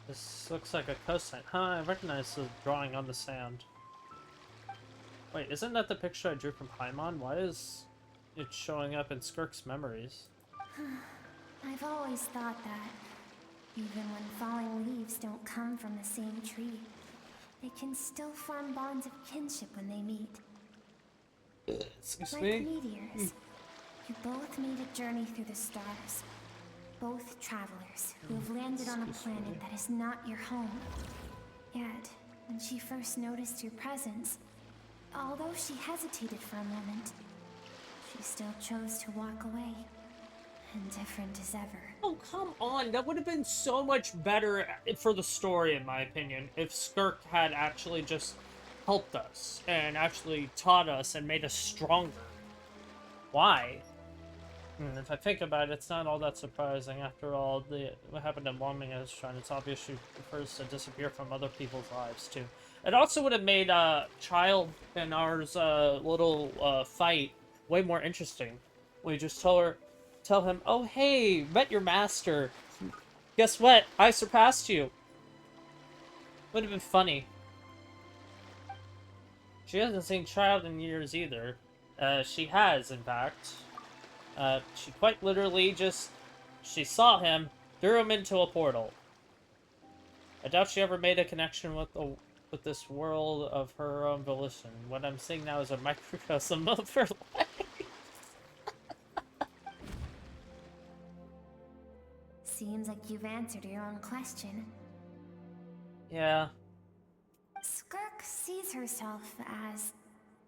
This looks like a coastline. Huh, I recognize the drawing on the sand. Wait, isn't that the picture I drew from Paimon? Why is it showing up in Skirk's memories? I've always thought that, even when falling leaves don't come from the same tree, they can still form bonds of kinship when they meet. Excuse Like me? meteors. You both made a journey through the stars. Both travelers who have landed on a planet that is not your home. Yet, when she first noticed your presence, although she hesitated for a moment, she still chose to walk away. Indifferent as ever. Oh, come on. That would have been so much better for the story, in my opinion, if Skirk had actually just helped us and actually taught us and made us stronger. Why? If I think about it, it's not all that surprising. After all, what happened in Wominga's Shrine, it's obvious she prefers to disappear from other people's lives, too. It also would have made Child and ours little fight way more interesting. We just tell him, oh hey, met your master. Guess what? I surpassed you. Would have been funny. She hasn't seen Child in years either. She has, in fact. She quite literally she saw him, threw him into a portal. I doubt she ever made a connection with this world of her own volition. What I'm seeing now is a microcosm of her life. Seems like you've answered your own question. Yeah. Skirk sees herself as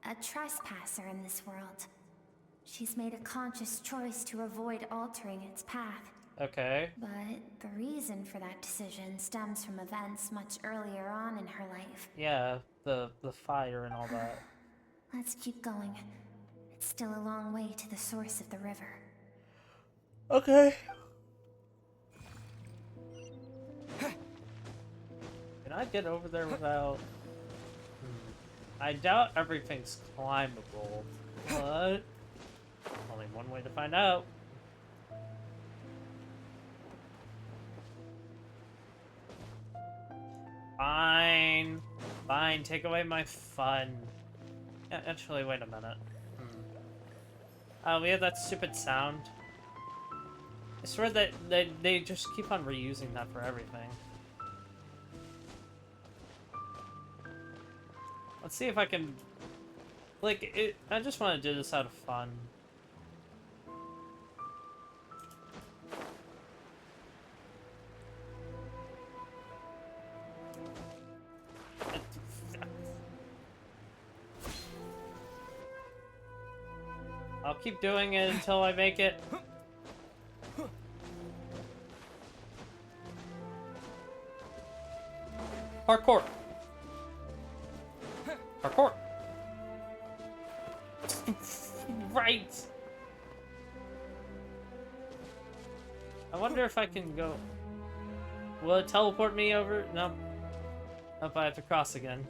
a trespasser in this world. She's made a conscious choice to avoid altering its path. Okay. But the reason for that decision stems from events much earlier on in her life. Yeah, the fire and all that. Let's keep going. It's still a long way to the source of the river. Okay. Can I get over there without... I doubt everything's climbable, but... only one way to find out. Fine. Fine, take away my fun. Yeah, actually, wait a minute. We have that stupid sound. I swear that they just keep on reusing that for everything. Let's see if I can... like, I just want to do this out of fun. I'll keep doing it until I make it. Parkour. Parkour. Right. I wonder if I can go. Will it teleport me over? No. Nope, I have to cross again.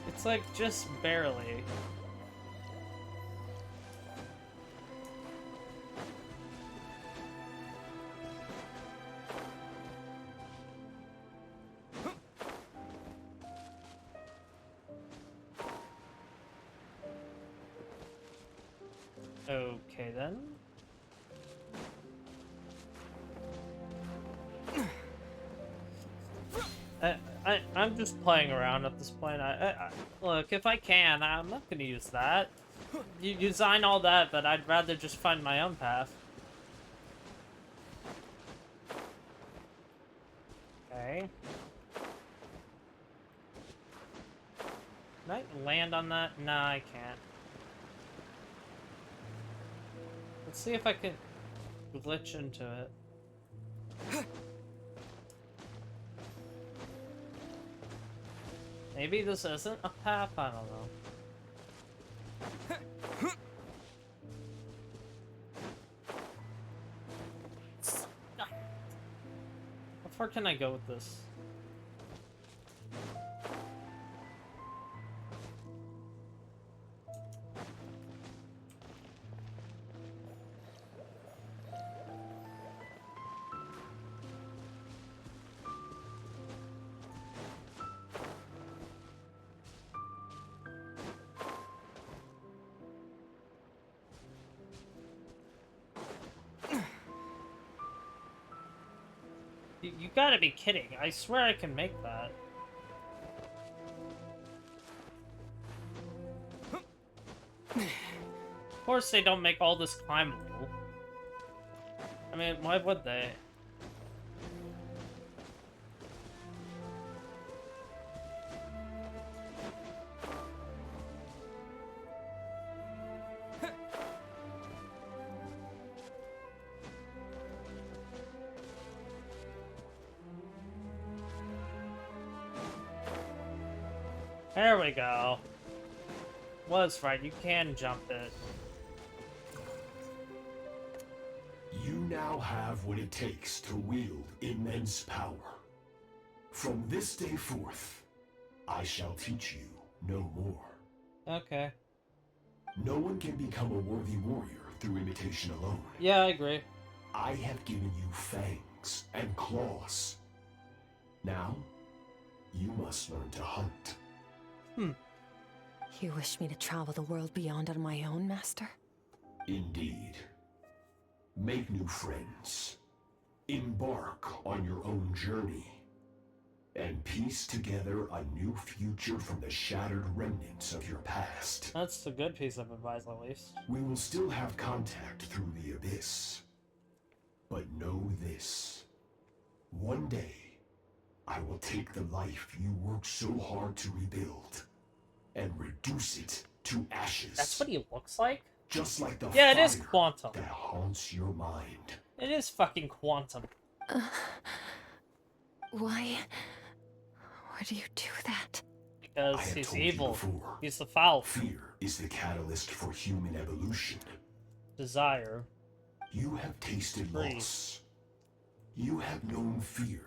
It's like just barely. Okay then. I'm just playing around at this point. Look, if I can, I'm not gonna use that. You design all that, but I'd rather just find my own path. Okay. Can I land on that? Nah, I can't. Let's see if I can glitch into it. Maybe this isn't a path, I don't know. far can I go with this? You gotta be kidding. I swear I can make that. Of course they don't make all this climbable. I mean, why would they? There we go. Was right, you can jump it. You now have what it takes to wield immense power. From this day forth, I shall teach you no more. Okay. No one can become a worthy warrior through imitation alone. Yeah, I agree. I have given you fangs and claws. Now, you must learn to hunt. You wish me to travel the world beyond on my own, Master? Indeed. Make new friends. Embark on your own journey. And piece together a new future from the shattered remnants of your past. That's a good piece of advice, at least. We will still have contact through the abyss. But know this. One day, I will take the life you worked so hard to rebuild and reduce it to ashes. That's what he looks like? Just like the yeah, it is fire Quantum. that haunts your mind. It is fucking Quantum. Why do you do that? Because he's evil. He's the foul. Fear is the catalyst for human evolution. Desire. You have tasted loss. You have known fear.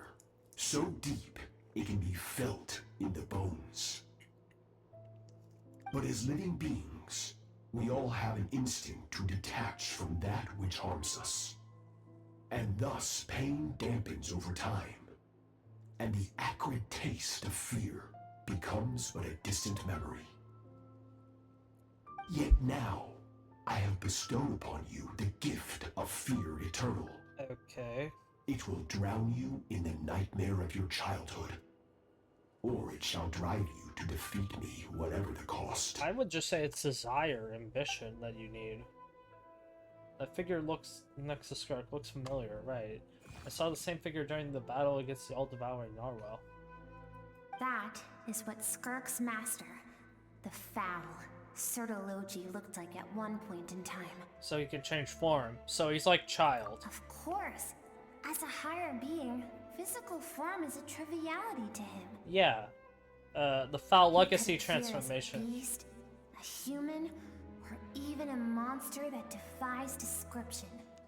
So deep, it can be felt in the bones. But as living beings, we all have an instinct to detach from that which harms us. And thus, pain dampens over time. And the acrid taste of fear becomes but a distant memory. Yet now, I have bestowed upon you the gift of fear eternal. Okay. It will drown you in the nightmare of your childhood. Or it shall drive you to defeat me, whatever the cost. I would just say it's desire, ambition that you need. That figure looks next to Skirk looks familiar, right? I saw the same figure during the battle against the all-devouring Narwhal. That is what Skirk's master, the foul, Sertology, looked like at one point in time. So he can change form. So he's like Child. Of course. As a higher being, physical form is a triviality to him. Yeah. The foul legacy transformation. A beast, a human, or even a monster that defies description.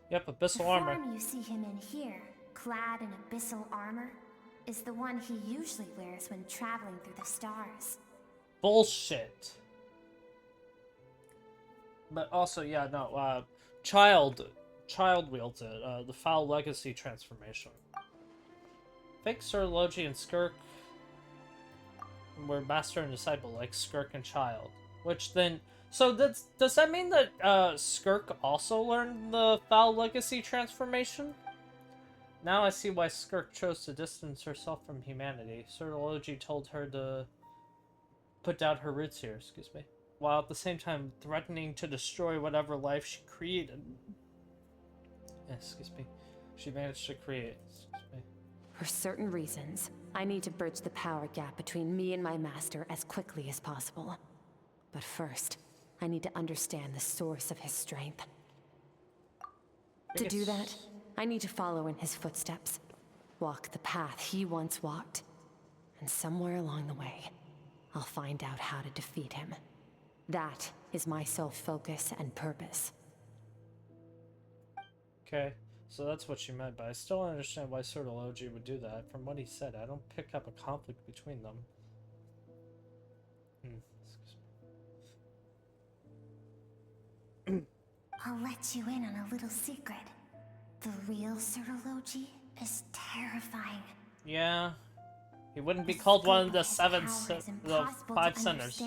Yep, abyssal the armor. The form you see him in here, clad in abyssal armor, is the one he usually wears when traveling through the stars. Bullshit. But also, yeah, no, Child wields it, the foul legacy transformation. I think Sertology and Skirk were master and disciple, like Skirk and Child. Which then, so does that mean that Skirk also learned the foul legacy transformation? Now I see why Skirk chose to distance herself from humanity. Sertology told her to put down her roots here, excuse me, while at the same time threatening to destroy whatever life she created. Excuse me. She managed to create. Excuse me. For certain reasons, I need to bridge the power gap between me and my master as quickly as possible. But first, I need to understand the source of his strength. To do that, I need to follow in his footsteps, walk the path he once walked, and somewhere along the way, I'll find out how to defeat him. That is my sole focus and purpose. Okay, So that's what she meant, but I still don't understand why Sortology would do that. From what he said, I don't pick up a conflict between them. I'll let you in on a little secret. The real Sortology is terrifying. Yeah. He wouldn't be called one of the the 5 sinners.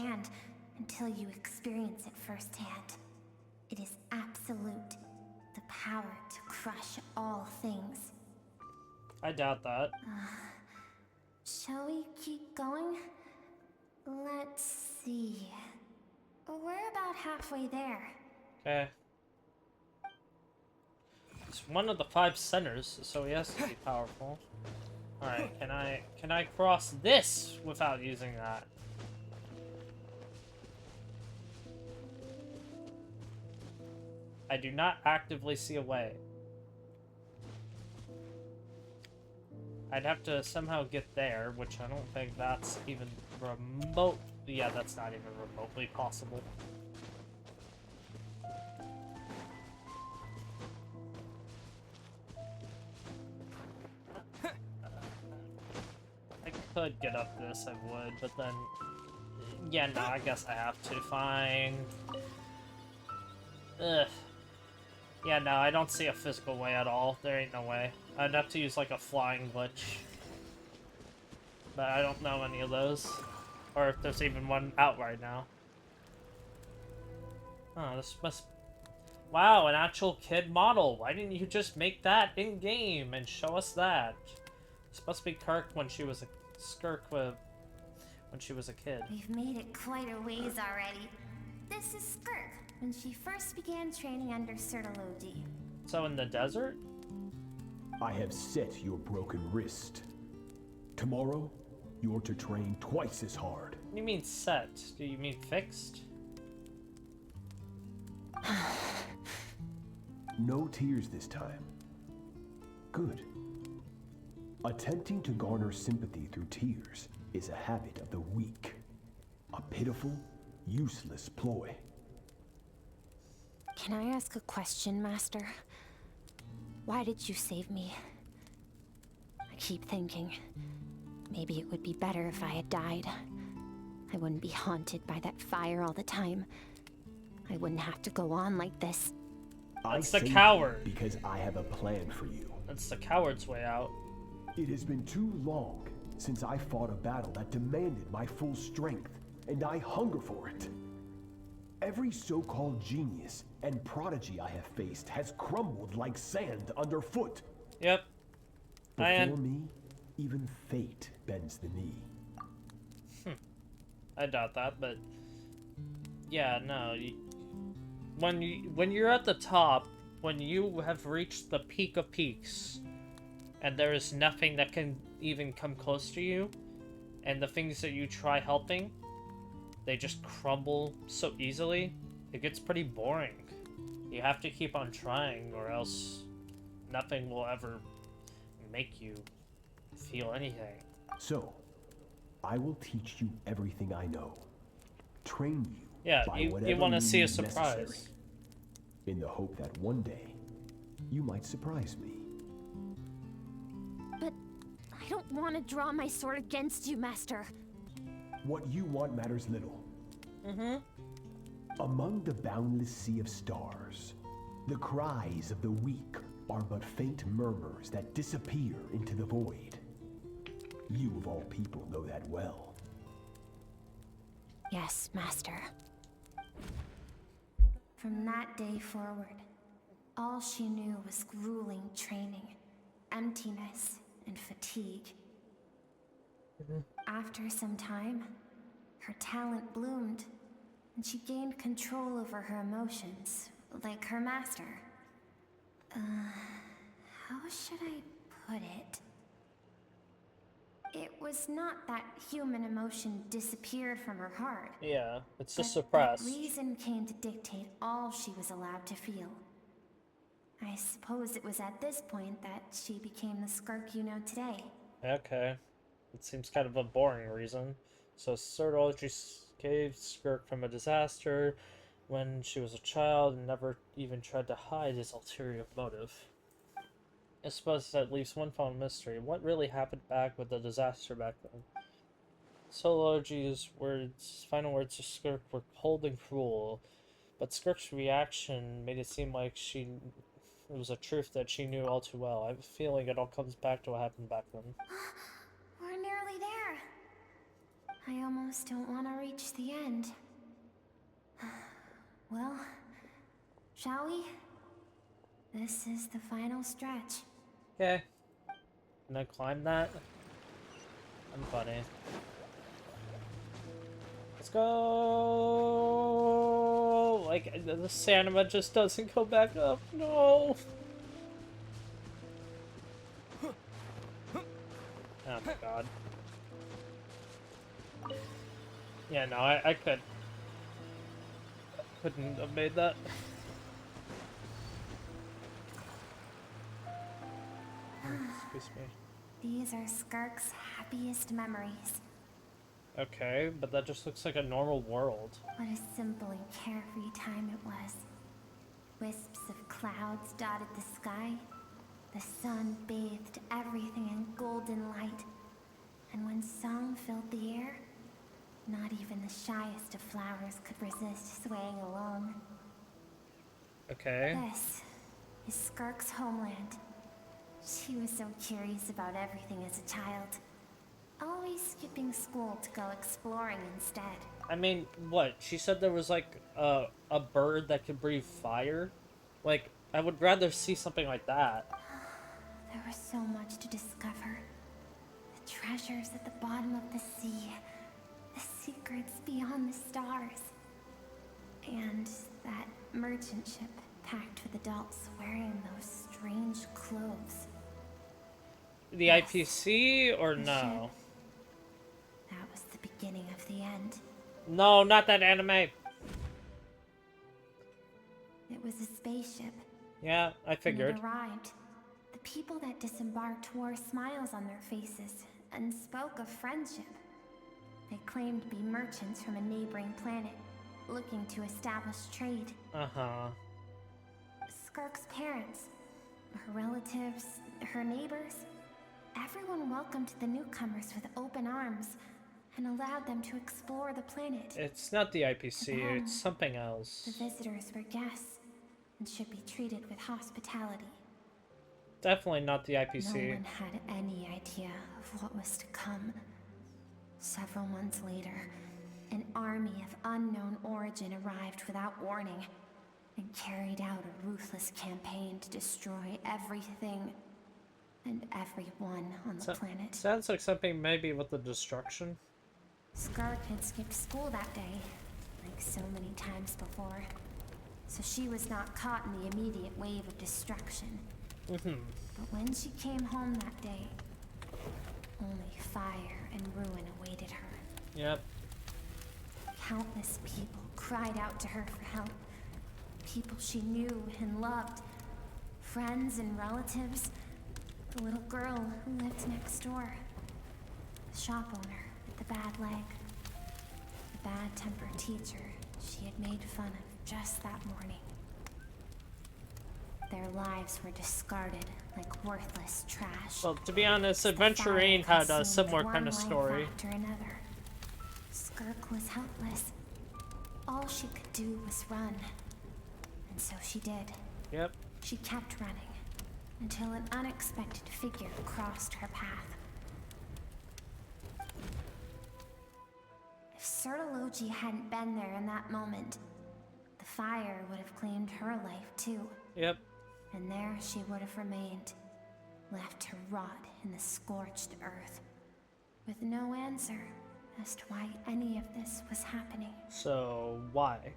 Until you experience it firsthand. It is absolute. The power to crush all things. I doubt that. Shall we keep going? Let's see. We're about halfway there. Okay. He's one of the 5 sinners, so he has to be powerful. Alright, can I cross this without using that? I do not actively see a way. I'd have to somehow get there, which I don't think that's even remote. Yeah, that's not even remotely possible. I could get up this, I would, but then... Yeah, no, I guess I have to. Fine. Ugh. Yeah, no, I don't see a physical way at all. There ain't no way. I'd have to use, like, a flying glitch. But I don't know any of those. Or if there's even one out right now. Oh, this must... Wow, an actual kid model. Why didn't you just make that in-game and show us that? This must be Kirk when she was a... Skirk when she was a kid. We've made it quite a ways already. This is Skirk, when she first began training under Sortology. So in the desert? I have set your broken wrist. Tomorrow, you're to train twice as hard. What do you mean set? Do you mean fixed? No tears this time. Good. Attempting to garner sympathy through tears is a habit of the weak. A pitiful, useless ploy. Can I ask a question, Master? Why did you save me? I keep thinking, maybe it would be better if I had died. I wouldn't be haunted by that fire all the time. I wouldn't have to go on like this. That's the coward. Because I have a plan for you. That's the coward's way out. It has been too long since I fought a battle that demanded my full strength, and I hunger for it. Every so-called genius and prodigy I have faced has crumbled like sand underfoot. Yep. Before me, even fate bends the knee. I doubt that, but yeah, no. When you're at the top, when you have reached the peak of peaks, and there is nothing that can even come close to you, and the things that you try helping, they just crumble so easily, it gets pretty boring. You have to keep on trying, or else nothing will ever make you feel anything. So, I will teach you everything I know. Train you. Yeah, by you want to see a means surprise. necessary, in the hope that one day, you might surprise me. But I don't want to draw my sword against you, Master. What you want matters little. Among the boundless sea of stars, the cries of the weak are but faint murmurs that disappear into the void. You of all people know that well. Yes, Master. From that day forward, all she knew was grueling training, emptiness, and fatigue. After some time, her talent bloomed, and she gained control over her emotions, like her master. How should I put it? It was not that human emotion disappeared from her heart. Yeah, it's just but suppressed. that reason came to dictate all she was allowed to feel. I suppose it was at this point that she became the Skirk you know today. Okay. It seems kind of a boring reason. So Sortology saved Skirk from a disaster when she was a child and never even tried to hide his ulterior motive. I suppose at least one found mystery. What really happened back with the disaster back then? Sology's final words to Skirk were cold and cruel, but Skirk's reaction made it seem like it was a truth that she knew all too well. I have a feeling it all comes back to what happened back then. We're nearly there. I almost don't want to reach the end. Well, shall we? This is the final stretch. Okay. Can I climb that? I'm funny. Let's go! Like, the stamina just doesn't go back up. No! Oh my god. Yeah, no, I couldn't have made that. Excuse me. These are Skirk's happiest memories. Okay, but that just looks like a normal world. What a simple and carefree time it was. Wisps of clouds dotted the sky. The sun bathed everything in golden light. And when song filled the air, not even the shyest of flowers could resist swaying along. Okay. This is Skirk's homeland. She was so curious about everything as a child. Always skipping school to go exploring instead. I mean, what? She said there was like a bird that could breathe fire? Like, I would rather see something like that. There was so much to discover. The treasures at the bottom of the sea. The secrets beyond the stars. And that merchant ship packed with adults wearing those strange clothes. The IPC or no? That was the beginning of the end. No, not that anime. It was a spaceship. Yeah, I figured. When it arrived, the people that disembarked wore smiles on their faces and spoke of friendship. They claimed to be merchants from a neighboring planet, looking to establish trade. Uh-huh. Skirk's parents, her relatives, her neighbors, everyone welcomed the newcomers with open arms and allowed them to explore the planet. It's not the IPC, it's something else. The visitors were guests and should be treated with hospitality. Definitely not the IPC. No one had any idea of what was to come. Several months later, an army of unknown origin arrived without warning and carried out a ruthless campaign to destroy everything and everyone on the planet. Sounds like something maybe with the destruction. Skirk had skipped school that day, like so many times before, so she was not caught in the immediate wave of destruction. But when she came home that day, only fire and ruin awaited her. Yep. Countless people cried out to her for help. People she knew and loved. Friends and relatives. The little girl who lived next door. The shop owner with the bad leg. The bad-tempered teacher she had made fun of just that morning. Their lives were discarded like worthless trash. Well, to be honest, Adventurine had a similar kind of story. After another. Skirk was helpless. All she could do was run. And so she did. Yep. She kept running until an unexpected figure crossed her path. If Sertology hadn't been there in that moment, the fire would have claimed her life too. Yep. And there she would have remained, left to rot in the scorched earth, with no answer as to why any of this was happening. So, why?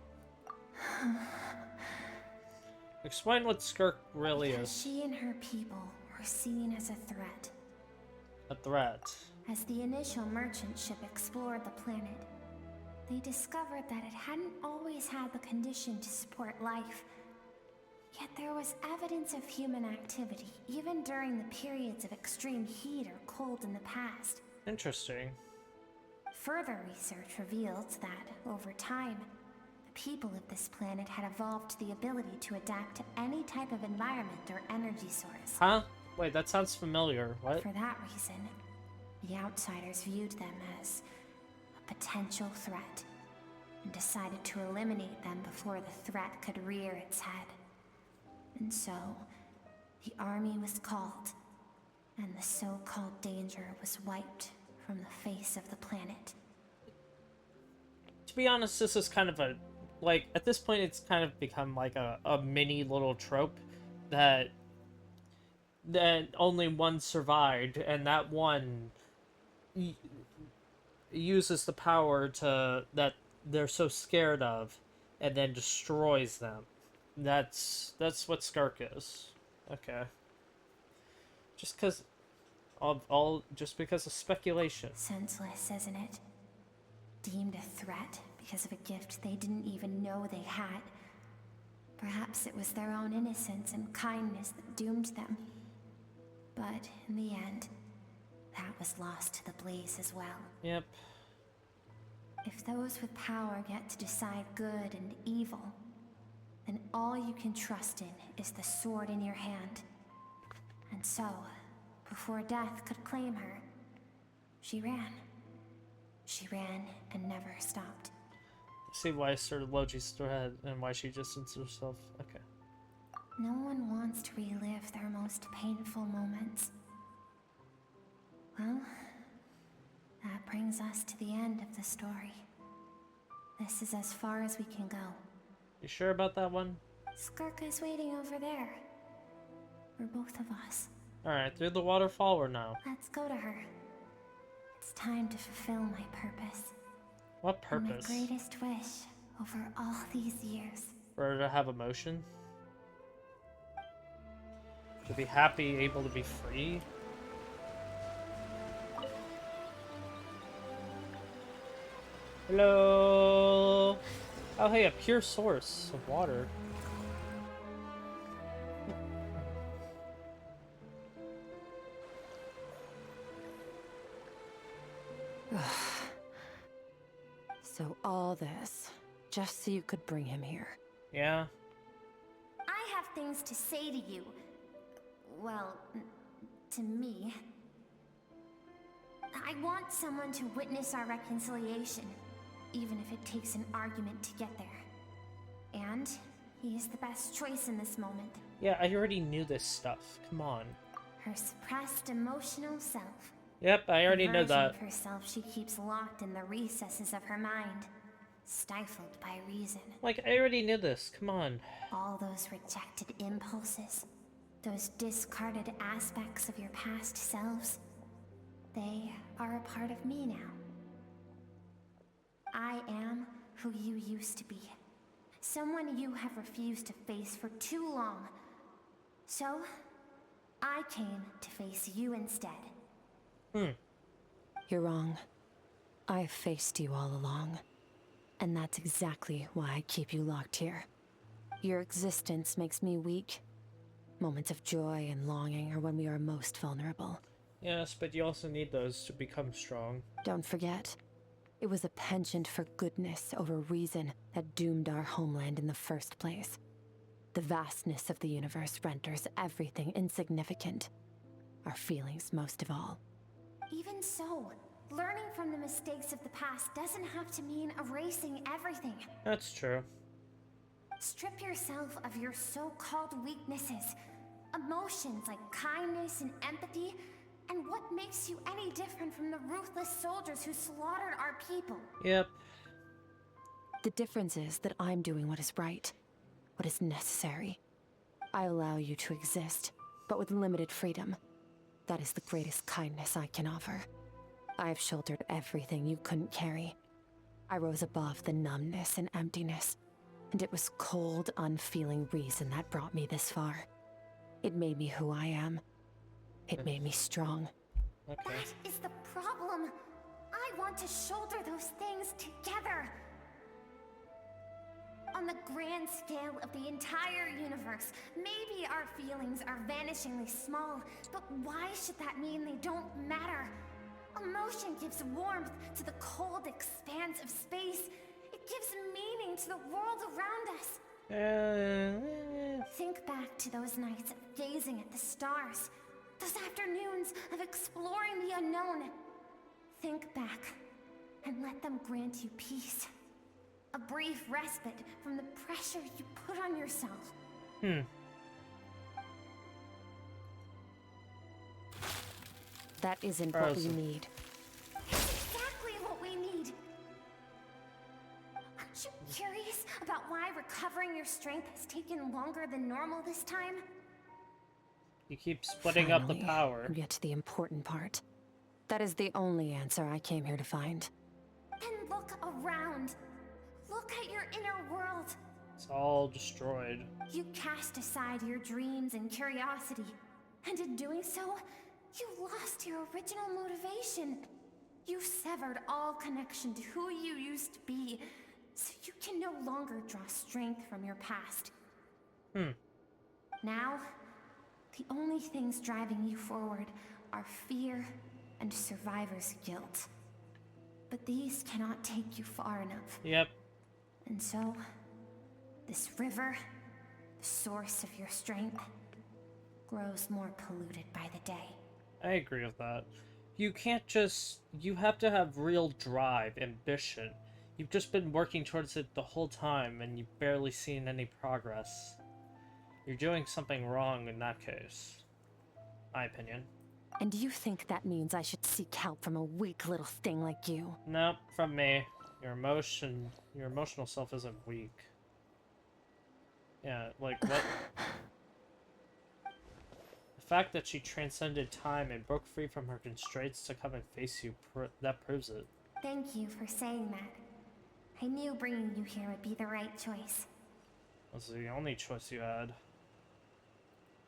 Explain what Skirk really Because is. she and her people were seen as a threat. A threat. As the initial merchant ship explored the planet, they discovered that it hadn't always had the condition to support life. Yet there was evidence of human activity, even during the periods of extreme heat or cold in the past. Interesting. Further research revealed that, over time, the people of this planet had evolved the ability to adapt to any type of environment or energy source. Huh? Wait, that sounds familiar. What? For that reason, the outsiders viewed them as a potential threat and decided to eliminate them before the threat could rear its head. And so, the army was called, and the so-called danger was wiped from the face of the planet. To be honest, this is kind of a, like, at this point it's kind of become like a mini little trope that only one survived, and that one uses the power that they're so scared of, and then destroys them. That's what Skirk is. Okay. Just because of speculation. Senseless, isn't it? Deemed a threat because of a gift they didn't even know they had. Perhaps it was their own innocence and kindness that doomed them. But in the end, that was lost to the blaze as well. Yep. If those with power get to decide good and evil, then all you can trust in is the sword in your hand. And so, before death could claim her, she ran. She ran and never stopped. See why I started Logi's thread and why she distanced herself. Okay. No one wants to relive their most painful moments. Well, that brings us to the end of the story. This is as far as we can go. You sure about that one? Skirk is waiting over there. For both of us. Alright, through the waterfall or no? Let's go to her. It's time to fulfill my purpose. What purpose? My greatest wish over all these years. For her to have emotion? To be happy, able to be free? Hello? Oh hey, a pure source of water. So all this, just so you could bring him here. Yeah. I have things to say to you. Well, to me. I want someone to witness our reconciliation, even if it takes an argument to get there. And he is the best choice in this moment. Yeah, I already knew this stuff. Come on. Her suppressed emotional self. Yep, I already know that. The version of herself she keeps locked in the recesses of her mind, stifled by reason. Like, I already knew this. Come on. All those rejected impulses, those discarded aspects of your past selves, they are a part of me now. I am who you used to be. Someone you have refused to face for too long. So, I came to face you instead. You're wrong. I've faced you all along. And that's exactly why I keep you locked here. Your existence makes me weak. Moments of joy and longing are when we are most vulnerable. Yes, but you also need those to become strong. Don't forget, it was a penchant for goodness over reason that doomed our homeland in the first place. The vastness of the universe renders everything insignificant. Our feelings most of all. Even so, learning from the mistakes of the past doesn't have to mean erasing everything. That's true. Strip yourself of your so-called weaknesses, emotions like kindness and empathy, and what makes you any different from the ruthless soldiers who slaughtered our people? Yep. The difference is that I'm doing what is right, what is necessary. I allow you to exist, but with limited freedom. That is the greatest kindness I can offer. I have shouldered everything you couldn't carry. I rose above the numbness and emptiness, and it was cold, unfeeling reason that brought me this far. It made me who I am. It made me strong. Okay. That is the problem. I want to shoulder those things together. On the grand scale of the entire universe, maybe our feelings are vanishingly small, but why should that mean they don't matter? Emotion gives warmth to the cold expanse of space. It gives meaning to the world around us. Think back to those nights of gazing at the stars. Those afternoons of exploring the unknown. Think back and let them grant you peace. A brief respite from the pressure you put on yourself. That isn't what we need. It's exactly what we need. Aren't you curious about why recovering your strength has taken longer than normal this time? You keep splitting up the power. We get to the important part. That is the only answer I came here to find. Then look around. Look at your inner world. It's all destroyed. You cast aside your dreams and curiosity, and in doing so, you lost your original motivation. You severed all connection to who you used to be, so you can no longer draw strength from your past. Now, the only things driving you forward are fear and survivor's guilt. But these cannot take you far enough. Yep. And so, this river, the source of your strength, grows more polluted by the day. I agree with that. You can't just... You have to have real drive, ambition. You've just been working towards it the whole time, and you've barely seen any progress. You're doing something wrong in that case. My opinion. And do you think that means I should seek help from a weak little thing like you? Nope, from me. Your emotional self isn't weak. Yeah, like, what? The fact that she transcended time and broke free from her constraints to come and face you, that proves it. Thank you for saying that. I knew bringing you here would be the right choice. This is the only choice you had.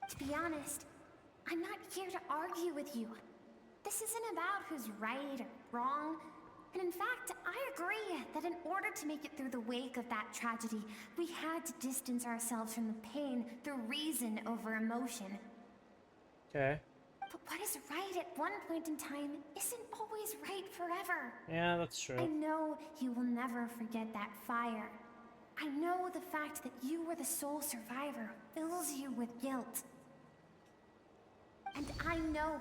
To be honest, I'm not here to argue with you. This isn't about who's right or wrong. And in fact, I agree that in order to make it through the wake of that tragedy, we had to distance ourselves from the pain through reason over emotion. Okay. But what is right at one point in time isn't always right forever. Yeah, that's true. I know you will never forget that fire. I know the fact that you were the sole survivor fills you with guilt. And I know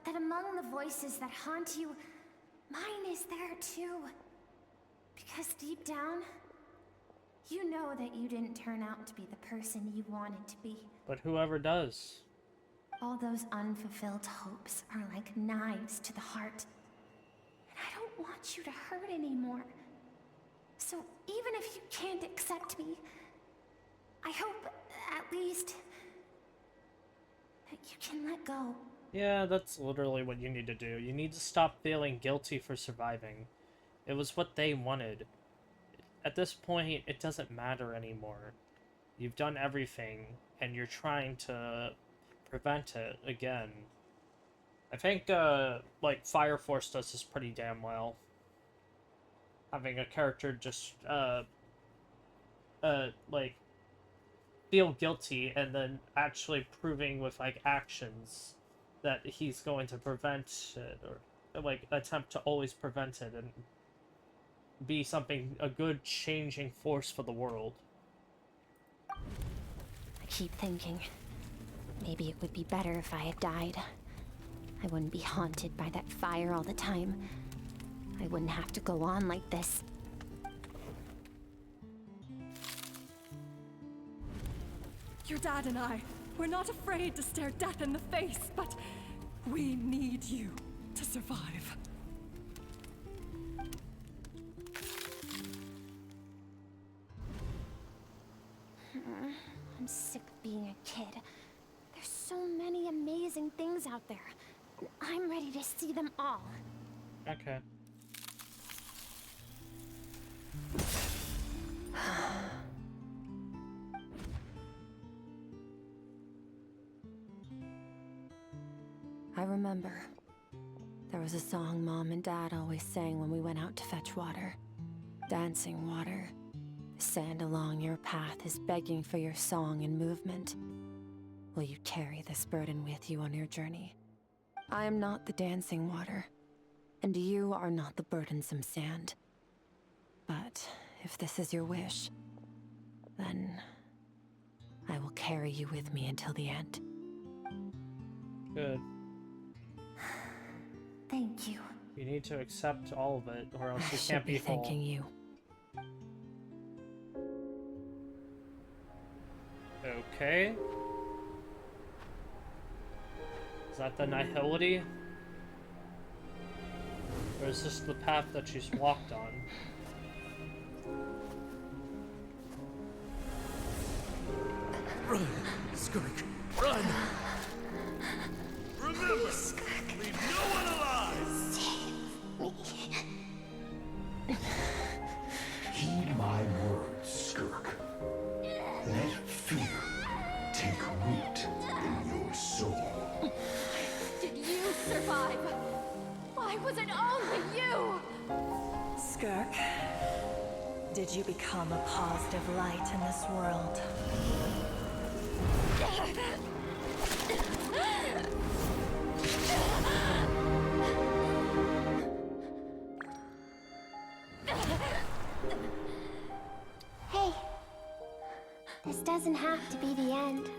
that among the voices that haunt you, mine is there too. Because deep down, you know that you didn't turn out to be the person you wanted to be. But whoever does. All those unfulfilled hopes are like knives to the heart. And I don't want you to hurt anymore. So even if you can't accept me, I hope, at least, that you can let go. Yeah, that's literally what you need to do. You need to stop feeling guilty for surviving. It was what they wanted. At this point, it doesn't matter anymore. You've done everything, and you're trying to prevent it again. I think, like, Fire Force does this pretty damn well. Having a character just, like, feel guilty and then actually proving with, like, actions that he's going to prevent it, or, like, attempt to always prevent it and be a good changing force for the world. I keep thinking, maybe it would be better if I had died. I wouldn't be haunted by that fire all the time. I wouldn't have to go on like this. Your dad and I, we're not afraid to stare death in the face, but we need you to survive. I'm sick of being a kid. There's so many amazing things out there. And I'm ready to see them all. Okay. I remember. There was a song Mom and Dad always sang when we went out to fetch water. Dancing water. The sand along your path is begging for your song and movement. Will you carry this burden with you on your journey? I am not the dancing water, and you are not the burdensome sand. But if this is your wish, then I will carry you with me until the end. Good. Thank you. You need to accept all of it, or else I you should can't be be whole. thanking you. Okay. Is that the nihility? Or is this the path that she's walked on? Run, Skirk, run! Remember, leave no one alive! Heed my words, Skirk. Let fear take root in your soul. Did you survive? Why was it only you? Skirk, did you become a positive light in this world? Hey, this doesn't have to be the end.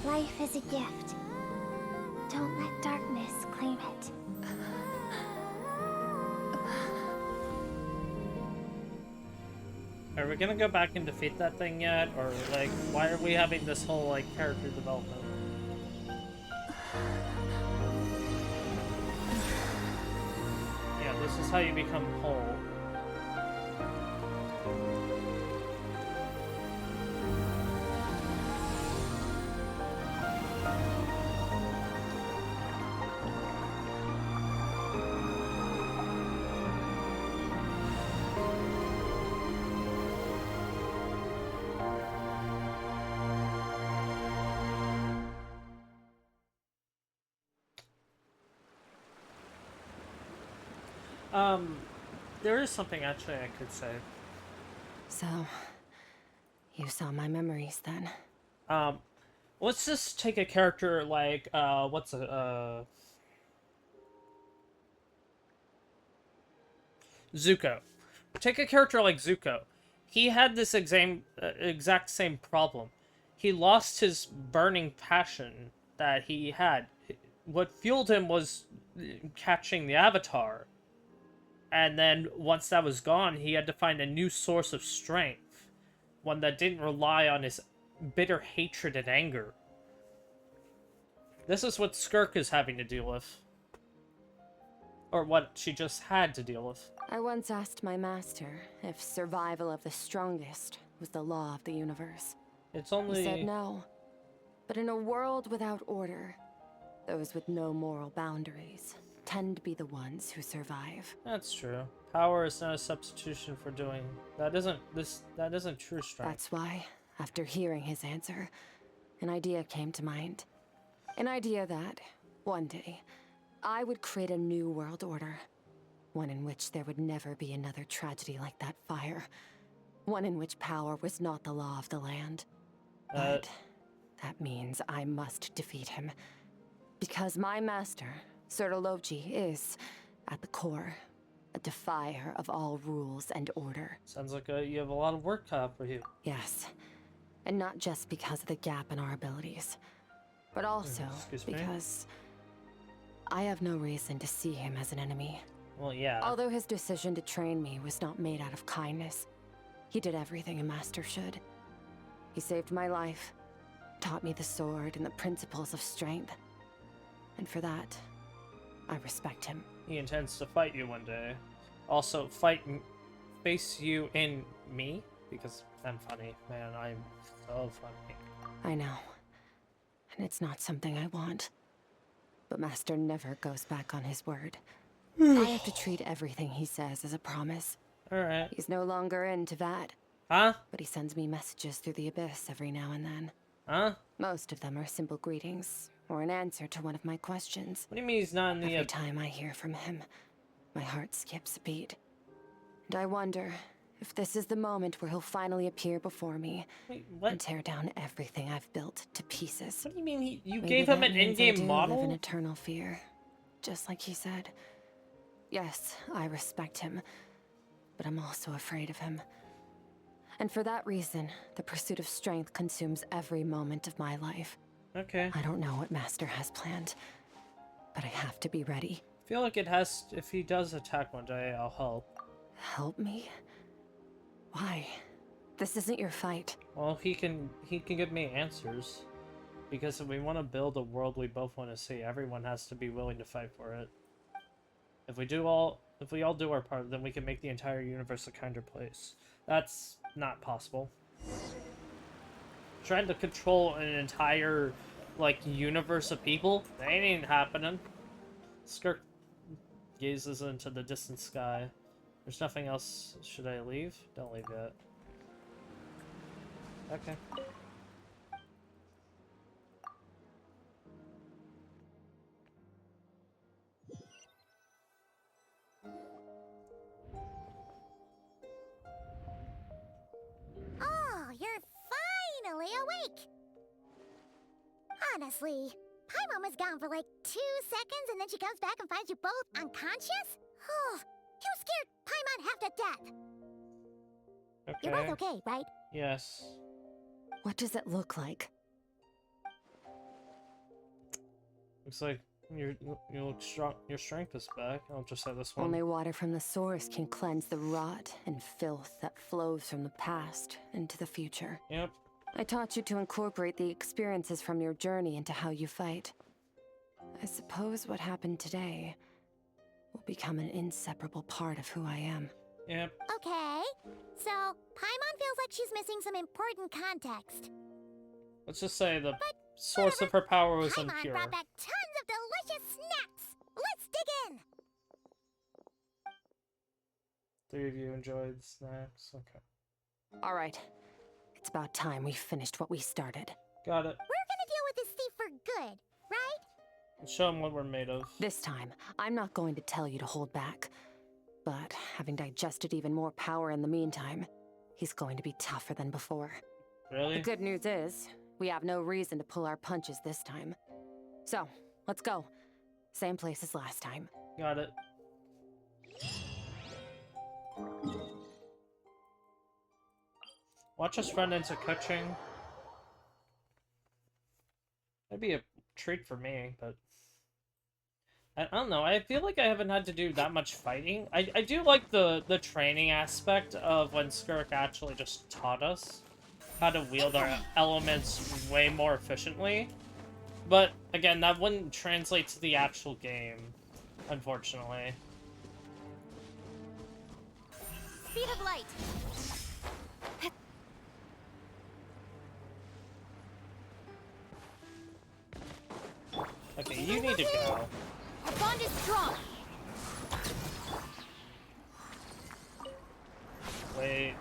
Life is a gift. Don't let darkness claim it. Are we gonna go back and defeat that thing yet? Or, like, why are we having this whole, like, character development? Yeah, this is how you become whole. There is something actually I could say. So, you saw my memories then? Let's just take a character like, Zuko. Take a character like Zuko. He had this exact same problem. He lost his burning passion that he had. What fueled him was catching the Avatar. And then, once that was gone, he had to find a new source of strength. One that didn't rely on his bitter hatred and anger. This is what Skirk is having to deal with. Or what she just had to deal with. I once asked my master if survival of the strongest was the law of the universe. It's only... He said no. But in a world without order, those with no moral boundaries tend to be the ones who survive. That's true. Power is not a substitution for doing... That isn't true strength. That's why, after hearing his answer, an idea came to mind. An idea that, one day, I would create a new world order. One in which there would never be another tragedy like that fire. One in which power was not the law of the land. But that means I must defeat him. Because my master, Surtology, is, at the core, a defier of all rules and order. Sounds like you have a lot of work cut out for you. Yes. And not just because of the gap in our abilities, but also because I have no reason to see him as an enemy. Well, yeah. Although his decision to train me was not made out of kindness, he did everything a master should. He saved my life, taught me the sword and the principles of strength. And for that, I respect him. He intends to fight you one day. Also, face you in me? Because I'm funny, man. I'm so funny. I know. And it's not something I want. But Master never goes back on his word. I have to treat everything he says as a promise. Alright. He's no longer into that. Huh? But he sends me messages through the abyss every now and then. Huh? Most of them are simple greetings, or an answer to one of my questions. What do you mean he's not in the... Every time I hear from him, my heart skips a beat. And I wonder if this is the moment where he'll finally appear before me. Wait, what? And tear down everything I've built to pieces. What do you mean you Maybe gave him that an means I in-game do model? live in eternal fear, just like he said. Yes, I respect him, but I'm also afraid of him. And for that reason, the pursuit of strength consumes every moment of my life. Okay. I don't know what Master has planned, but I have to be ready. I feel like it has. If he does attack one day, I'll help. Help me? Why? This isn't your fight. Well, he can give me answers. Because if we want to build a world we both want to see, everyone has to be willing to fight for it. If we all do our part, then we can make the entire universe a kinder place. That's not possible. Trying to control an entire, like, universe of people? That ain't happening. Skirk gazes into the distant sky. There's nothing else. Should I leave? Don't leave yet. Okay. Oh, you're finally awake! Honestly, Paimon was gone for like 2 seconds and then she comes back and finds you both unconscious? Oh, you scared Paimon half to death! Okay. You're both okay, right? Yes. What does it look like? Looks like you look strong. Your strength is back. I'll just say this one. Only water from the source can cleanse the rot and filth that flows from the past into the future. Yep. I taught you to incorporate the experiences from your journey into how you fight. I suppose what happened today will become an inseparable part of who I am. Yep. Okay, so Paimon feels like she's missing some important context. Let's just say the source of her power was Paimon impure. brought back tons of delicious snacks! Let's dig in! 3 of you enjoyed snacks. Okay. Alright. It's about time we finished what we started. Got it. We're gonna deal with this thief for good, right? Let's show him what we're made of. This time, I'm not going to tell you to hold back. But having digested even more power in the meantime, he's going to be tougher than before. Really? The good news is, we have no reason to pull our punches this time. So, let's go. Same place as last time. Got it. Watch us run into coaching. That'd be a treat for me, but I don't know. I feel like I haven't had to do that much fighting. I do like the training aspect of when Skirk actually just taught us how to wield our elements way more efficiently. But again, that wouldn't translate to the actual game, unfortunately. Speed of light. Okay, you need to go. Our bond is strong. Wait.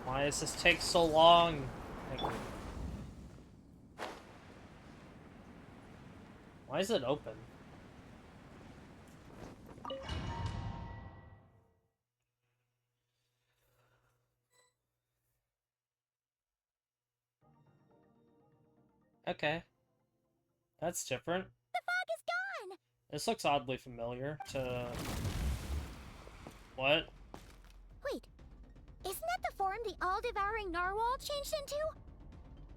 Why does this take so long? Thank you. Why is it open? Okay. That's different. The fog is gone! This looks oddly familiar to... What? Wait, isn't that the form the all-devouring narwhal changed into?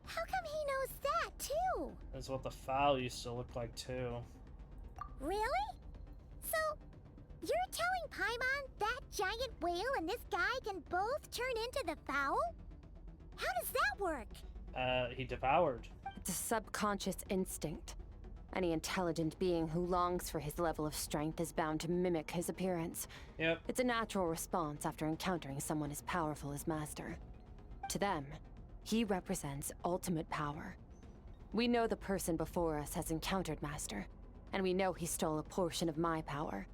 How come he knows that, too? That's what the fowl used to look like, too. Really? So, you're telling Paimon that giant whale and this guy can both turn into the fowl? How does that work? He devoured. It's a subconscious instinct. Any intelligent being who longs for his level of strength is bound to mimic his appearance. Yep. It's a natural response after encountering someone as powerful as Master. To them, he represents ultimate power. We know the person before us has encountered Master, and we know he stole a portion of my power.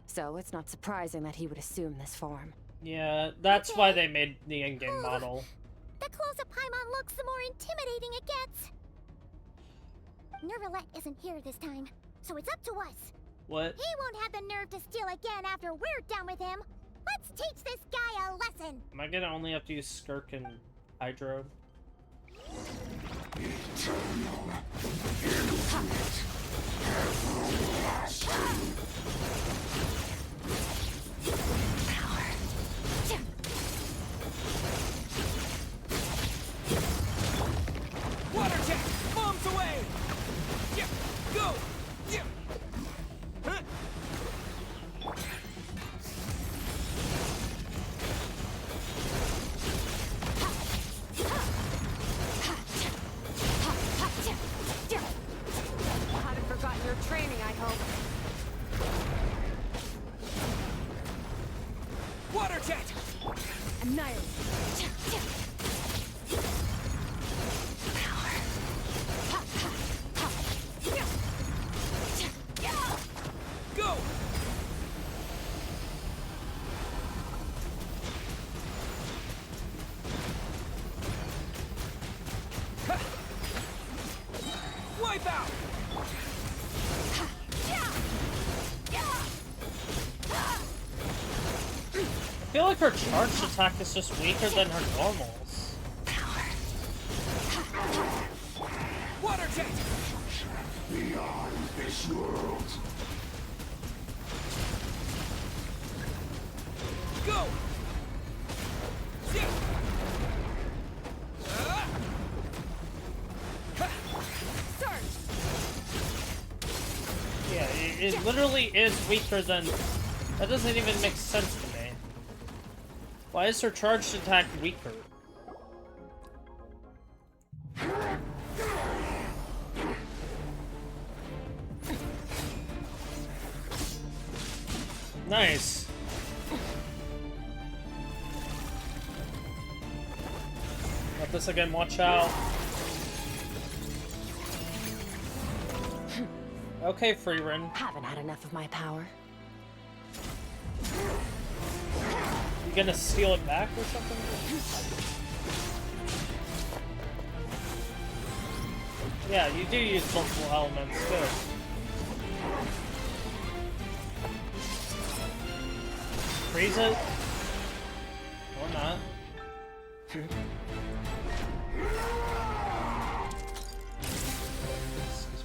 So it's not surprising that he would assume this form. Yeah, that's why they made the in-game model. The closer Paimon looks, the more intimidating it gets. Nervalette isn't here this time, so it's up to us. What? He won't have the nerve to steal again after we're done with him. Let's teach this guy a lesson. Am I gonna only have to use Skirk and Hydro? Eternal, infinite, Wipe out! I feel like her charged attack is just weaker than her normals. Water jet! Beyond this world. Go! Yeah, it literally is weaker than... That doesn't even make sense to me. Why is her charged attack weaker? Nice. Got this again, watch out. Okay, Freerin. Haven't had enough of my power. You gonna steal it back or something? Yeah, you do use multiple elements, good. Freeze it? Or not. Excuse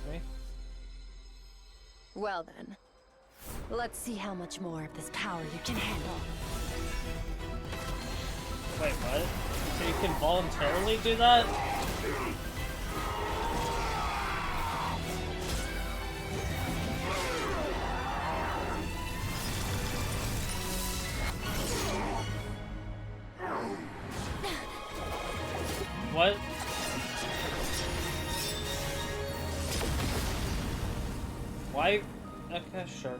me. Well then, let's see how much more of this power you can handle. Wait, what? So you can voluntarily do that? What? Why? Okay, sure.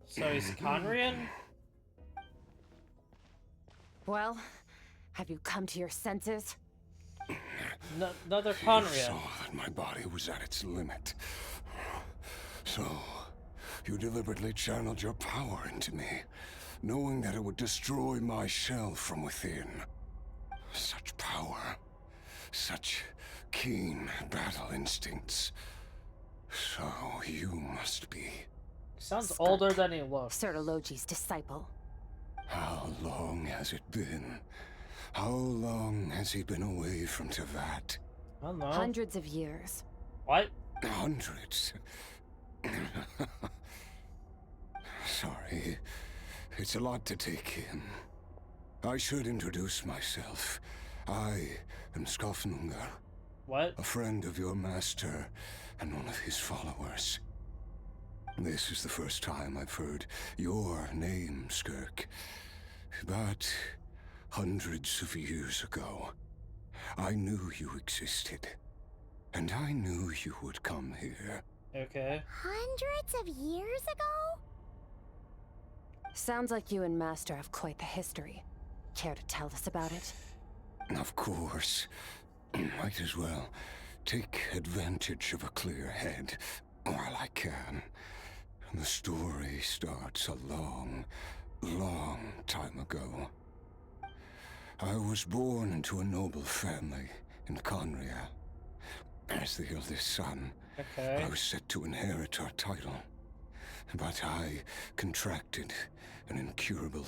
So he's Conrian? Well, have you come to your senses? Another I Conrian. saw that my body was at its limit. So, you deliberately channeled your power into me, knowing that it would destroy my shell from within. Such power. Such keen battle instincts. So, you must be... Sounds older than he looks. Sertologi's disciple. How long has it been? How long has he been away from Tevat? I don't know. Hundreds of years. What? Hundreds? Sorry. It's a lot to take in. I should introduce myself. I am Skofnungar. What? A friend of your master and one of his followers. This is the first time I've heard your name, Skirk. But hundreds of years ago, I knew you existed. And I knew you would come here. Okay. Hundreds of years ago? Sounds like you and Master have quite the history. Care to tell us about it? Of course. Might as well take advantage of a clear head while I can. The story starts a long, long time ago. I was born into a noble family in Conria. As the eldest son, Okay. I was set to inherit our title. But I contracted an incurable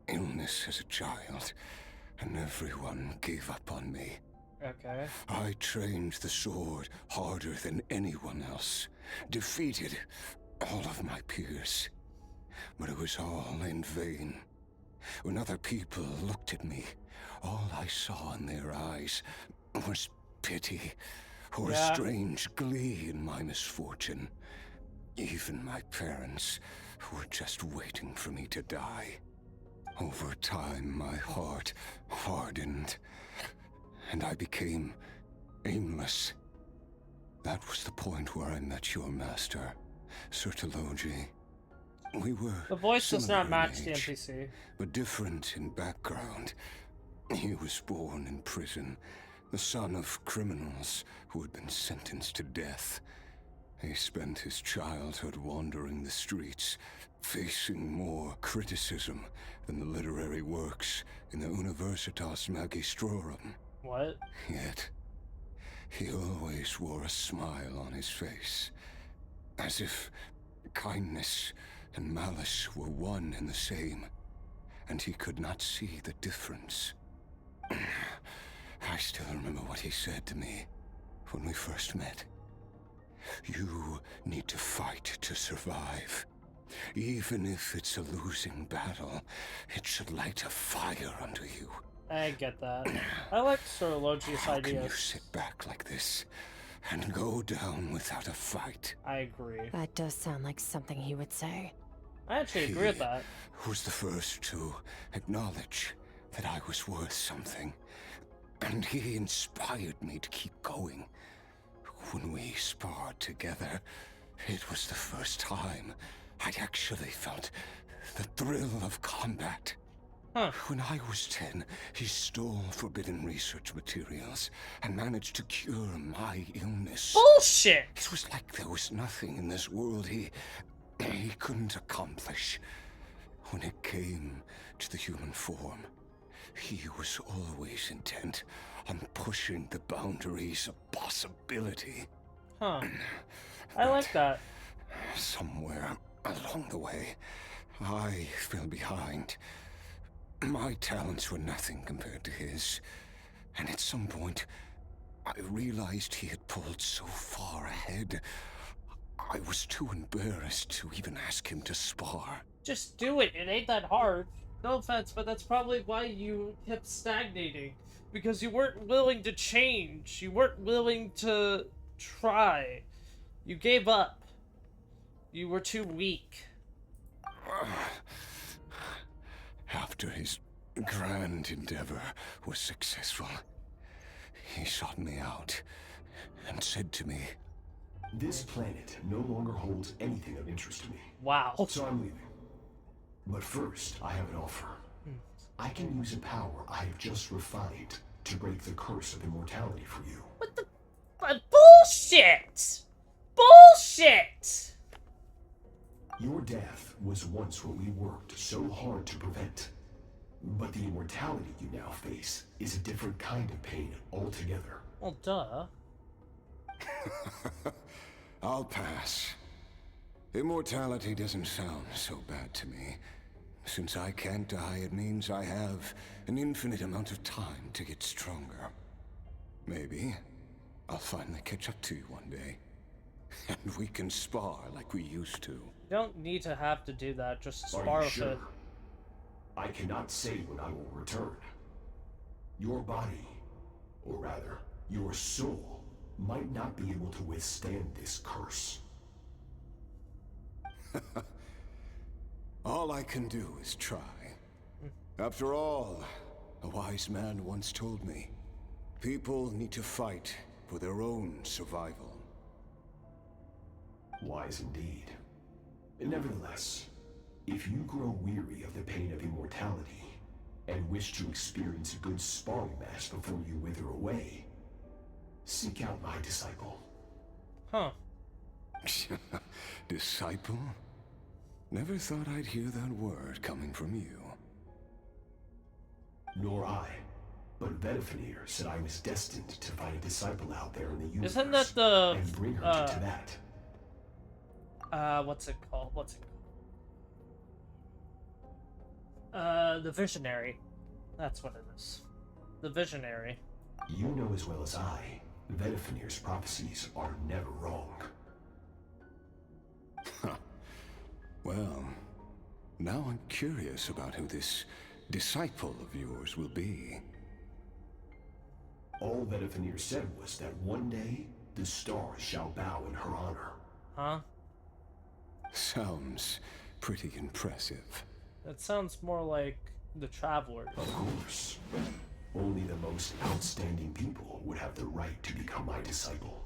illness as a child, and everyone gave up on me. Okay. I trained the sword harder than anyone else, defeated all of my peers. But it was all in vain. When other people looked at me, all I saw in their eyes was pity, or a strange glee in my misfortune. Even my parents were just waiting for me to die. Over time, my heart hardened, and I became aimless. That was the point where I met your master, Sertologi. We were The voice does similar not match in the age, NPC. but different in background. He was born in prison, the son of criminals who had been sentenced to death. He spent his childhood wandering the streets, facing more criticism than the literary works in the Universitas Magistrorum. What? Yet, he always wore a smile on his face, as if kindness and malice were one and the same, and he could not see the difference. I still remember what he said to me when we first met. You need to fight to survive. Even if it's a losing battle, it should light a fire under you. I get that. I like Sorologi's How ideas. can you sit back like this and go down without a fight? I agree. That does sound like something he would say. I actually agree with that. He was the first to acknowledge that I was worth something, and he inspired me to keep going. When we sparred together, it was the first time I'd actually felt the thrill of combat. Huh. When I was 10, he stole forbidden research materials and managed to cure my illness. Bullshit! It was like there was nothing in this world he couldn't accomplish. When it came to the human form, he was always intent on pushing the boundaries of possibility. Huh. I like that. Somewhere along the way, I fell behind. My talents were nothing compared to his, and at some point, I realized he had pulled so far ahead, I was too embarrassed to even ask him to spar. Just do it. It ain't that hard. No offense, but that's probably why you kept stagnating. Because you weren't willing to change. You weren't willing to try. You gave up. You were too weak. After his grand endeavor was successful, he sought me out and said to me, "This planet no longer holds anything of interest to me. Wow. So I'm leaving. But first, I have an offer. I can use a power I have just refined to break the curse of immortality for you." Bullshit! Bullshit! Your death was once what we worked so hard to prevent. But the immortality you now face is a different kind of pain altogether. Well, duh. I'll pass. Immortality doesn't sound so bad to me. Since I can't die, it means I have an infinite amount of time to get stronger. Maybe I'll finally catch up to you one day, and we can spar like we used to. You don't need to have to do that, just Are spar you with sure? it. I cannot say when I will return. Your body, or rather, your soul, might not be able to withstand this curse. All I can do is try. After all, a wise man once told me, people need to fight for their own survival. Wise indeed. Nevertheless, if you grow weary of the pain of immortality and wish to experience a good sparring match before you wither away, seek out my disciple. Huh. Disciple? Never thought I'd hear that word coming from you. Nor I. But Vedifenir said I was destined to find a disciple out there in the universe. Isn't that the and bring her to that. What's it called? The Visionary. That's what it is. The Visionary. You know as well as I, Vedifenir's prophecies are never wrong. Well, now I'm curious about who this disciple of yours will be. All Vedifenir said was that one day, the stars shall bow in her honor. Huh? Sounds pretty impressive. That sounds more like the Travelers. Of course. Only the most outstanding people would have the right to become my disciple.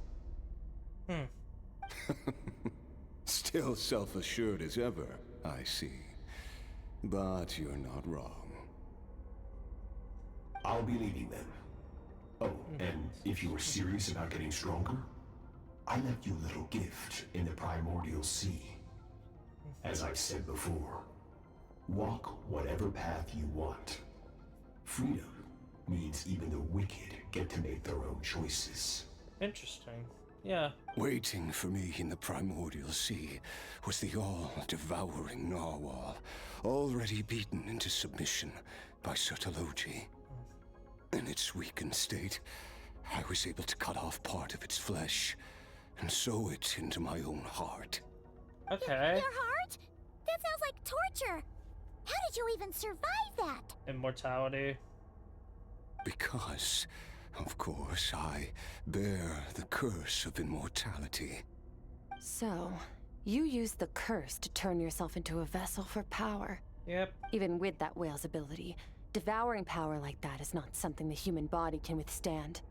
Still self-assured as ever, I see. But you're not wrong. I'll be leaving then. Oh, and if you were serious about getting stronger, I left you a little gift in the primordial sea. As I've said before, walk whatever path you want. Freedom means even the wicked get to make their own choices. Interesting. Yeah. Waiting for me in the primordial sea was the all-devouring narwhal, already beaten into submission by Sotologi. In its weakened state, I was able to cut off part of its flesh and sew it into my own heart. Okay. Your heart? That sounds like torture. How did you even survive that? Immortality. Because, of course, I bear the curse of immortality. So, you used the curse to turn yourself into a vessel for power. Yep. Even with that whale's ability, devouring power like that is not something the human body can withstand.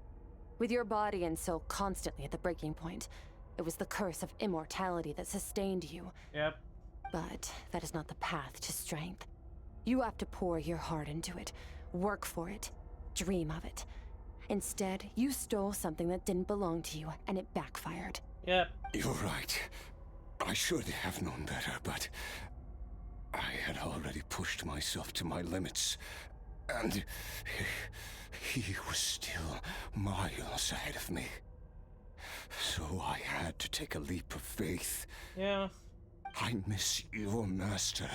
With your body and soul constantly at the breaking point, it was the curse of immortality that sustained you. Yep. But that is not the path to strength. You have to pour your heart into it, work for it, dream of it. Instead, you stole something that didn't belong to you, and it backfired. Yep. You're right. I should have known better, but I had already pushed myself to my limits, and he was still miles ahead of me. So I had to take a leap of faith. Yeah. I miss your master.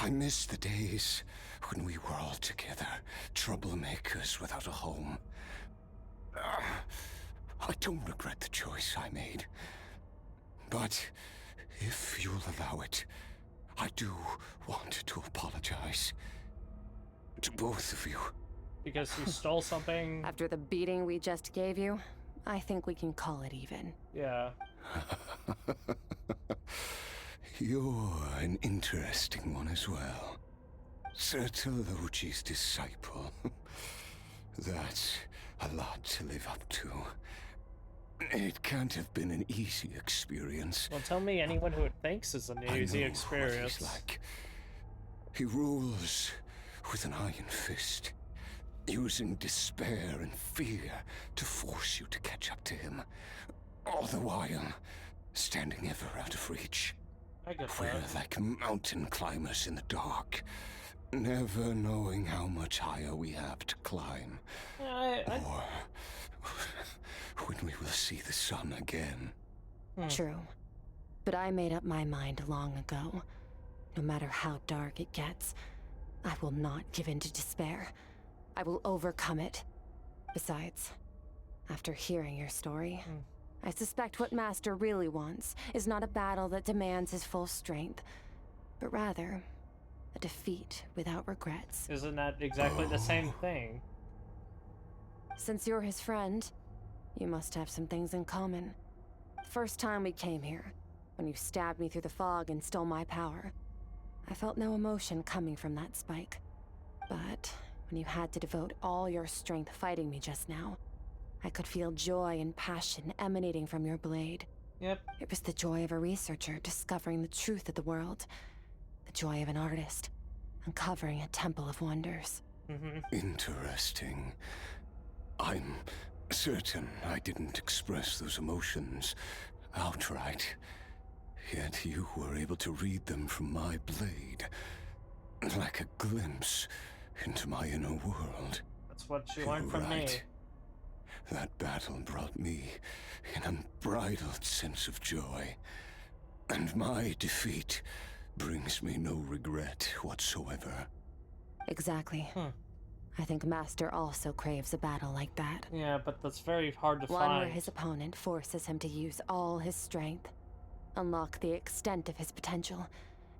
I miss the days when we were all together, troublemakers without a home. I don't regret the choice I made. But if you'll allow it, I do want to apologize. To both of you. Because you stole something? After the beating we just gave you, I think we can call it even. Yeah. You're an interesting one as well. Sotologi's disciple. That's a lot to live up to. It can't have been an easy experience. Well, tell me anyone who it thinks is an easy experience. What he's like. He rules with an iron fist, using despair and fear to force you to catch up to him, all the while standing ever out of reach. I get We're that. like mountain climbers in the dark, never knowing how much higher we have to climb, or when we will see the sun again. True. But I made up my mind long ago. No matter how dark it gets, I will not give in to despair. I will overcome it. Besides, after hearing your story, I suspect what Master really wants is not a battle that demands his full strength, but rather a defeat without regrets. Isn't that exactly the same thing? Since you're his friend, you must have some things in common. The first time we came here, when you stabbed me through the fog and stole my power, I felt no emotion coming from that spike. But when you had to devote all your strength fighting me just now, I could feel joy and passion emanating from your blade. Yep. It was the joy of a researcher discovering the truth of the world. The joy of an artist uncovering a temple of wonders. Interesting. I'm certain I didn't express those emotions outright. Yet you were able to read them from my blade, like a glimpse into my inner world. That's what you learned from me. That battle brought me an unbridled sense of joy, and my defeat brings me no regret whatsoever. Exactly. I think Master also craves a battle like that. Yeah, but that's very hard to One find. where his opponent forces him to use all his strength, unlock the extent of his potential,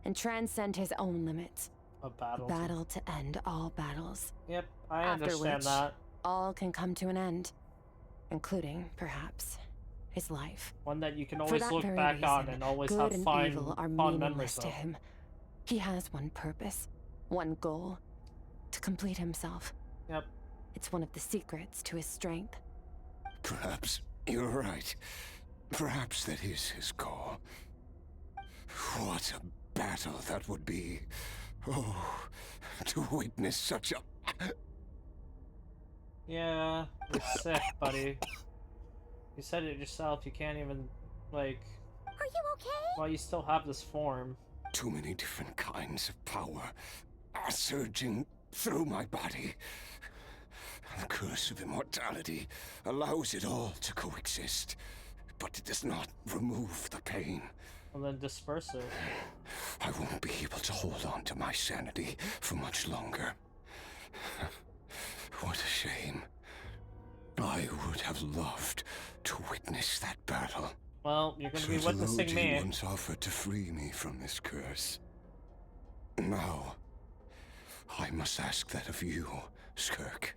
and transcend his own limits. A battle. A battle to end all battles. Yep, I After understand which, that. all can come to an end, including, perhaps, his life. One that you can For always that look very back on reason, and always good have and fond evil are memories meaningless to of. him. He has one purpose, one goal: to complete himself. Yep. It's one of the secrets to his strength. Perhaps you're right. Perhaps that is his goal. What a battle that would be. Oh, to witness such a... Yeah, you're sick, buddy. You said it yourself, you can't even, like... Are you okay? Well, you still have this form. Too many different kinds of power are surging through my body. The curse of immortality allows it all to coexist, but it does not remove the pain. Well, then disperse it. I won't be able to hold on to my sanity for much longer. What a shame. I would have loved to witness that battle. Well, you're gonna be witnessing me. once offered to free me from this curse. Now, I must ask that of you, Skirk.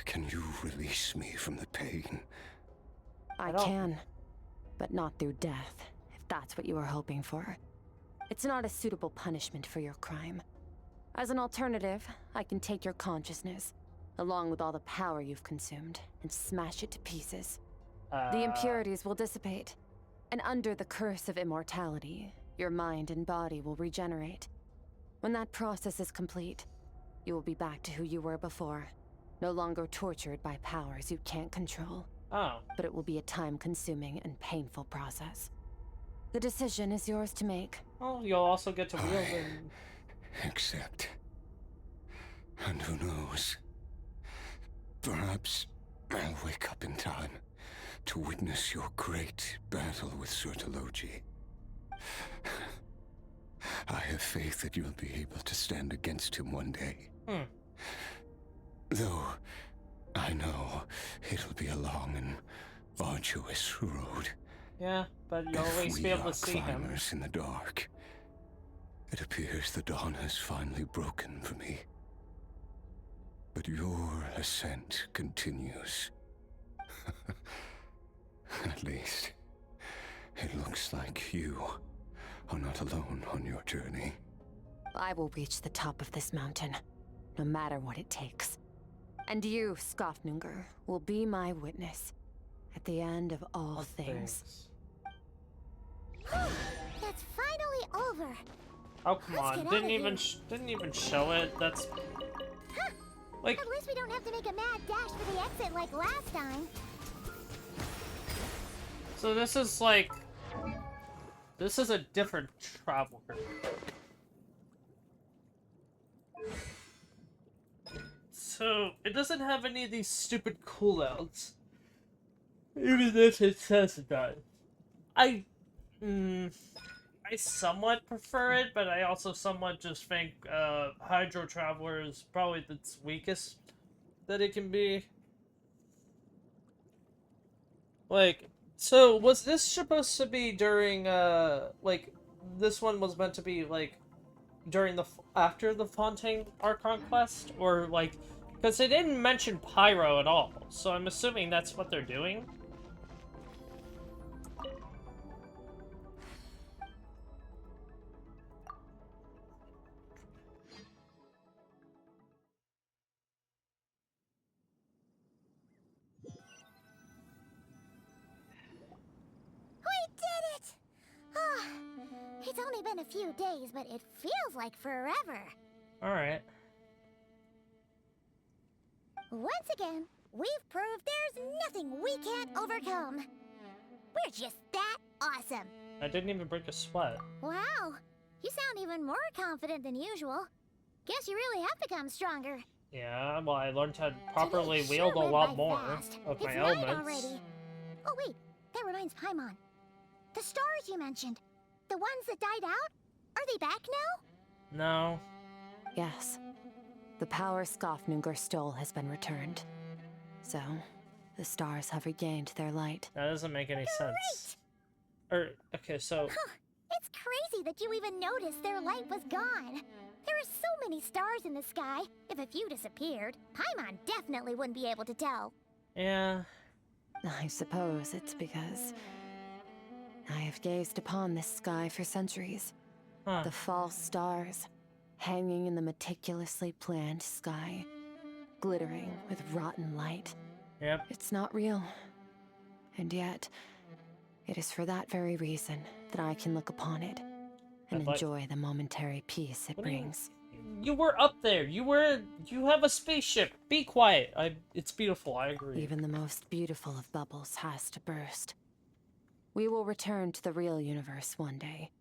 Can you release me from the pain? I can, but not through death, if that's what you were hoping for. It's not a suitable punishment for your crime. As an alternative, I can take your consciousness, along with all the power you've consumed, and smash it to pieces. The impurities will dissipate, and under the curse of immortality, your mind and body will regenerate. When that process is complete, you will be back to who you were before, no longer tortured by powers you can't control. Oh. But it will be a time-consuming and painful process. The decision is yours to make. Well, you'll also get to wield and... Accept. And who knows? Perhaps I'll wake up in time to witness your great battle with Sertologi. I have faith that you'll be able to stand against him one day. Though I know it'll be a long and arduous road. Yeah, but you'll always be able to see him. In the dark. It appears the dawn has finally broken for me. But your ascent continues. At least, it looks like you are not alone on your journey. I will reach the top of this mountain, no matter what it takes. And you, Skafnunger, will be my witness at the end of all things. That's finally over. Oh come on! Didn't even show it. That's like. At least we don't have to make a mad dash for the exit like last time. So this is like. This is a different traveler. So it doesn't have any of these stupid cooldowns. Even if it says it does. I somewhat prefer it, but I also somewhat just think Hydro Traveler is probably the weakest that it can be. Like, so was this supposed to be during like this one was meant to be like during the after the Fontaine Archon quest, or like because they didn't mention pyro at all, so I'm assuming that's what they're doing. It's only been a few days, but it feels like forever. Alright. Once again, we've proved there's nothing we can't overcome. We're just that awesome. I didn't even break a sweat. Wow, you sound even more confident than usual. Guess you really have become stronger. Yeah, well, I learned to properly wield a lot more of my elements. Already. Oh wait, that reminds Paimon. The stars you mentioned. The ones that died out? Are they back now? No. Yes. The power Skafnunger stole has been returned. So, the stars have regained their light. That doesn't make any sense. Okay, so... It's crazy that you even noticed their light was gone. There are so many stars in the sky. If a few disappeared, Paimon definitely wouldn't be able to tell. Yeah. I suppose it's because I have gazed upon this sky for centuries. The false stars, hanging in the meticulously planned sky, glittering with rotten light. Yep. It's not real. And yet, it is for that very reason that I can look upon it and enjoy the momentary peace it brings. You were up there. You have a spaceship. Be quiet. It's beautiful. I agree. Even the most beautiful of bubbles has to burst. We will return to the real universe one day,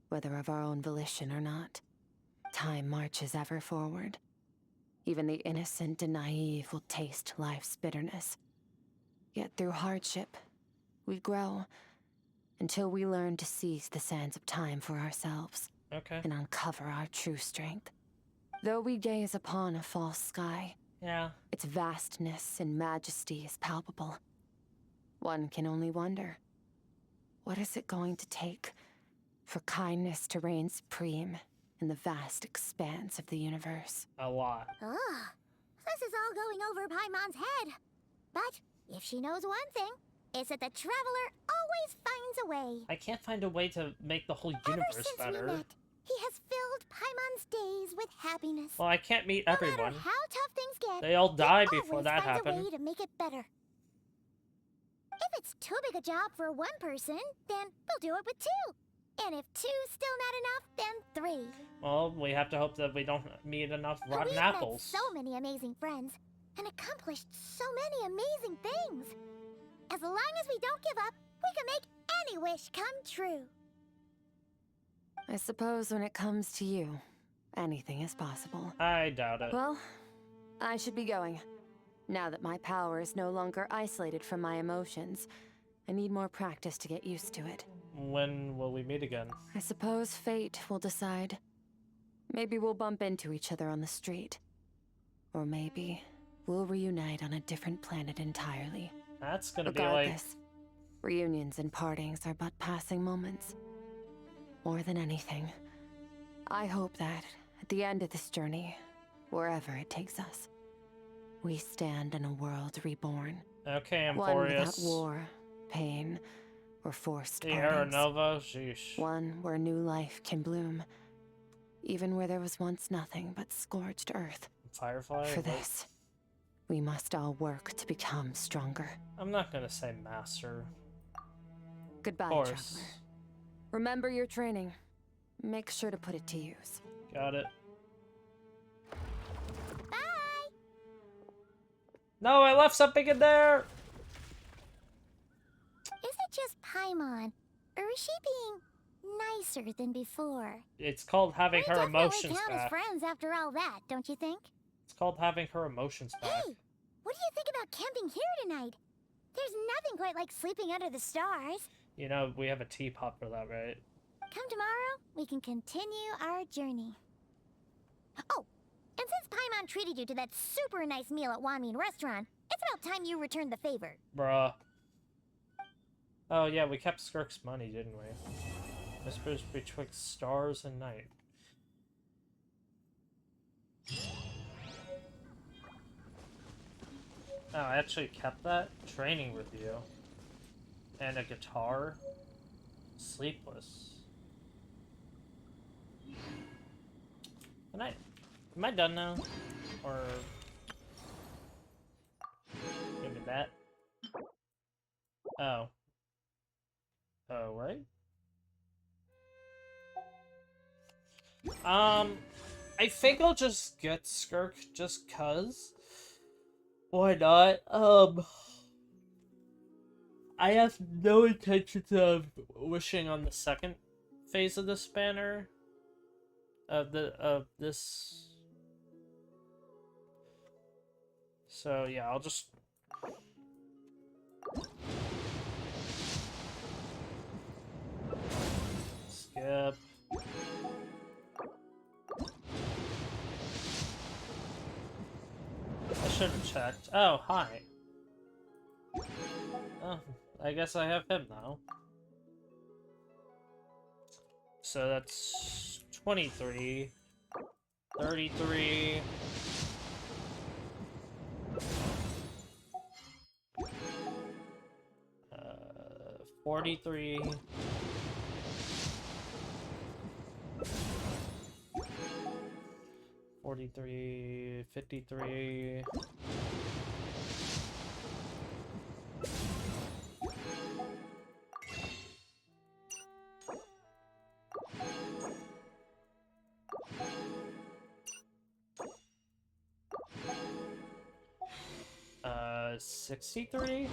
whether of our own volition or not. Time marches ever forward. Even the innocent and naive will taste life's bitterness. Yet through hardship, we grow until we learn to seize the sands of time for ourselves. Okay. And uncover our true strength. Though we gaze upon a false sky, yeah, its vastness and majesty is palpable. One can only wonder, what is it going to take for kindness to reign supreme in the vast expanse of the universe? A lot. Ugh, this is all going over Paimon's head. But if she knows one thing, it's that the Traveler always finds a way. I can't find a way to make the whole universe Ever since better. we met, he has filled Paimon's days with happiness. Well, I can't meet everyone. No matter how tough things get, They all die he before always that finds happened. a way to make it better. If it's too big a job for one person, then we'll do it with two. And if two's still not enough, then three. Well, we have to hope that we don't meet enough rotten We've apples. met so many amazing friends and accomplished so many amazing things. As long as we don't give up, we can make any wish come true. I suppose when it comes to you, anything is possible. I doubt it. Well, I should be going. Now that my power is no longer isolated from my emotions, I need more practice to get used to it. When will we meet again? I suppose fate will decide. Maybe we'll bump into each other on the street. Or maybe we'll reunite on a different planet entirely. That's gonna be like... Regardless, reunions and partings are but passing moments. More than anything, I hope that at the end of this journey, wherever it takes us, we stand in a world reborn. Okay, One Emporius. without war, pain, or forced The Era partings. Nova, sheesh. One where new life can bloom, even where there was once nothing but scorched earth. Firefly? For What? this, we must all work to become stronger. I'm not gonna say master. Goodbye, Of course. traveler. Remember your training. Make sure to put it to use. Got it. Bye! No, I left something in there! Is it just Paimon, or is she being nicer than before? It's called having We her definitely emotions count as back. friends after all that, don't you think? It's called having her emotions back. Hey, what do you think about camping here tonight? There's nothing quite like sleeping under the stars. You know, we have a teapot for that, right? Come tomorrow, we can continue our journey. Oh, and since Paimon treated you to that super nice meal at Wanmin Restaurant, it's about time you returned the favor. Bruh. Oh yeah, we kept Skirk's money, didn't we? Whispers betwixt stars and night. Oh, I actually kept that? Training review. And a guitar. Sleepless. Am I done now? Or... Give me that. Oh. Oh, right? I think I'll just get Skirk just 'cause. Why not? I have no intentions of wishing on the second phase of this banner. Of this. So yeah, I'll just. Skip. I should have checked. Oh, hi. Oh, I guess I have him now. So that's 23, 33, 43, 43, 53, 63?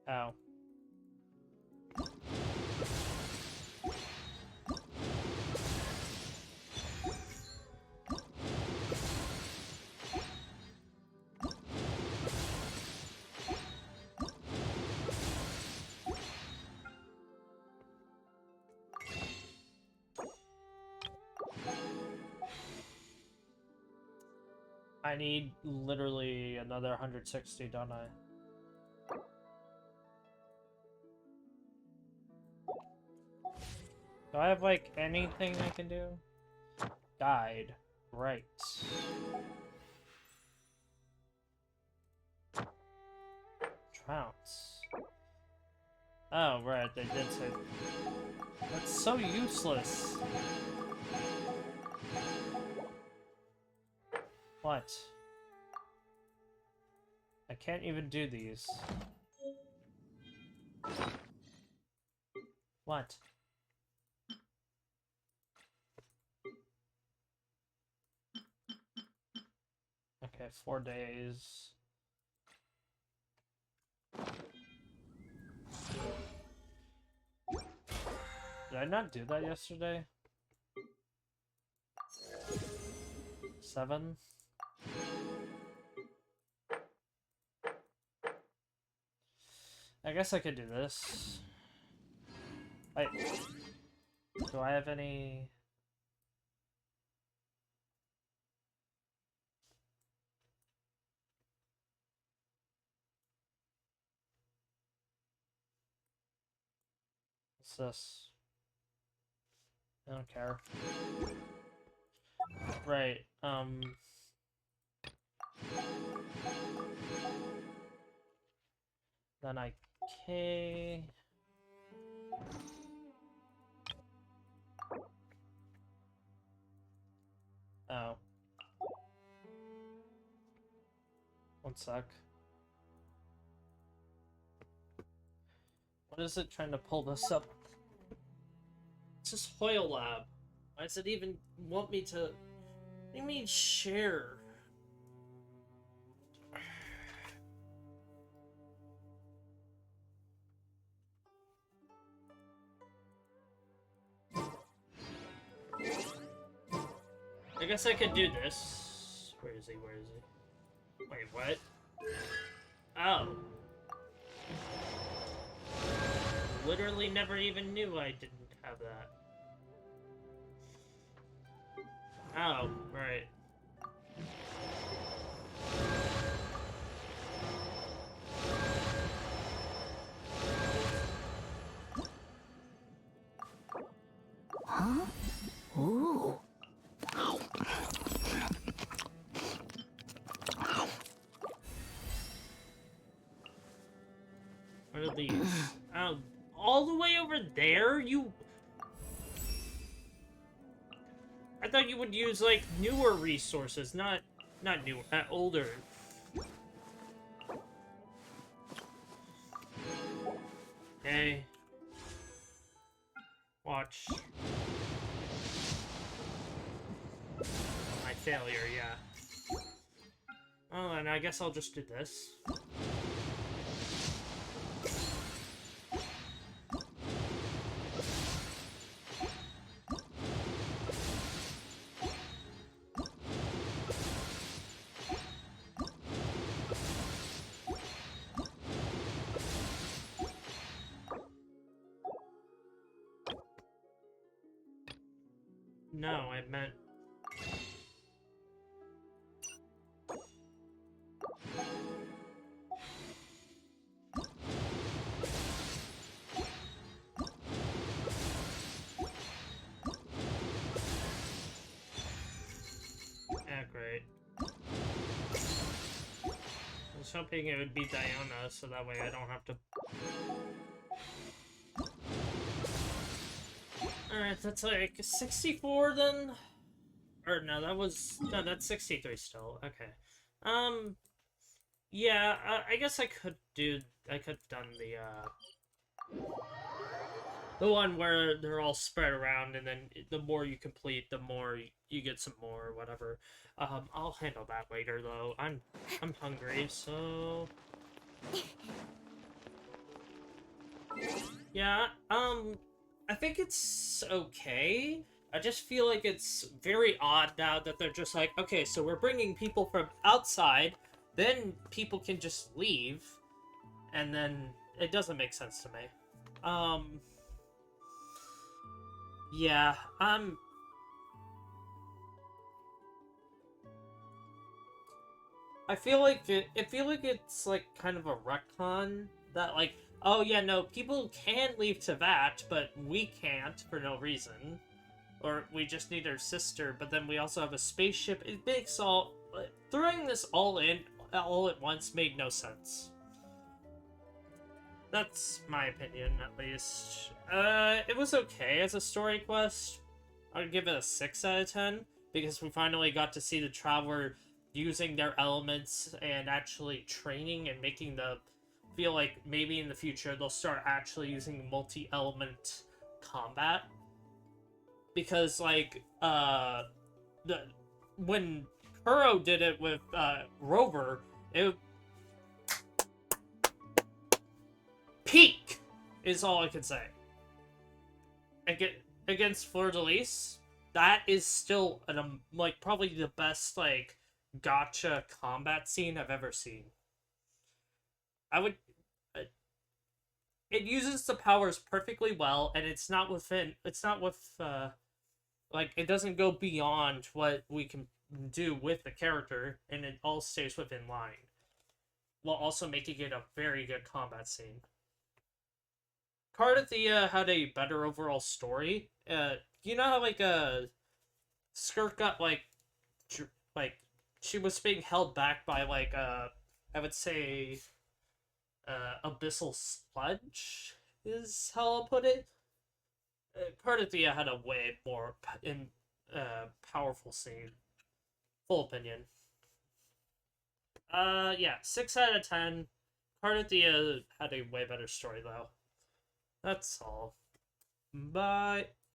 Oh. I need literally another 160, don't I? Do I have, like, anything I can do? Guide. Right. Trounce. Oh, right, they did say... That's so useless. What? I can't even do these. What? Okay, 4 days. Did I not do that yesterday? 7? I guess I could do this. Wait. Do I have any... What's this? I don't care. Right, Then I... Okay... Oh. One sec. What is it trying to pull this up? It's just Hoyle Lab. Why does it even want me to... What do you mean share? I guess I could do this. Where is he? Where is he? Wait, what? Oh. Literally never even knew I didn't have that. Oh, right. Huh? Ooh. What are these? Oh, all the way over there? You... I thought you would use, like, newer resources, not newer, older. Okay. Watch. My failure, yeah. Oh, and I guess I'll just do this. No, I meant... Yeah, great. I was hoping it would be Diana, so that way I don't have to... Alright, that's like 64 then? Or no, that was... No, that's 63 still. Okay. Yeah, I guess I could do... I could have done the, The one where they're all spread around, and then the more you complete, the more you get some more, or whatever. I'll handle that later, though. I'm hungry, so... Yeah, I think it's okay. I just feel like it's very odd now that they're just like, okay, so we're bringing people from outside, then people can just leave, and then it doesn't make sense to me. Yeah, I feel like it's like kind of a retcon that like, oh yeah, no, people can leave to that, but we can't for no reason. Or we just need our sister, but then we also have a spaceship. It makes all... Throwing this all in all at once made no sense. That's my opinion, at least. It was okay as a story quest. I'd give it a 6 out of 10, because we finally got to see the Traveler using their elements and actually training and making the... feel like maybe in the future they'll start actually using multi-element combat. Because, like, when Kuro did it with, Rover, it... Peak! Is all I can say. Against Fleur-de-Lis, that is still, like, probably the best, like, gacha combat scene I've ever seen. I would... It uses the powers perfectly well, and it's not with, like, it doesn't go beyond what we can do with the character, and it all stays within line. While also making it a very good combat scene. Cardathea had a better overall story. You know how, like, Skirk got, like, she was being held back by, like, I would say, abyssal sludge, is how I'll put it. Cardathea had a way more powerful scene. Full opinion. Yeah, 6 out of 10. Cardathea had a way better story, though. That's all. Bye.